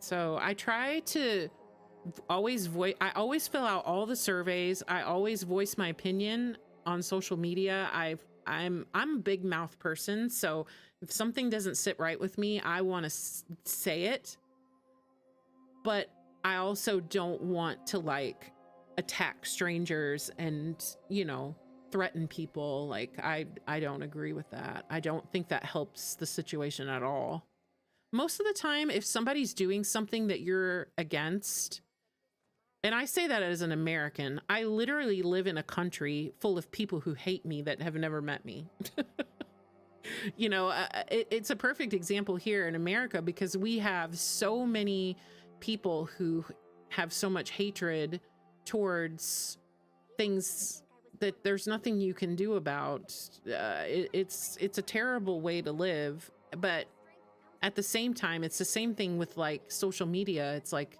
Speaker 1: So I try to always I always fill out all the surveys. I always voice my opinion on social media. I'm a big mouth person, so if something doesn't sit right with me, I want to say it. But I also don't want to, like, attack strangers and, you know, threaten people. Like, I don't agree with that. I don't think that helps the situation at all. Most of the time, if somebody's doing something that you're against, and I say that as an American, I literally live in a country full of people who hate me that have never met me. You know, it's a perfect example here in America because we have so many people who have so much hatred towards things that there's nothing you can do about. It's a terrible way to live, but at the same time, it's the same thing with, like, social media. It's like,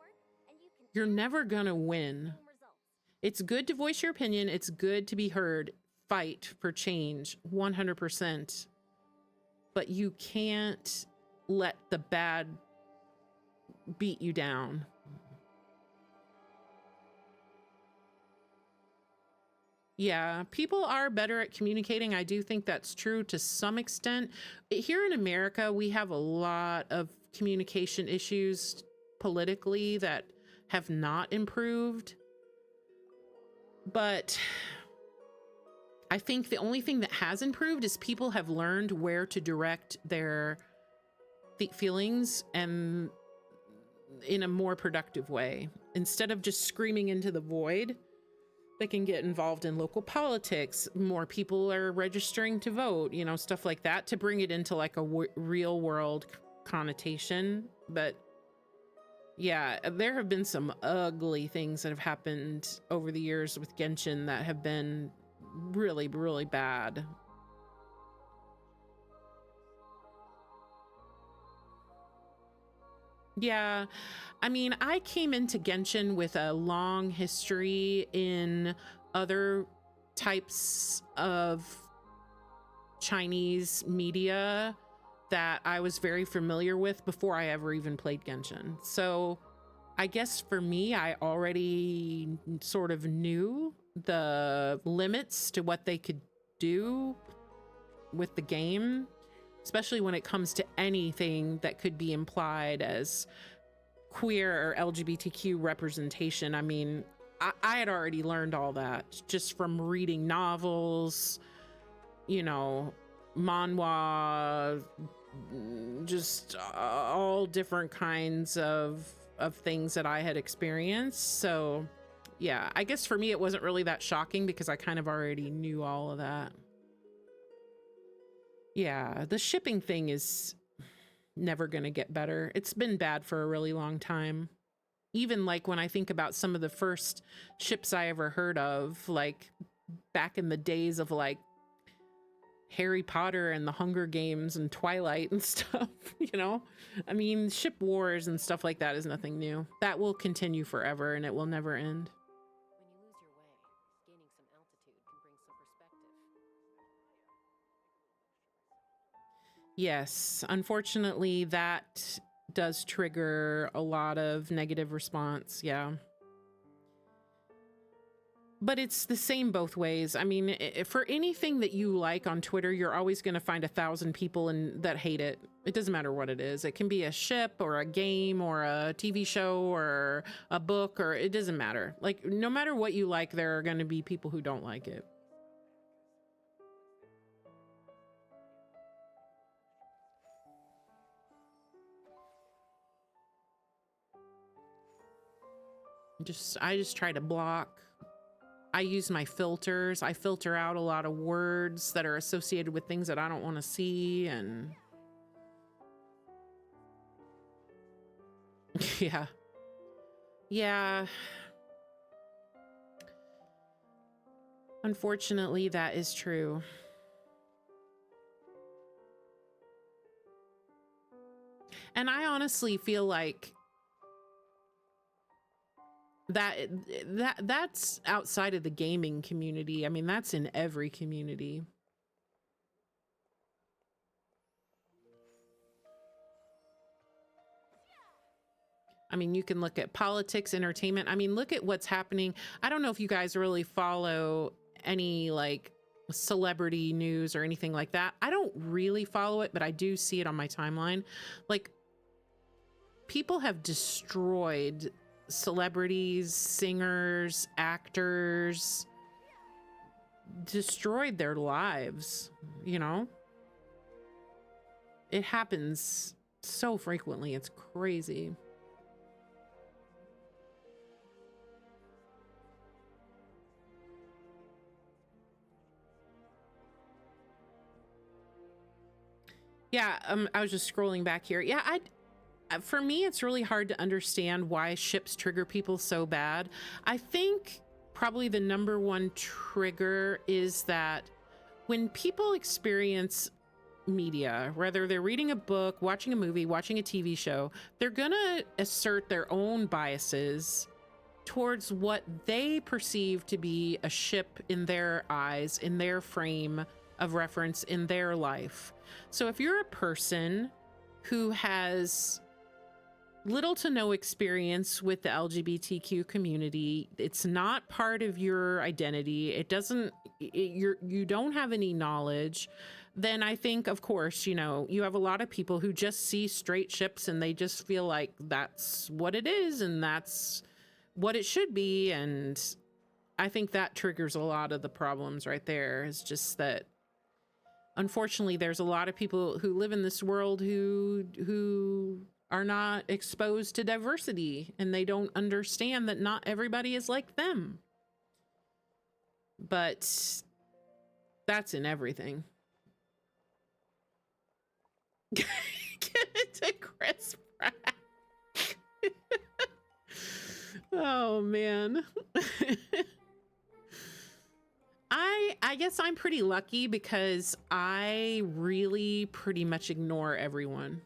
Speaker 1: you're never gonna win. It's good to voice your opinion. It's good to be heard. Fight for change, 100%. But you can't let the bad beat you down. Yeah, people are better at communicating. I do think that's true to some extent. Here in America, we have a lot of communication issues politically that have not improved. But I think the only thing that has improved is people have learned where to direct their feelings and in a more productive way. Instead of just screaming into the void, they can get involved in local politics. More people are registering to vote, you know, stuff like that, to bring it into like a real world connotation. But yeah, there have been some ugly things that have happened over the years with Genshin that have been really, really bad. Yeah, I mean, I came into Genshin with a long history in other types of Chinese media that I was very familiar with before I ever even played Genshin. So I guess for me, I already sort of knew the limits to what they could do with the game, especially when it comes to anything that could be implied as queer or LGBTQ representation. I mean, I had already learned all that just from reading novels, you know, manhwa, just all different kinds of things that I had experienced. So yeah, I guess for me, it wasn't really that shocking because I kind of already knew all of that. Yeah, the shipping thing is never going to get better. It's been bad for a really long time. Even like when I think about some of the first ships I ever heard of, like back in the days of like Harry Potter and the Hunger Games and Twilight and stuff, you know? I mean, ship wars and stuff like that is nothing new. That will continue forever and it will never end.
Speaker 2: When you lose your way, gaining some altitude can bring some perspective.
Speaker 1: Yes, unfortunately, that does trigger a lot of negative response. Yeah. But it's the same both ways. I mean, for anything that you like on Twitter, you're always going to find 1,000 people that hate it. It doesn't matter what it is. It can be a ship or a game or a TV show or a book, or it doesn't matter. Like, no matter what you like, there are going to be people who don't like it. I just try to block. I use my filters. I filter out a lot of words that are associated with things that I don't want to see. And yeah. Yeah. Unfortunately, that is true. And I honestly feel like that's outside of the gaming community. I mean, that's in every community. I mean, you can look at politics, entertainment. I mean, look at what's happening. I don't know if you guys really follow any like celebrity news or anything like that. I don't really follow it, but I do see it on my timeline. Like, people have destroyed celebrities, singers, actors, destroyed their lives, you know? It happens so frequently. It's crazy. Yeah, I was just scrolling back here. Yeah, for me, it's really hard to understand why ships trigger people so bad. I think probably the number one trigger is that when people experience media, whether they're reading a book, watching a movie, watching a TV show, they're gonna assert their own biases towards what they perceive to be a ship in their eyes, in their frame of reference, in their life. So if you're a person who has little to no experience with the LGBTQ community, it's not part of your identity, you don't have any knowledge, then I think, of course, you know, you have a lot of people who just see straight ships and they just feel like that's what it is and that's what it should be. And I think that triggers a lot of the problems right there. Is just that unfortunately there's a lot of people who live in this world who are not exposed to diversity, and they don't understand that not everybody is like them. But that's in everything. Get it to Chris Pratt. Oh man. I guess I'm pretty lucky because I really pretty much ignore everyone.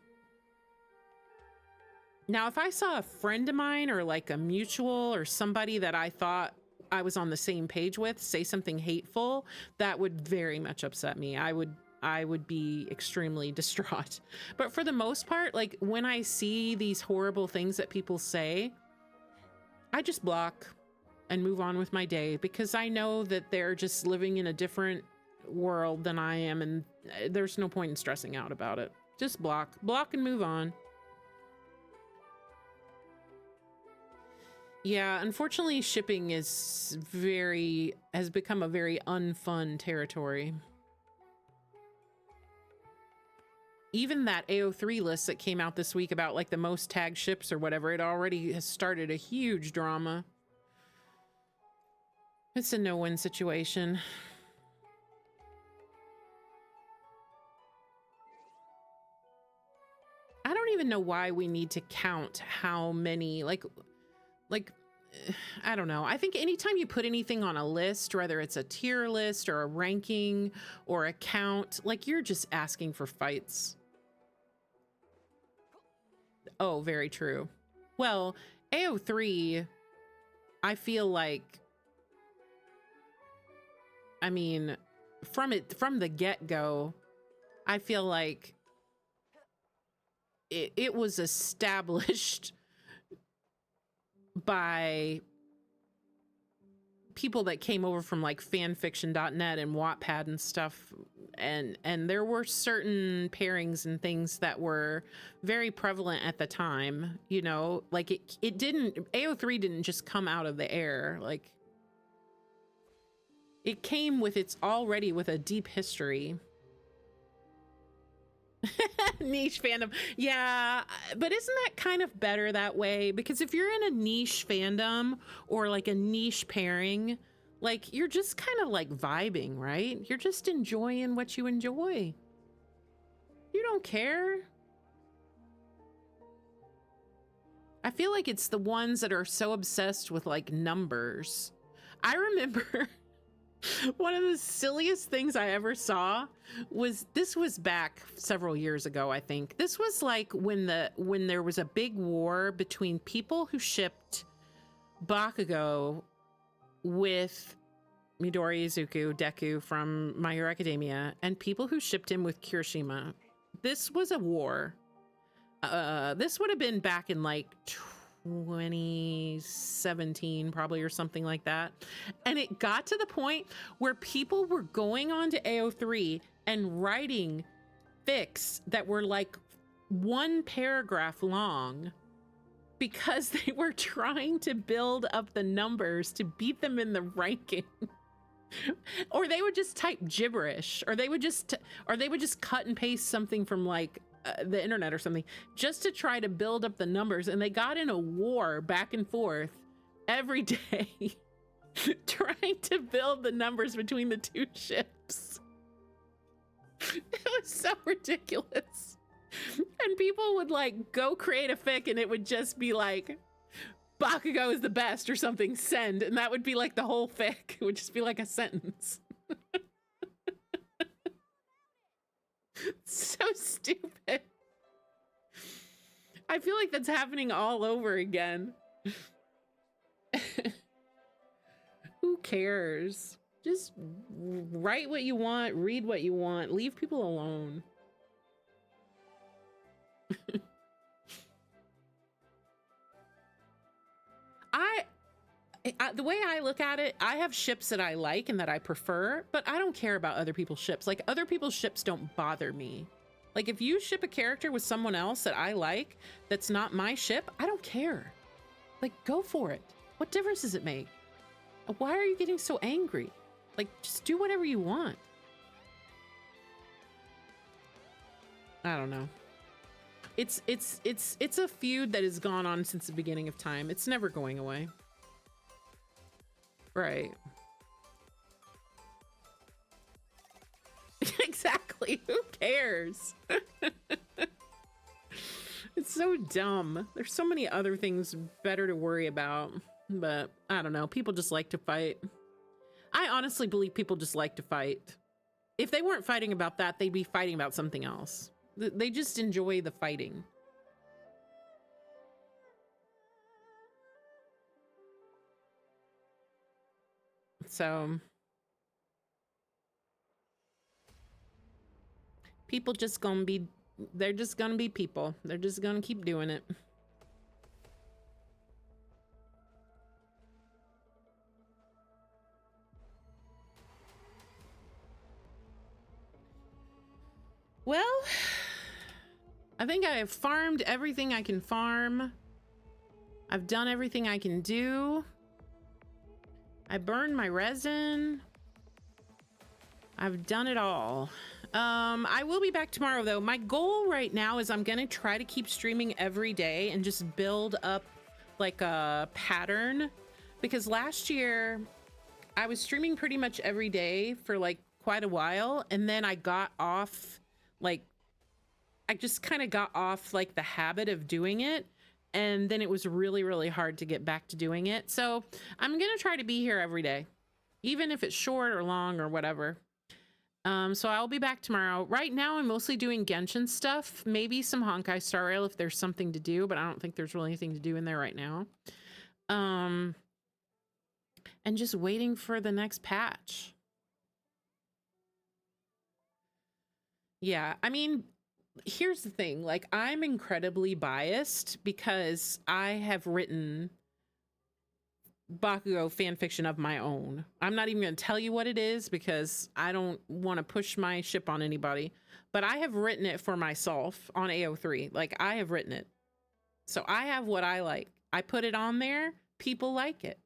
Speaker 1: Now, if I saw a friend of mine or like a mutual or somebody that I thought I was on the same page with say something hateful, that would very much upset me. I would be extremely distraught. But for the most part, like when I see these horrible things that people say, I just block and move on with my day, because I know that they're just living in a different world than I am, and there's no point in stressing out about it. Just block and move on. Yeah, unfortunately, shipping has become a very unfun territory. Even that AO3 list that came out this week about like the most tagged ships or whatever, it already has started a huge drama. It's a no-win situation. I don't even know why we need to count how many, like, like, I don't know. I think anytime you put anything on a list, whether it's a tier list or a ranking or a count, like you're just asking for fights. Oh, very true. Well, AO3, I feel like, I mean, from the get-go, I feel like it was established by people that came over from like fanfiction.net and Wattpad and stuff, and there were certain pairings and things that were very prevalent at the time, you know, like it didn't, AO3 didn't just come out of the air, like it came with its already with a deep history. Niche fandom. Yeah, but isn't that kind of better that way? Because if you're in a niche fandom or like a niche pairing, like you're just kind of like vibing, right? You're just enjoying what you enjoy. You don't care. I feel like it's the ones that are so obsessed with like numbers. I remember one of the silliest things I ever saw was, this was back several years ago, I think. This was like when there was a big war between people who shipped Bakugo with Midori Izuku, Deku from My Hero Academia, and people who shipped him with Kirishima. This was a war. This would have been back in like 2017 probably, or something like that. And it got to the point where people were going on to AO3 and writing fics that were like one paragraph long because they were trying to build up the numbers to beat them in the ranking. Or they would just type gibberish, or they would just cut and paste something from like the internet or something, just to try to build up the numbers. And they got in a war back and forth every day trying to build the numbers between the two ships. It was so ridiculous. And people would like go create a fic and it would just be like, Bakugo is the best or something, send, and that would be like the whole fic. It would just be like a sentence. So stupid. I feel like that's happening all over again. Who cares? Just write what you want, read what you want, leave people alone. The way I look at it, I have ships that I like and that I prefer, but I don't care about other people's ships. Like, other people's ships don't bother me. Like, if you ship a character with someone else that I like, that's not my ship, I don't care. Like, go for it. What difference does it make? Why are you getting so angry? Like, just do whatever you want. I don't know. It's a feud that has gone on since the beginning of time. It's never going away. Right. Exactly. Who cares? It's so dumb. There's so many other things better to worry about. But I don't know. People just like to fight. I honestly believe people just like to fight. If they weren't fighting about that, they'd be fighting about something else. They just enjoy the fighting. So people just gonna be, they're just gonna be people. They're just gonna keep doing it. Well, I think I have farmed everything I can farm. I've done everything I can do. I burned my resin. I've done it all. I will be back tomorrow though. My goal right now is I'm gonna try to keep streaming every day and just build up like a pattern, because last year I was streaming pretty much every day for like quite a while, and then I got off, like I just kind of got off like the habit of doing it, And then it was really, really hard to get back to doing it. So I'm going to try to be here every day, even if it's short or long or whatever. So I'll be back tomorrow. Right now, I'm mostly doing Genshin stuff, maybe some Honkai Star Rail if there's something to do, but I don't think there's really anything to do in there right now. And just waiting for the next patch. Yeah, I mean, here's the thing. Like, I'm incredibly biased because I have written Bakugo fan fiction of my own. I'm not even going to tell you what it is because I don't want to push my ship on anybody, but I have written it for myself on AO3. Like, I have written it. So I have what I like. I put it on there. People like it.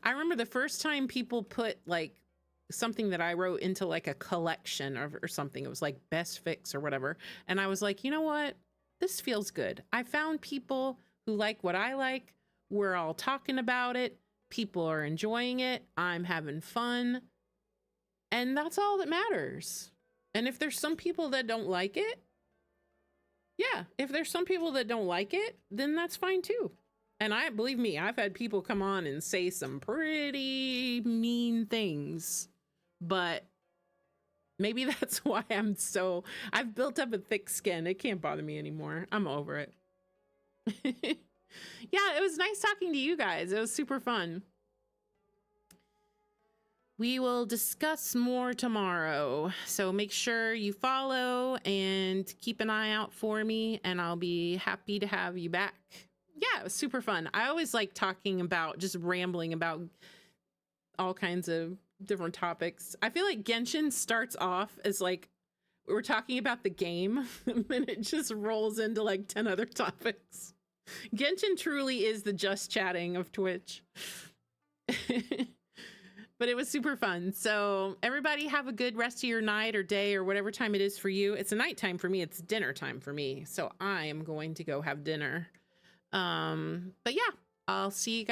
Speaker 1: I remember the first time people put like something that I wrote into like a collection or something. It was like Best Fix or whatever. And I was like, you know what? This feels good. I found people who like what I like. We're all talking about it. People are enjoying it. I'm having fun. And that's all that matters. And if there's some people that don't like it, yeah, if there's some people that don't like it, then that's fine too. And believe me, I've had people come on and say some pretty mean things, but maybe that's why I've built up a thick skin. It can't bother me anymore. I'm over it. Yeah, it was nice talking to you guys. It was super fun. We will discuss more tomorrow. So make sure you follow and keep an eye out for me, and I'll be happy to have you back. Yeah, it was super fun. I always like talking about, just rambling about all kinds of different topics. I feel like Genshin starts off as like, we're talking about the game, and then it just rolls into like 10 other topics. Genshin truly is the just chatting of Twitch. But it was super fun. So everybody have a good rest of your night or day or whatever time it is for you. It's a nighttime for me. It's dinner time for me. So I am going to go have dinner. But yeah, I'll see you guys.